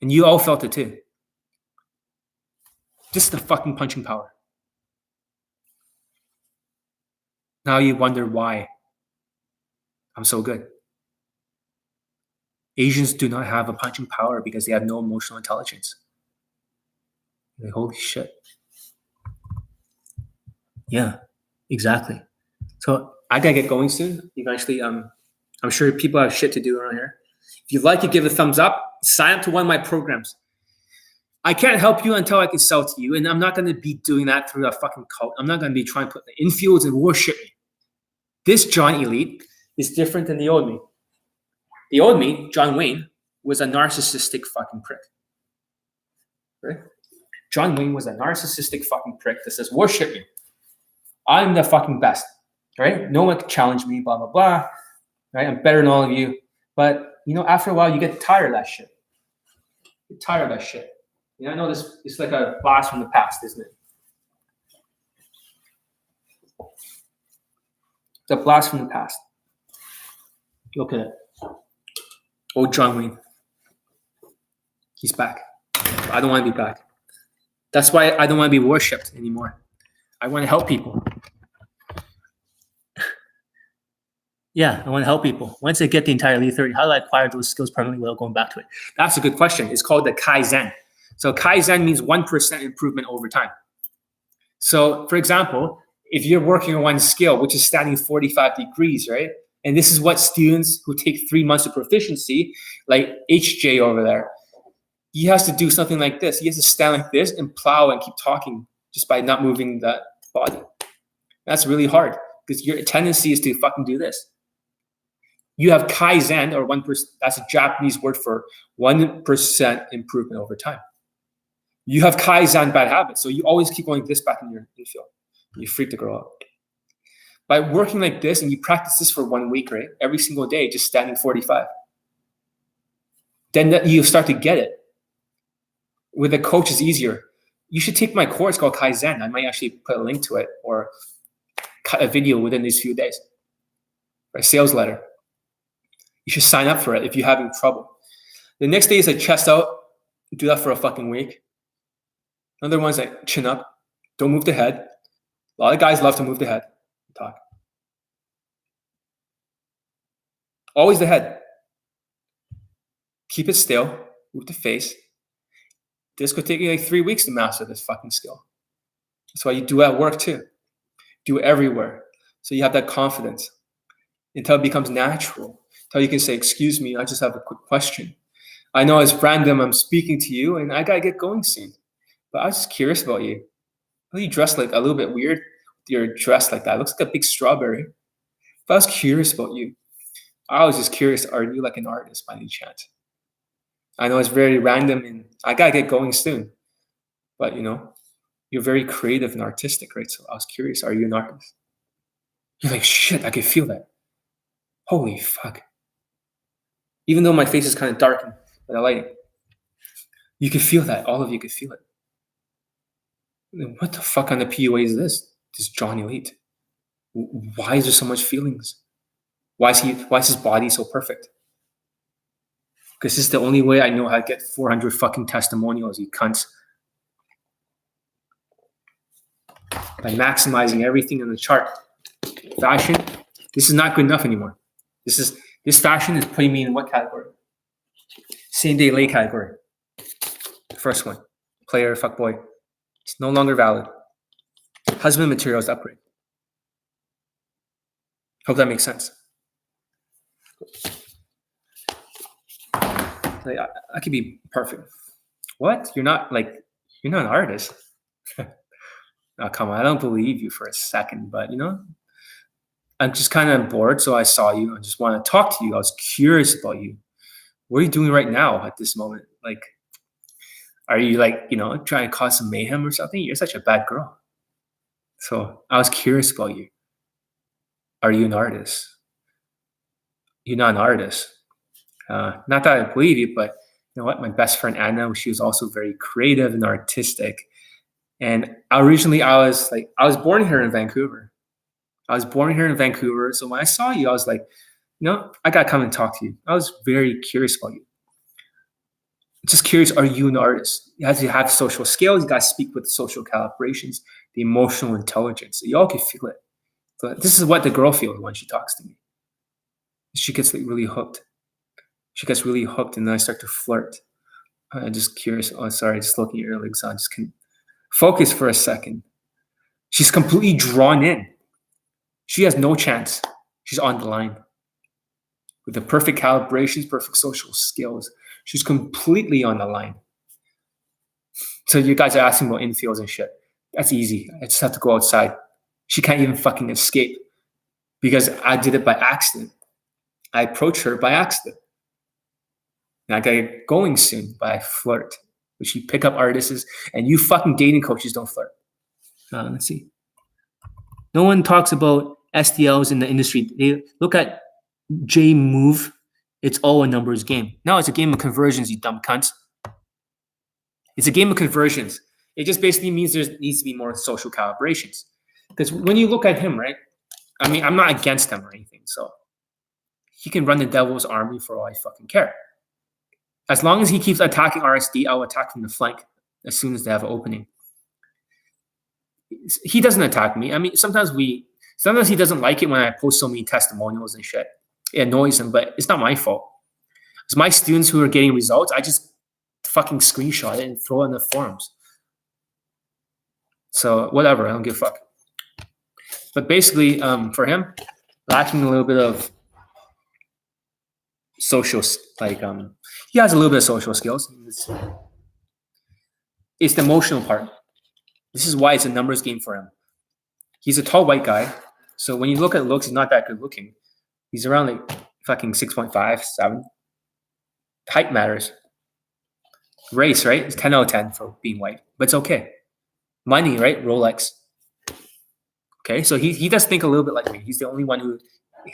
And you all felt it too. Just the fucking punching power. Now you wonder why I'm so good. Asians do not have a punching power because they have no emotional intelligence. Like, holy shit. Yeah, exactly. So I gotta get going soon. Eventually, I'm sure people have shit to do around here. If you like it, give a thumbs up. Sign up to one of my programs. I can't help you until I can sell to you, and I'm not gonna be doing that through a fucking cult. I'm not gonna be trying to put the infields and worship me. This John Elite is different than the old me. The old me, John Wayne, was a narcissistic fucking prick. Right? John Wayne was a narcissistic fucking prick that says, worship me. I'm the fucking best. Right? No one can challenge me, blah, blah, blah. Right? I'm better than all of you. But, after a while, you get tired of that shit. You get tired of that shit. I know this is like a blast from the past, isn't it? It's a blast from the past. Look at it. Oh, John Wayne. He's back. I don't want to be back. That's why I don't want to be worshipped anymore. I want to help people. Yeah, I want to help people. Once I get the entire Elite 30, how do I acquire those skills permanently without going back to it? That's a good question. It's called the Kaizen. So Kaizen means 1% improvement over time. So, for example, if you're working on one skill, which is standing 45 degrees, right? And this is what students who take 3 months of proficiency, like HJ over there, he has to do something like this. He has to stand like this and plow and keep talking just by not moving that body. That's really hard because your tendency is to fucking do this. You have Kaizen, or 1%, that's a Japanese word for 1% improvement over time. You have Kaizen bad habits, so you always keep going this back in your infield. You freak the girl out. By working like this, and you practice this for 1 week, right? Every single day, just standing 45. Then you start to get it. With a coach, it's easier. You should take my course called Kaizen. I might actually put a link to it or cut a video within these few days. Or a sales letter. You should sign up for it if you're having trouble. The next day is a chest out. Do that for a fucking week. Another one's like chin up. Don't move the head. A lot of guys love to move the head. Talk. Always the head. Keep it still. Move the face. This could take you like 3 weeks to master this fucking skill. That's why you do it at work too. Do it everywhere. So you have that confidence until it becomes natural. Until you can say, excuse me, I just have a quick question. I know it's random, I'm speaking to you and I gotta get going soon. But I was just curious about you. Well, you dressed like a little bit weird. You're dressed like that. It looks like a big strawberry. But I was curious about you. I was just curious, are you like an artist by any chance? I know it's very random and I gotta get going soon. But you you're very creative and artistic, right? So I was curious, are you an artist? You're like, shit, I could feel that. Holy fuck. Even though my face is kind of darkened by the lighting, you could feel that. All of you could feel it. What the fuck on the PUA is this? This John Elite. Why is there so much feelings? Why is his body so perfect? Because this is the only way I know how to get 400 fucking testimonials, you cunts. By maximizing everything in the chart. Fashion, this is not good enough anymore. This fashion is putting me in what category? Same day late category. The first one. Player, fuckboy. It's no longer valid. Husband materials upgrade. Hope that makes sense. Like, I could be perfect. What? You're not an artist. Oh, come on, I don't believe you for a second, but I'm just kind of bored, so I saw you. I just want to talk to you. I was curious about you. What are you doing right now at this moment? Like, are you trying to cause some mayhem or something? You're such a bad girl. So I was curious about you. Are you an artist? You're not an artist. Not that I believe you, but you know what? My best friend Anna, she was also very creative and artistic. And originally I was born here in Vancouver. So when I saw you, I was like, I gotta come and talk to you. I was very curious about you. Just curious, are you an artist? You have to have social skills. You gotta speak with social calibrations, the emotional intelligence. So y'all can feel it. So this is what the girl feels when she talks to me. She gets really hooked. And then I start to flirt. I'm just curious. Oh, sorry, just looking at your legs. I just can focus for a second. She's completely drawn in. She has no chance. She's on the line. With the perfect calibrations, perfect social skills. She's completely on the line. So you guys are asking about infields and shit. That's easy. I just have to go outside. She can't even fucking escape. Because I did it by accident. I approached her by accident. And I got it going soon, but I flirt. Which you pick up artists, and you fucking dating coaches don't flirt. Let's see. No one talks about SDLs in the industry. They look at J move. It's all a numbers game. No, it's a game of conversions, you dumb cunts. It's a game of conversions. It just basically means there needs to be more social calibrations. Because when you look at him, right? I mean, I'm not against him or anything. So he can run the devil's army for all I fucking care. As long as he keeps attacking RSD, I'll attack from the flank as soon as they have an opening. He doesn't attack me. I mean, sometimes he doesn't like it when I post so many testimonials and shit. It annoys him, but it's not my fault. It's my students who are getting results. I just fucking screenshot it and throw it in the forums. So whatever, I don't give a fuck. But basically, for him, lacking a little bit of social, he has a little bit of social skills. It's the emotional part. This is why it's a numbers game for him. He's a tall white guy, so when you look at looks, he's not that good looking. He's around fucking 6.5, 7. Height matters. Race, right? It's 10 out of 10 for being white, but it's okay. Money, right? Rolex. Okay, so he does think a little bit like me. He's the only one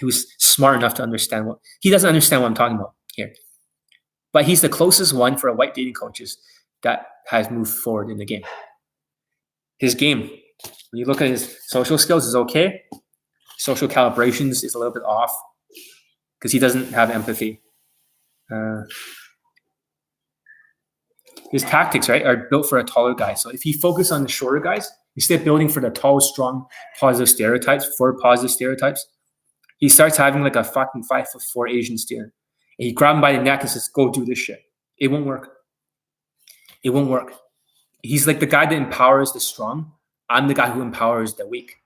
who's smart enough to understand he doesn't understand what I'm talking about here. But he's the closest one for a white dating coaches that has moved forward in the game. His game, when you look at his social skills, is okay. Social calibrations is a little bit off because he doesn't have empathy. His tactics, right, are built for a taller guy. So if he focuses on the shorter guys, instead of building for the tall, strong, positive stereotypes, he starts having a fucking 5'4" Asian steer. And he grabs him by the neck and says, go do this shit. It won't work. He's like the guy that empowers the strong. I'm the guy who empowers the weak.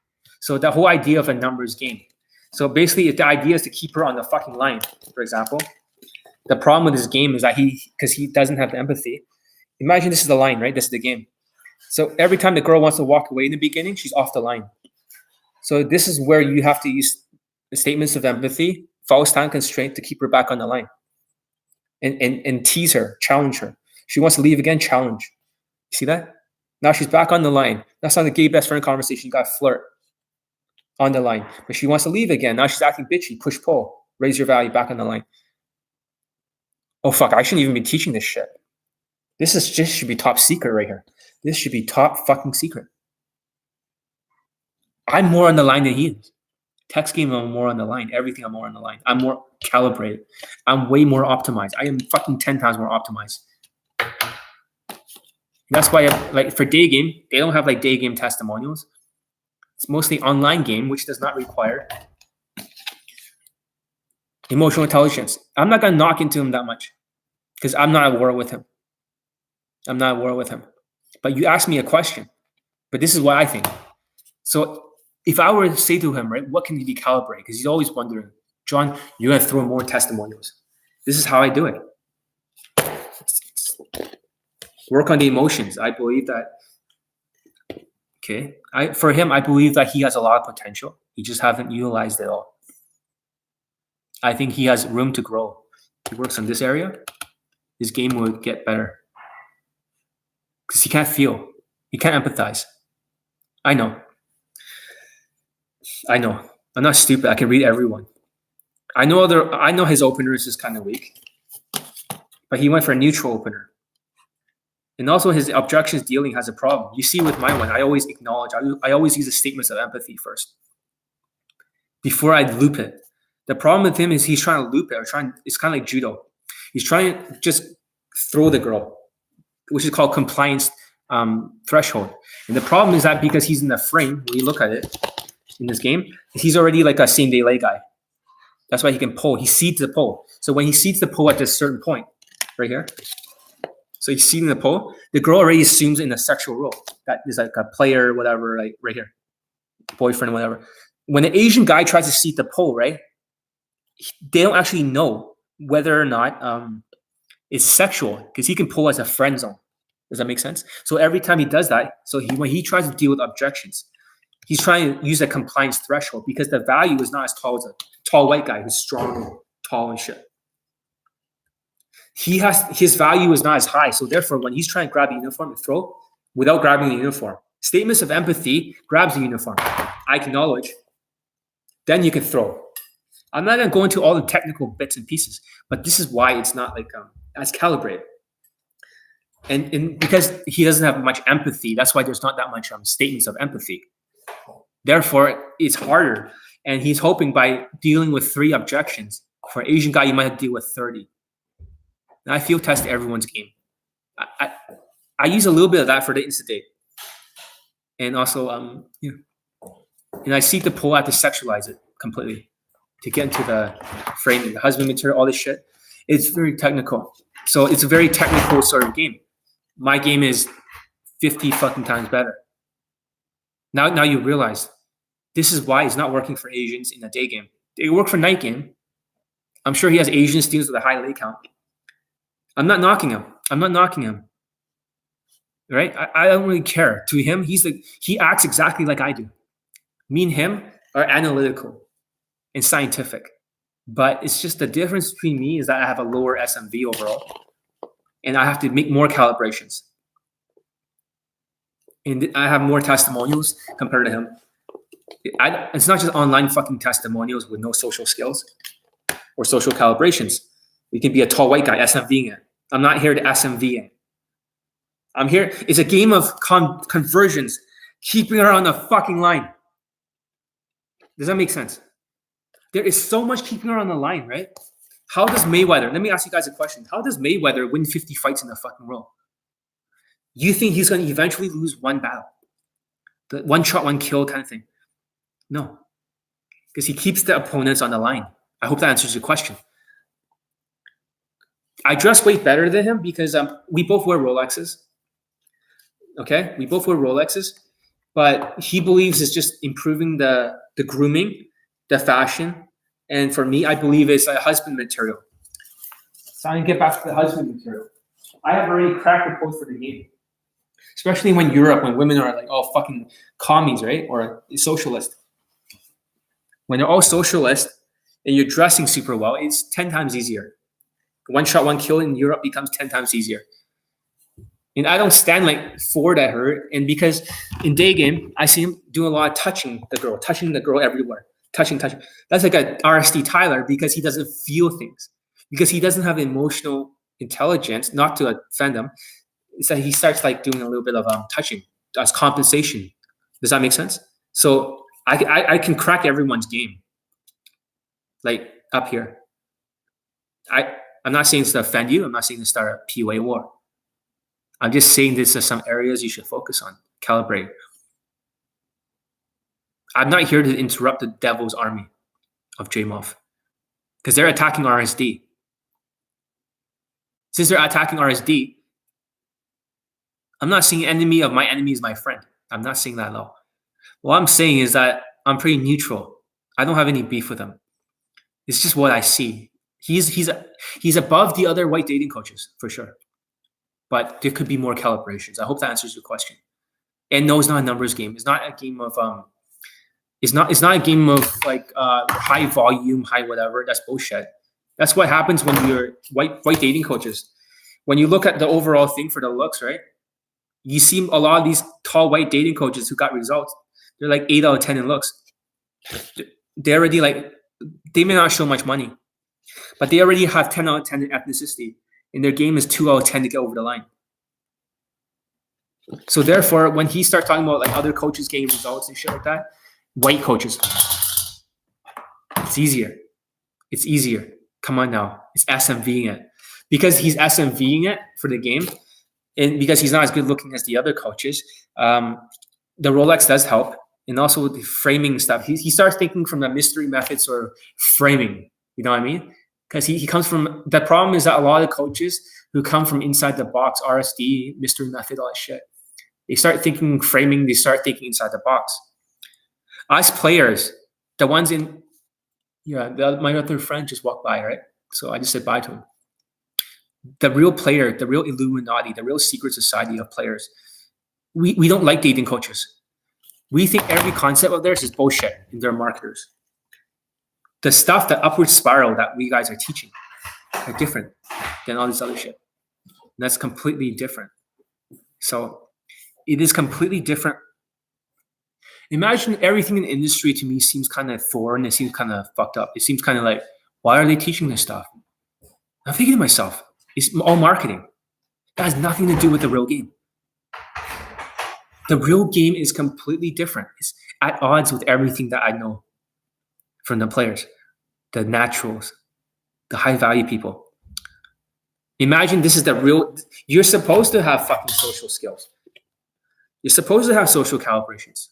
So the whole idea of a numbers game. So basically, if the idea is to keep her on the fucking line, for example, the problem with this game is that because he doesn't have the empathy. Imagine this is the line, right? This is the game. So every time the girl wants to walk away in the beginning, she's off the line. So this is where you have to use the statements of empathy, false time constraint to keep her back on the line. And tease her, challenge her. She wants to leave again, challenge. See that? Now she's back on the line. That's not the gay best friend conversation. You got flirt on the line. But she wants to leave again. Now she's acting bitchy. Push pull. Raise your value. Back on the line. Oh, fuck. I shouldn't even be teaching this shit. This should be top secret right here. This should be top fucking secret. I'm more on the line than he is. Text game, I'm more on the line. Everything, I'm more on the line. I'm more calibrated. I'm way more optimized. I am fucking 10 times more optimized. That's why, like, for day game, they don't have like day game testimonials. It's mostly online game, which does not require emotional intelligence. I'm not gonna knock into him that much because I'm not at war with him. I'm not at war with him. But you asked me a question. But this is what I think. So if I were to say to him, right, what can he be calibrated? Because he's always wondering, John, you're gonna throw more testimonials. This is how I do it. Work on the emotions. I believe that, okay, for him, I believe that he has a lot of potential. He just hasn't utilized it all. I think he has room to grow. He works on this area, his game will get better. Because he can't feel. He can't empathize. I know. I'm not stupid. I can read everyone. I know his openers is kind of weak. But he went for a neutral opener. And also his objections dealing has a problem. You see with my one, I always acknowledge, I always use the statements of empathy first. Before I loop it. The problem with him is he's trying to loop it. It's kind of like judo. He's trying to just throw the girl, which is called compliance threshold. And the problem is that because he's in the frame, when you look at it in this game, he's already like a same day lay guy. That's why he can pull. He seeds the pull. So when he seeds the pull at this certain point, right here, so he's seeding the pull, the girl already assumes in a sexual role. That is like a player, whatever, like right here, boyfriend, whatever. When the Asian guy tries to seed the pull, right, they don't actually know whether or not it's sexual because he can pull as a friend zone. Does that make sense? So every time he does that, when he tries to deal with objections, he's trying to use a compliance threshold because the value is not as tall as a tall white guy who's strong and tall and shit. His value is not as high. So therefore, when he's trying to grab the uniform and throw without grabbing the uniform, statements of empathy grabs the uniform. I acknowledge. Then you can throw. I'm not going to go into all the technical bits and pieces, but this is why it's not like as calibrated. And because he doesn't have much empathy, that's why there's not that much statements of empathy. Therefore, it's harder. And he's hoping by dealing with 3 objections, for an Asian guy, you might have to deal with 30. And I field test everyone's game. I use a little bit of that for the Insta-date. And also, and I seek the pull, I have to sexualize it completely to get into the framing, the husband material, all this shit. It's very technical. So it's a very technical sort of game. My game is 50 fucking times better. Now you realize this is why it's not working for Asians in the day game. It worked for night game. I'm sure he has Asian students with a high lay count. I'm not knocking him. Right? I don't really care. To him, he acts exactly like I do. Me and him are analytical and scientific. But it's just the difference between me is that I have a lower SMV overall. And I have to make more calibrations. And I have more testimonials compared to him. It's not just online fucking testimonials with no social skills or social calibrations. You can be a tall white guy SMVing it. I'm not here to SMV it. I'm here. It's a game of conversions, keeping her on the fucking line. Does that make sense? There is so much keeping her on the line, right? How does Mayweather, let me ask you guys a question. How does Mayweather win 50 fights in the fucking row? You think he's going to eventually lose one battle? The one shot, one kill kind of thing? No. Because he keeps the opponents on the line. I hope that answers your question. I dress way better than him because we both wear Rolexes. Okay? We both wear Rolexes. But he believes it's just improving the grooming, the fashion. And for me, I believe it's a husband material. So I'm going to get back to the husband material. I have already cracked the code for the game. Especially when Europe, when women are like all fucking commies, right? Or socialist. When they're all socialist and you're dressing super well, it's 10 times easier. One shot, one kill in Europe becomes 10 times easier. And I don't stand like forward at her. And because in day game, I see him doing a lot of touching the girl everywhere. Touching. That's like a RSD Tyler because he doesn't feel things. Because he doesn't have emotional intelligence, not to offend him. It's that he starts like doing a little bit of touching as compensation. Does that make sense? So I can crack everyone's game. Like up here. I'm not saying this to offend you. I'm not saying to start a PUA war. I'm just saying this are some areas you should focus on, calibrate. I'm not here to interrupt the devil's army of JMOF because they're attacking RSD. Since they're attacking RSD, I'm not saying enemy of my enemy is my friend. I'm not saying that at all. What I'm saying is that I'm pretty neutral. I don't have any beef with him. It's just what I see. He's above the other white dating coaches for sure. But there could be more calibrations. I hope that answers your question. And no, it's not a numbers game. It's not a game of it's not a game of like high volume, high whatever. That's bullshit. That's what happens when you're white dating coaches. When you look at the overall thing for the looks, right? You see a lot of these tall white dating coaches who got results. They're like 8 out of 10 in looks. They're already like, they may not show much money, but they already have 10 out of 10 in ethnicity. And their game is 2 out of 10 to get over the line. So therefore, when he starts talking about like other coaches getting results and shit like that, white coaches, it's easier. It's easier. Come on now. It's SMVing it. Because he's SMVing it for the game, and because he's not as good looking as the other coaches, the Rolex does help. And also with the framing stuff. He starts thinking from the mystery methods or framing. You know what I mean? Because he comes from, the problem is that a lot of coaches who come from inside the box, RSD, mystery method, all that shit, they start thinking framing, they start thinking inside the box. Us players, the ones in, my other friend just walked by, right? So I just said bye to him. The real player, the real Illuminati, the real secret society of players, we don't like dating coaches. We think every concept of theirs is bullshit and they're marketers. The stuff, the upward spiral that we guys are teaching are different than all this other shit. And that's completely different. So it is completely different. Imagine everything in the industry to me seems kind of foreign. It seems kind of fucked up. It seems kind of like, why are they teaching this stuff? I'm thinking to myself, it's all marketing. That has nothing to do with the real game. The real game is completely different. It's at odds with everything that I know from the players, the naturals, the high value people. Imagine this is the real, you're supposed to have fucking social skills. You're supposed to have social calibrations.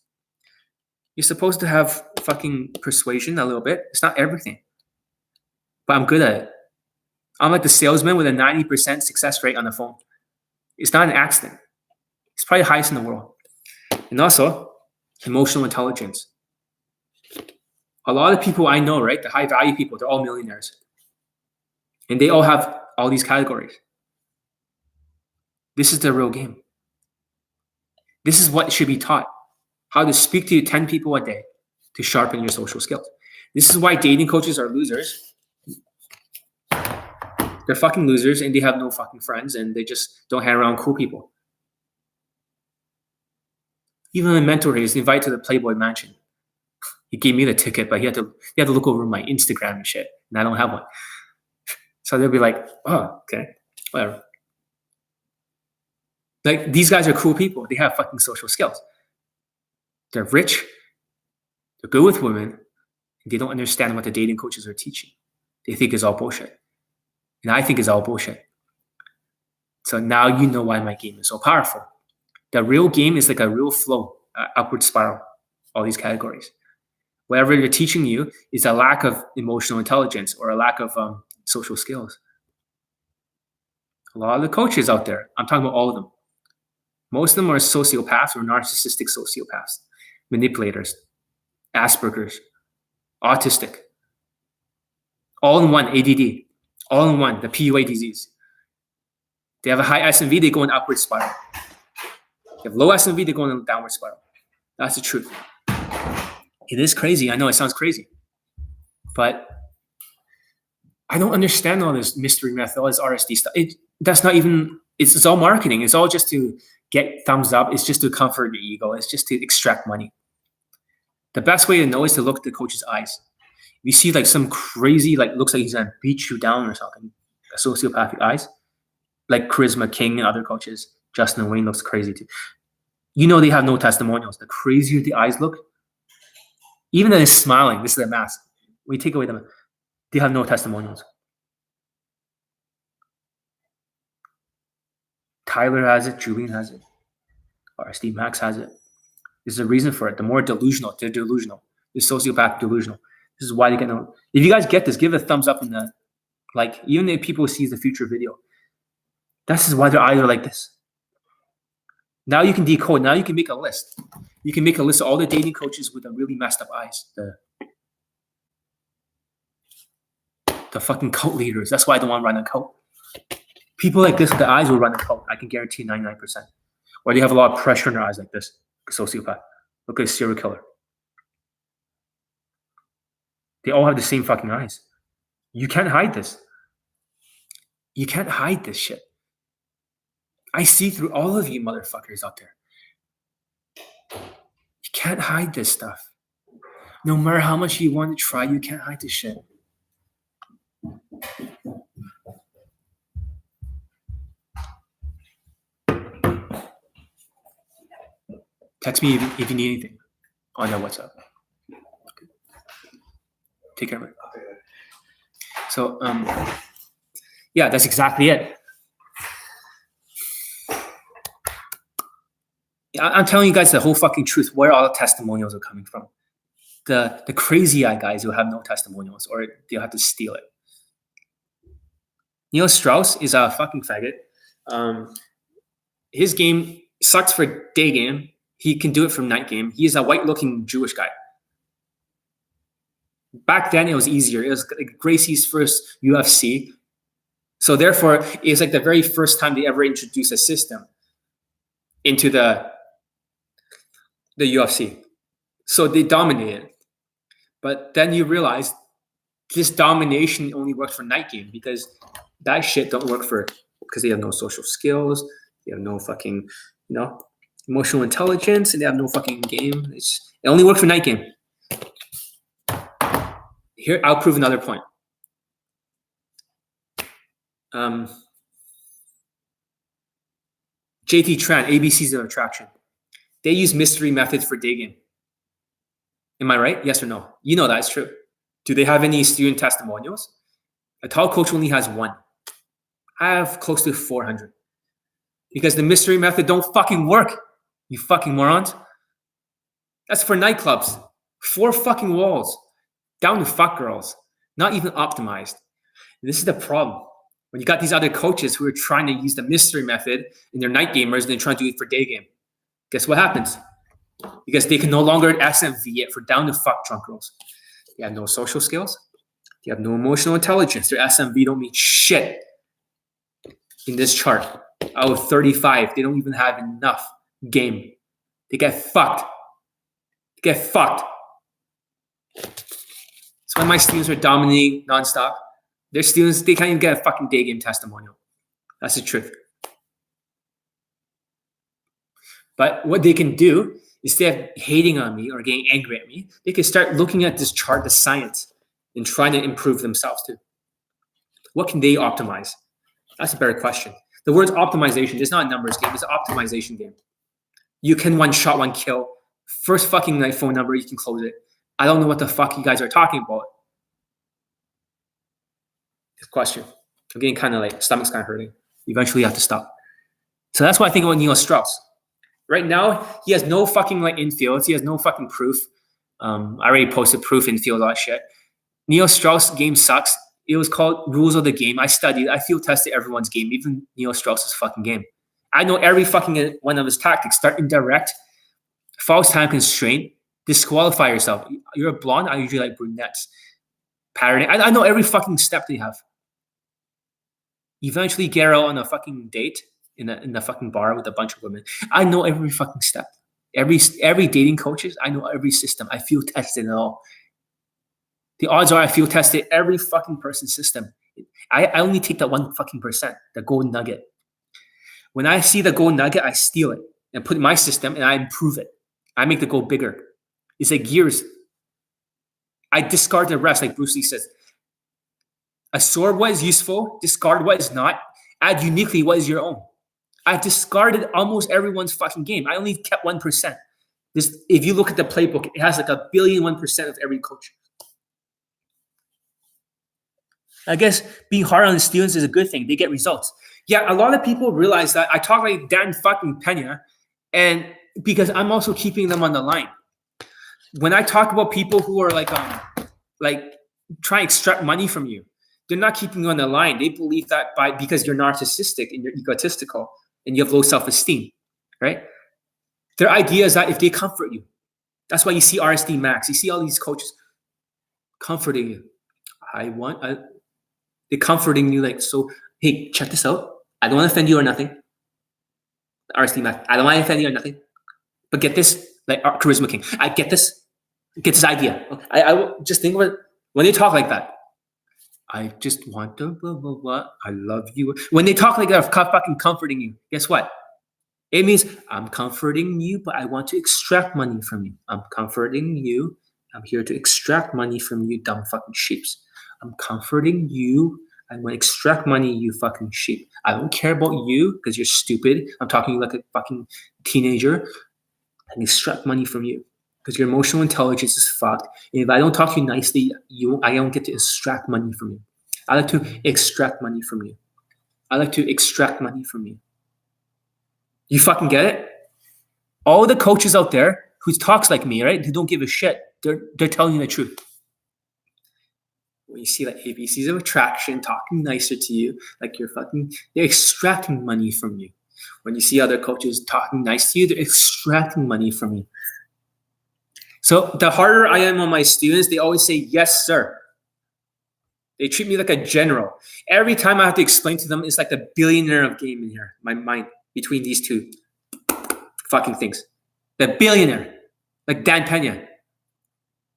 You're supposed to have fucking persuasion a little bit. It's not everything, but I'm good at it. I'm like the salesman with a 90% success rate on the phone. It's not an accident. It's probably the highest in the world. And also, emotional intelligence. A lot of people I know, right, the high value people, they're all millionaires. And they all have all these categories. This is the real game. This is what should be taught. How to speak to 10 people a day to sharpen your social skills. This is why dating coaches are losers. They're fucking losers and they have no fucking friends and they just don't hang around cool people. Even a mentor is invited to the Playboy Mansion. He gave me the ticket, but he had to look over my Instagram and shit, and I don't have one. So they'll be like, oh, okay, whatever. Like, these guys are cool people. They have fucking social skills. They're rich. They're good with women. And they don't understand what the dating coaches are teaching. They think it's all bullshit. And I think it's all bullshit. So now you know why my game is so powerful. The real game is like a real flow, upward spiral, all these categories. Whatever they're teaching you is a lack of emotional intelligence or a lack of social skills. A lot of the coaches out there, I'm talking about all of them. Most of them are sociopaths or narcissistic sociopaths, manipulators, Asperger's, autistic, all in one, ADD, all in one, the PUA disease. They have a high SMV, they go in upward spiral. They have low SMV, they go in a downward spiral. That's the truth. It is crazy. I know it sounds crazy, but I don't understand all this mystery method, all this RSD stuff. That's not even It's all marketing. It's all just to get thumbs up. It's just to comfort your ego. It's just to extract money. The best way to know is to look at the coach's eyes. If you see like some crazy, like looks like he's gonna beat you down or something, sociopathic eyes, like Charisma King and other coaches, Justin Wayne looks crazy too. You know they have no testimonials. The crazier the eyes look, even though they're smiling, this is a mask. We take away them, they have no testimonials. Tyler has it, Julian has it, or Steve Max has it. There's a reason for it. The more delusional, they're delusional. They're sociopathic delusional. This is why they get no. If you guys get this, give it a thumbs up in the like. Even if people see the future video, this is why their eyes are like this. Now you can decode. Now you can make a list. You can make a list of all the dating coaches with the really messed up eyes. The fucking cult leaders. That's why I don't want to run a cult. People like this with the eyes will run a cult. I can guarantee 99%. Or they have a lot of pressure in their eyes like this. A sociopath. Look at a serial killer. They all have the same fucking eyes. You can't hide this. You can't hide this shit. I see through all of you motherfuckers out there. You can't hide this stuff. No matter how much you want to try, you can't hide this shit. Text me if you need anything on that WhatsApp. Okay. Take care of it. So, yeah, that's exactly it. I'm telling you guys the whole fucking truth, where all the testimonials are coming from. The crazy eye guys who have no testimonials, or they'll have to steal it. Neil Strauss is a fucking faggot. His game sucks for day game. He can do it from night game. He is a white-looking Jewish guy. Back then, it was easier. It was like Gracie's first UFC. So therefore, it's like the very first time they ever introduced a system into the UFC. So they dominated. But then you realize this domination only works for night game because that shit don't work for, because they have no social skills. They have no fucking, emotional intelligence, and they have no fucking game. It only works for night game. Here, I'll prove another point. JT Tran, ABCs of Attraction. They use mystery methods for day game. Am I right? Yes or no? You know that's true. Do they have any student testimonials? A tall coach only has one. I have close to 400. Because the mystery method don't fucking work. You fucking morons. That's for nightclubs. 4 fucking walls. Down to fuck girls. Not even optimized. And this is the problem. When you got these other coaches who are trying to use the mystery method and they're night gamers and they're trying to do it for day game. Guess what happens? Because they can no longer SMV it for down to fuck drunk girls. They have no social skills. They have no emotional intelligence. Their SMV don't mean shit in this chart. Out of 35, they don't even have enough game. They get fucked. They get fucked. That's why my students are dominating nonstop. Their students, they can't even get a fucking day game testimonial. That's the truth. But what they can do, instead of hating on me or getting angry at me, they can start looking at this chart, the science, and trying to improve themselves too. What can they optimize? That's a better question. The word's optimization. It's not a numbers game. It's an optimization game. You can one shot, one kill. First fucking night phone number, you can close it. I don't know what the fuck you guys are talking about. This question. I'm getting kind of like, stomach's kind of hurting. Eventually you have to stop. So that's what I think about Neil Strauss. Right now, he has no fucking like infields. He has no fucking proof. I already posted proof infield, all that shit. Neil Strauss' game sucks. It was called Rules of the Game. I studied. I field tested everyone's game, even Neil Strauss' fucking game. I know every fucking one of his tactics. Start indirect, false time constraint, disqualify yourself. You're a blonde. I usually like brunettes. Patterning. I know every fucking step they have. Eventually get out on a fucking date in the fucking bar with a bunch of women. I know every fucking step. Every dating coaches, I know every system. I field tested it all. The odds are I field tested every fucking person's system. I only take that 1 fucking %, the golden nugget. When I see the gold nugget, I steal it and put it in my system and I improve it. I make the goal bigger. It's like gears. I discard the rest, like Bruce Lee says. Absorb what is useful, discard what is not, add uniquely what is your own. I've discarded almost everyone's fucking game. I only kept 1%. If you look at the playbook, it has like 1,000,000,001% of every coach. I guess being hard on the students is a good thing. They get results. Yeah, a lot of people realize that I talk like Dan fucking Pena, and because I'm also keeping them on the line. When I talk about people who are like trying to extract money from you, they're not keeping you on the line. They believe that because you're narcissistic and you're egotistical and you have low self-esteem, right? Their idea is that if they comfort you, that's why you see RSD Max, you see all these coaches comforting you. They're comforting you like, so, hey, check this out. I don't want to offend you or nothing. RSD Max, I don't want to offend you or nothing. But get this, like Charisma King. I get this idea. I just think of it when they talk like that. I just want to blah, blah, blah. I love you. When they talk like they're fucking comforting you, guess what? It means I'm comforting you, but I want to extract money from you. I'm comforting you. I'm here to extract money from you, dumb fucking sheeps. I'm comforting you. I want to extract money, you fucking sheep. I don't care about you because you're stupid. I'm talking like a fucking teenager. I can extract money from you because your emotional intelligence is fucked. And if I don't talk to you nicely, I don't get to extract money from you. I like to extract money from you. I like to extract money from you. You fucking get it? All the coaches out there who talks like me, right? Who don't give a shit. They're telling you the truth. When you see like ABCs of attraction talking nicer to you, like they're extracting money from you. When you see other coaches talking nice to you, they're extracting money from you. So the harder I am on my students, they always say, yes, sir. They treat me like a general. Every time I have to explain to them, it's like the billionaire of game in here, my mind, between these two fucking things. The billionaire, like Dan Pena,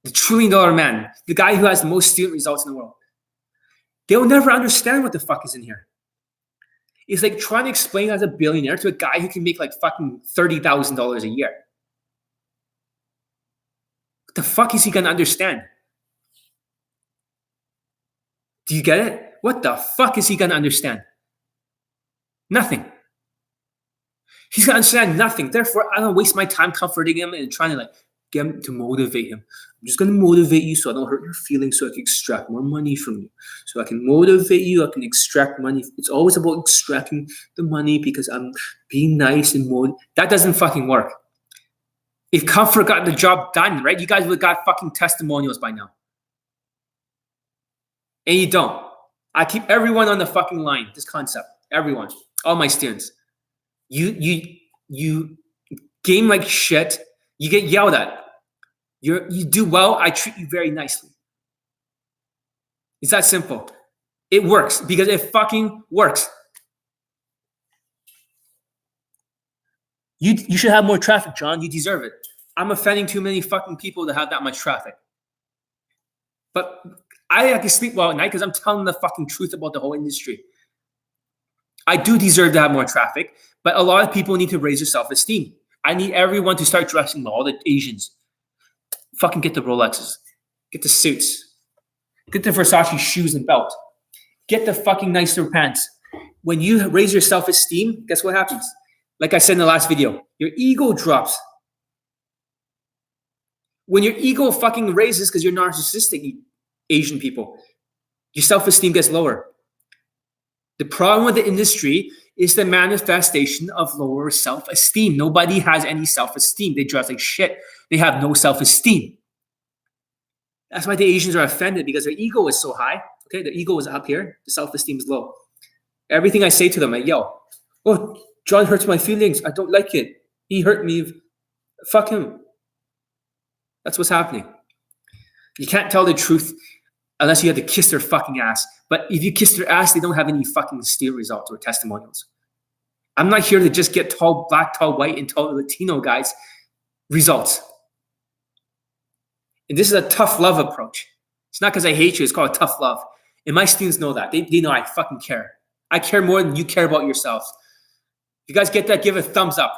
the $1 trillion man, the guy who has the most student results in the world. They'll never understand what the fuck is in here. It's like trying to explain as a billionaire to a guy who can make like fucking $30,000 a year. What the fuck is he gonna understand? Do you get it? What the fuck is he gonna understand? Nothing. He's gonna understand nothing. Therefore, I don't waste my time comforting him and trying to like get him to motivate him. I'm just gonna motivate you so I don't hurt your feelings, so I can extract more money from you. So I can motivate you, I can extract money. It's always about extracting the money because I'm being nice and that doesn't fucking work. If comfort got the job done, right? You guys would have got fucking testimonials by now. And you don't. I keep everyone on the fucking line, this concept. Everyone. All my students. You game like shit. You get yelled at. You do well, I treat you very nicely. It's that simple. It works because it fucking works. You should have more traffic, John. You deserve it. I'm offending too many fucking people to have that much traffic. But I can sleep well at night because I'm telling the fucking truth about the whole industry. I do deserve to have more traffic, but a lot of people need to raise their self-esteem. I need everyone to start dressing well, all the Asians. Fucking get the Rolexes. Get the suits. Get the Versace shoes and belt. Get the fucking nicer pants. When you raise your self-esteem, guess what happens? Like I said in the last video, your ego drops. When your ego fucking raises because you're narcissistic, you Asian people, your self-esteem gets lower. The problem with the industry is the manifestation of lower self-esteem. Nobody has any self-esteem. They dress like shit. They have no self-esteem. That's why the Asians are offended, because their ego is so high. Okay, the ego is up here. The self-esteem is low. Everything I say to them, like, yo, oh, John hurts my feelings. I don't like it. He hurt me. Fuck him. That's what's happening. You can't tell the truth unless you have to kiss their fucking ass. But if you kiss their ass, they don't have any fucking steer results or testimonials. I'm not here to just get tall black, tall white, and tall Latino guys results. And this is a tough love approach. It's not because I hate you. It's called tough love. And my students know that. They know I fucking care. I care more than you care about yourself. If you guys get that, give a thumbs up.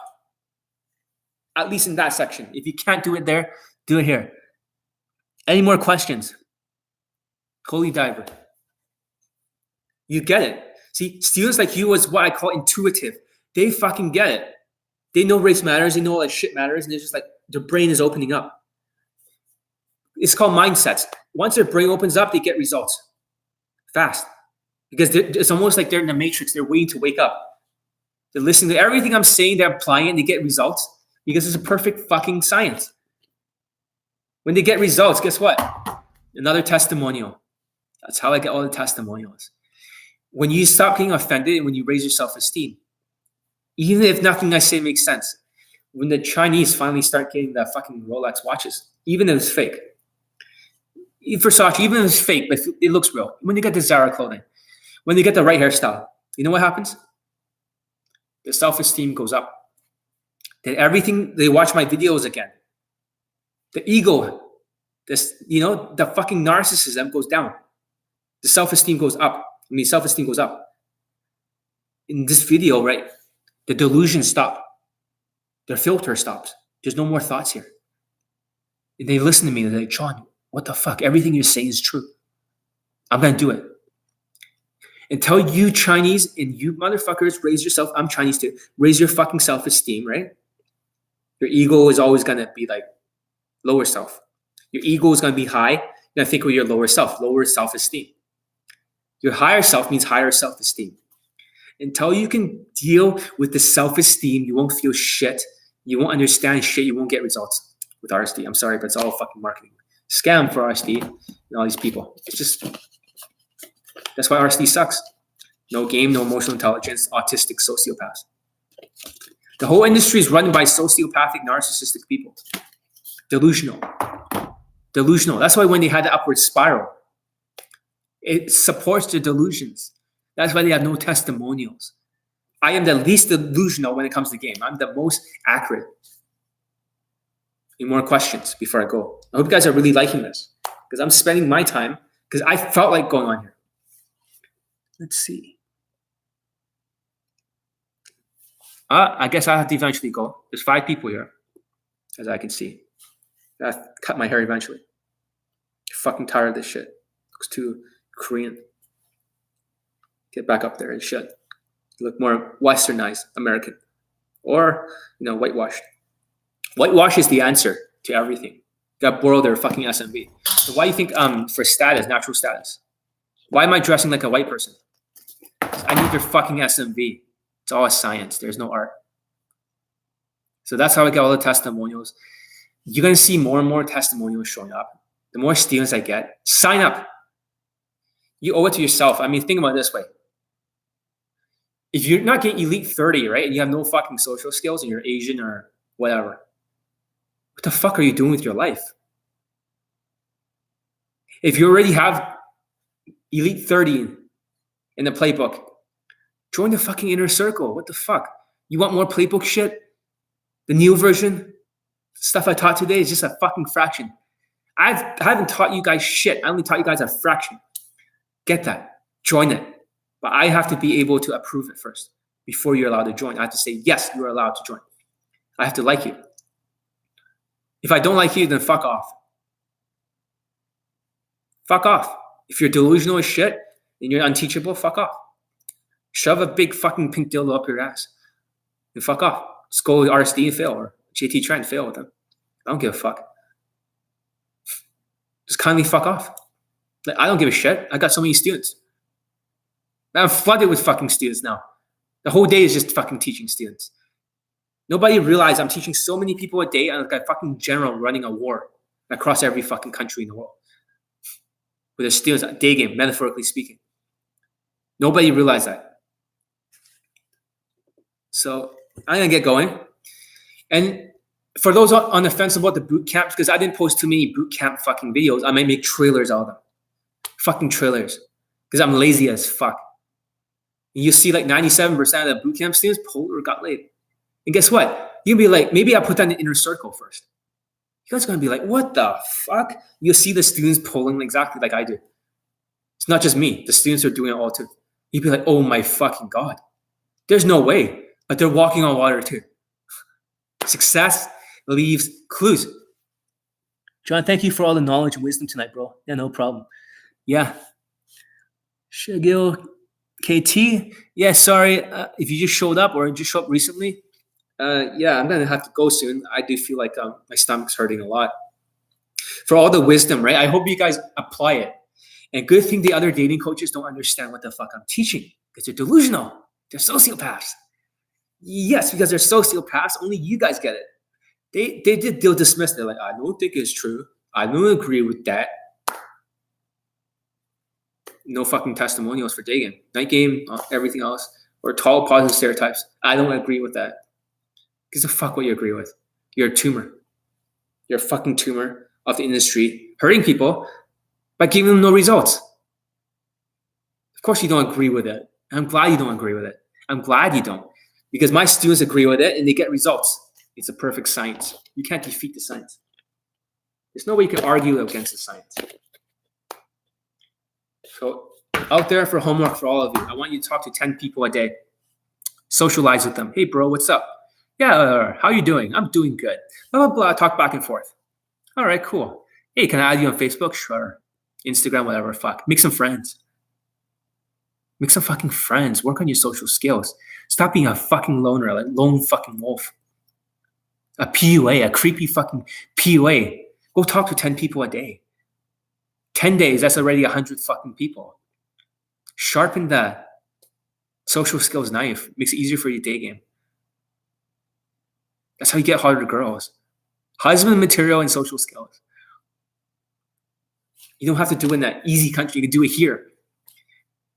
At least in that section. If you can't do it there, do it here. Any more questions? Holy diver. You get it. See, students like you is what I call intuitive. They fucking get it. They know race matters. They know all that shit matters. And they're just like, their brain is opening up. It's called mindsets. Once their brain opens up, they get results fast. Because it's almost like they're in the matrix. They're waiting to wake up. They're listening to everything I'm saying. They're applying it and they get results because it's a perfect fucking science. When they get results, guess what? Another testimonial. That's how I get all the testimonials. When you stop getting offended and when you raise your self-esteem, even if nothing I say makes sense, when the Chinese finally start getting the fucking Rolex watches, even if it's fake, Versace, even if it's fake, but it looks real. When they get the Zara clothing, when they get the right hairstyle, you know what happens? The self-esteem goes up. Then everything, they watch my videos again. The ego, the fucking narcissism goes down. The self-esteem goes up. Self-esteem goes up. In this video, right, the delusion stop. Their filter stops. There's no more thoughts here. And they listen to me. They're like, John, what the fuck? Everything you're saying is true. I'm going to do it. Until you Chinese and you motherfuckers raise yourself, I'm Chinese too, raise your fucking self-esteem, right? Your ego is always going to be like lower self. Your ego is going to be high. You're going to think of your lower self, lower self-esteem. Your higher self means higher self-esteem. Until you can deal with the self-esteem, you won't feel shit. You won't understand shit. You won't get results with RSD. I'm sorry, but it's all fucking marketing. Scam for RSD and all these people. It's just, that's why RSD sucks. No game, no emotional intelligence, autistic sociopaths. The whole industry is run by sociopathic, narcissistic people. Delusional. That's why when they had the upward spiral, it supports their delusions. That's why they have no testimonials. I am the least delusional when it comes to game. I'm the most accurate. Any more questions before I go? I hope you guys are really liking this because I'm spending my time because I felt like going on here. Let's see. I guess I have to eventually go. There's 5 people here, as I can see. I have to cut my hair eventually. Fucking tired of this shit. Looks too Korean. Get back up there and shit. Look more westernized, American. Or, whitewashed. Whitewash is the answer to everything. Got borrowed their fucking SMV. So why do you think for status, natural status? Why am I dressing like a white person? I need their fucking SMV. It's all a science. There's no art. So that's how I get all the testimonials. You're going to see more and more testimonials showing up. The more students I get, sign up. You owe it to yourself. Think about it this way. If you're not getting elite 30, right, and you have no fucking social skills and you're Asian or whatever, what the fuck are you doing with your life? If you already have elite 30 in the playbook, join the fucking inner circle. What the fuck? You want more playbook shit? The new version? Stuff I taught today is just a fucking fraction. I haven't taught you guys shit. I only taught you guys a fraction. Get that. Join it. But I have to be able to approve it first before you're allowed to join. I have to say, yes, you're allowed to join. I have to like you. If I don't like you, then fuck off. Fuck off. If you're delusional as shit and you're unteachable, fuck off. Shove a big fucking pink dildo up your ass and fuck off. Just go with RSD and fail, or JT Trent and fail with them. I don't give a fuck. Just kindly fuck off. I don't give a shit. I got so many students. I'm flooded with fucking students now. The whole day is just fucking teaching students. Nobody realized I'm teaching so many people a day. I'm like a fucking general running a war across every fucking country in the world. With the students, daygame, metaphorically speaking. Nobody realized that. So I'm going to get going. And for those on the fence about the boot camps, because I didn't post too many boot camp fucking videos, I might make trailers out of them. Fucking trailers. Because I'm lazy as fuck. And you see like 97% of the boot camp students pulled or got laid. And guess what? You'll be like, maybe I'll put that in the inner circle first. You guys are going to be like, what the fuck? You'll see the students pulling exactly like I do. It's not just me. The students are doing it all too. You'd be like, oh my fucking God. There's no way. but they're walking on water too. Success leaves clues. John, thank you for all the knowledge and wisdom tonight, bro. Yeah, no problem. Yeah. Shagil KT. Yeah, sorry if you just showed up or just showed up recently. Yeah, I'm going to have to go soon. I do feel like my stomach's hurting a lot. For all the wisdom, right? I hope you guys apply it. And good thing the other dating coaches don't understand what the fuck I'm teaching because they're delusional. They're sociopaths. Yes, because they're sociopaths, only you guys get it. They'll dismiss. They're like, I don't think it's true. I don't agree with that. No fucking testimonials for day game, night game, everything else, or tall positive stereotypes. I don't agree with that. Because the fuck what you agree with. You're a tumor. You're a fucking tumor of the industry, hurting people by giving them no results. Of course you don't agree with it. I'm glad you don't agree with it. I'm glad you don't. Because my students agree with it and they get results. It's a perfect science. You can't defeat the science. There's no way you can argue against the science. So out there for homework for all of you, I want you to talk to 10 people a day. Socialize with them. Hey, bro, what's up? Yeah, how you doing? I'm doing good. Blah, blah, blah. Talk back and forth. All right, cool. Hey, can I add you on Facebook? Sure. Instagram, whatever. Fuck. Make some friends. Make some fucking friends. Work on your social skills. Stop being a fucking loner, like lone fucking wolf. A PUA, a creepy fucking PUA. Go talk to 10 people a day. 10 days, that's already 100 fucking people. Sharpen the social skills knife. Makes it easier for your day game. That's how you get harder girls. Husband material and social skills. You don't have to do it in that easy country. You can do it here.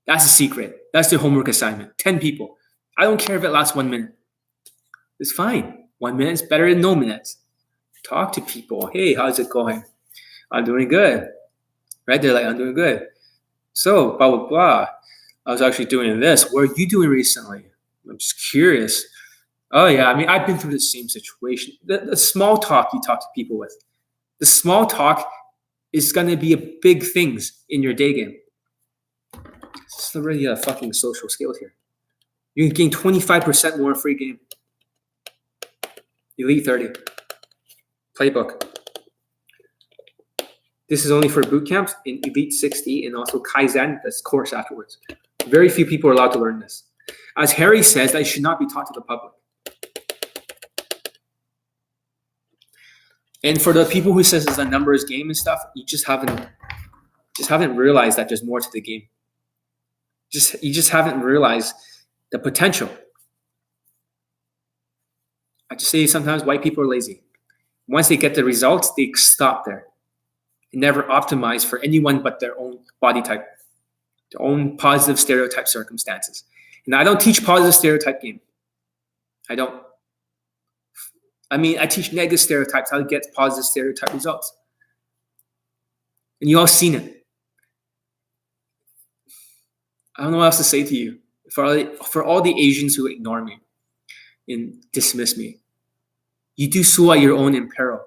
That's the secret. That's the homework assignment. 10 people. I don't care if it lasts 1 minute. It's fine. 1 minute is better than no minutes. Talk to people. Hey, how's it going? I'm doing good. Right? They're like, I'm doing good. So, blah, blah, blah. I was actually doing this. What are you doing recently? I'm just curious. Oh, yeah. I mean, I've been through the same situation. The small talk you talk to people with. The small talk is going to be a big things in your day game. It's already a fucking social skill here. You can gain 25% more free game. Elite 30. Playbook. This is only for boot camps in Elite 60 and also Kaizen, that's course afterwards. Very few people are allowed to learn this. As Harry says, that should not be taught to the public. And for the people who says it's a numbers game and stuff, you just haven't realized that there's more to the game. You just haven't realized the potential. I just say sometimes white people are lazy. Once they get the results, they stop there. They never optimize for anyone but their own body type, their own positive stereotype circumstances. And I don't teach positive stereotype game. I don't. I mean, I teach negative stereotypes, how to get positive stereotype results. And you all seen it. I don't know what else to say to you. For all the Asians who ignore me and dismiss me, you do so at your own in peril.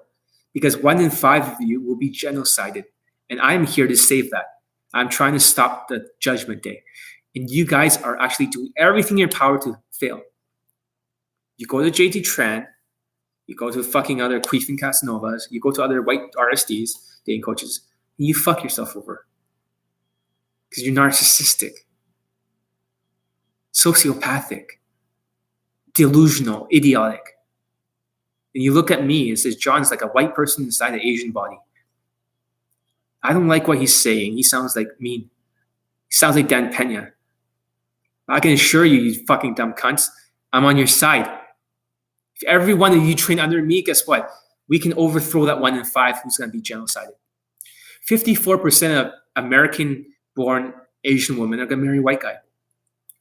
Because 1 in 5 of you will be genocided. And I'm here to save that. I'm trying to stop the judgment day. And you guys are actually doing everything in your power to fail. You go to JT Tran, you go to fucking other Queefing Casanovas, you go to other white RSDs, dating coaches, and you fuck yourself over. Because you're narcissistic, sociopathic, delusional, idiotic. And you look at me and says, John's like a white person inside an Asian body. I don't like what he's saying. He sounds like mean. He sounds like Dan Pena. I can assure you, you fucking dumb cunts, I'm on your side. If every one of you train under me, guess what? We can overthrow that 1 in 5 who's going to be genocided. 54% of American-born Asian women are going to marry a white guy.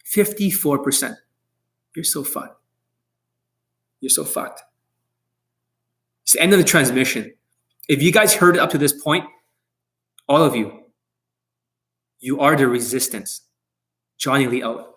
54%. You're so fucked. You're so fucked. It's the end of the transmission. If you guys heard it up to this point, all of you, you are the resistance. Johnny Lee out.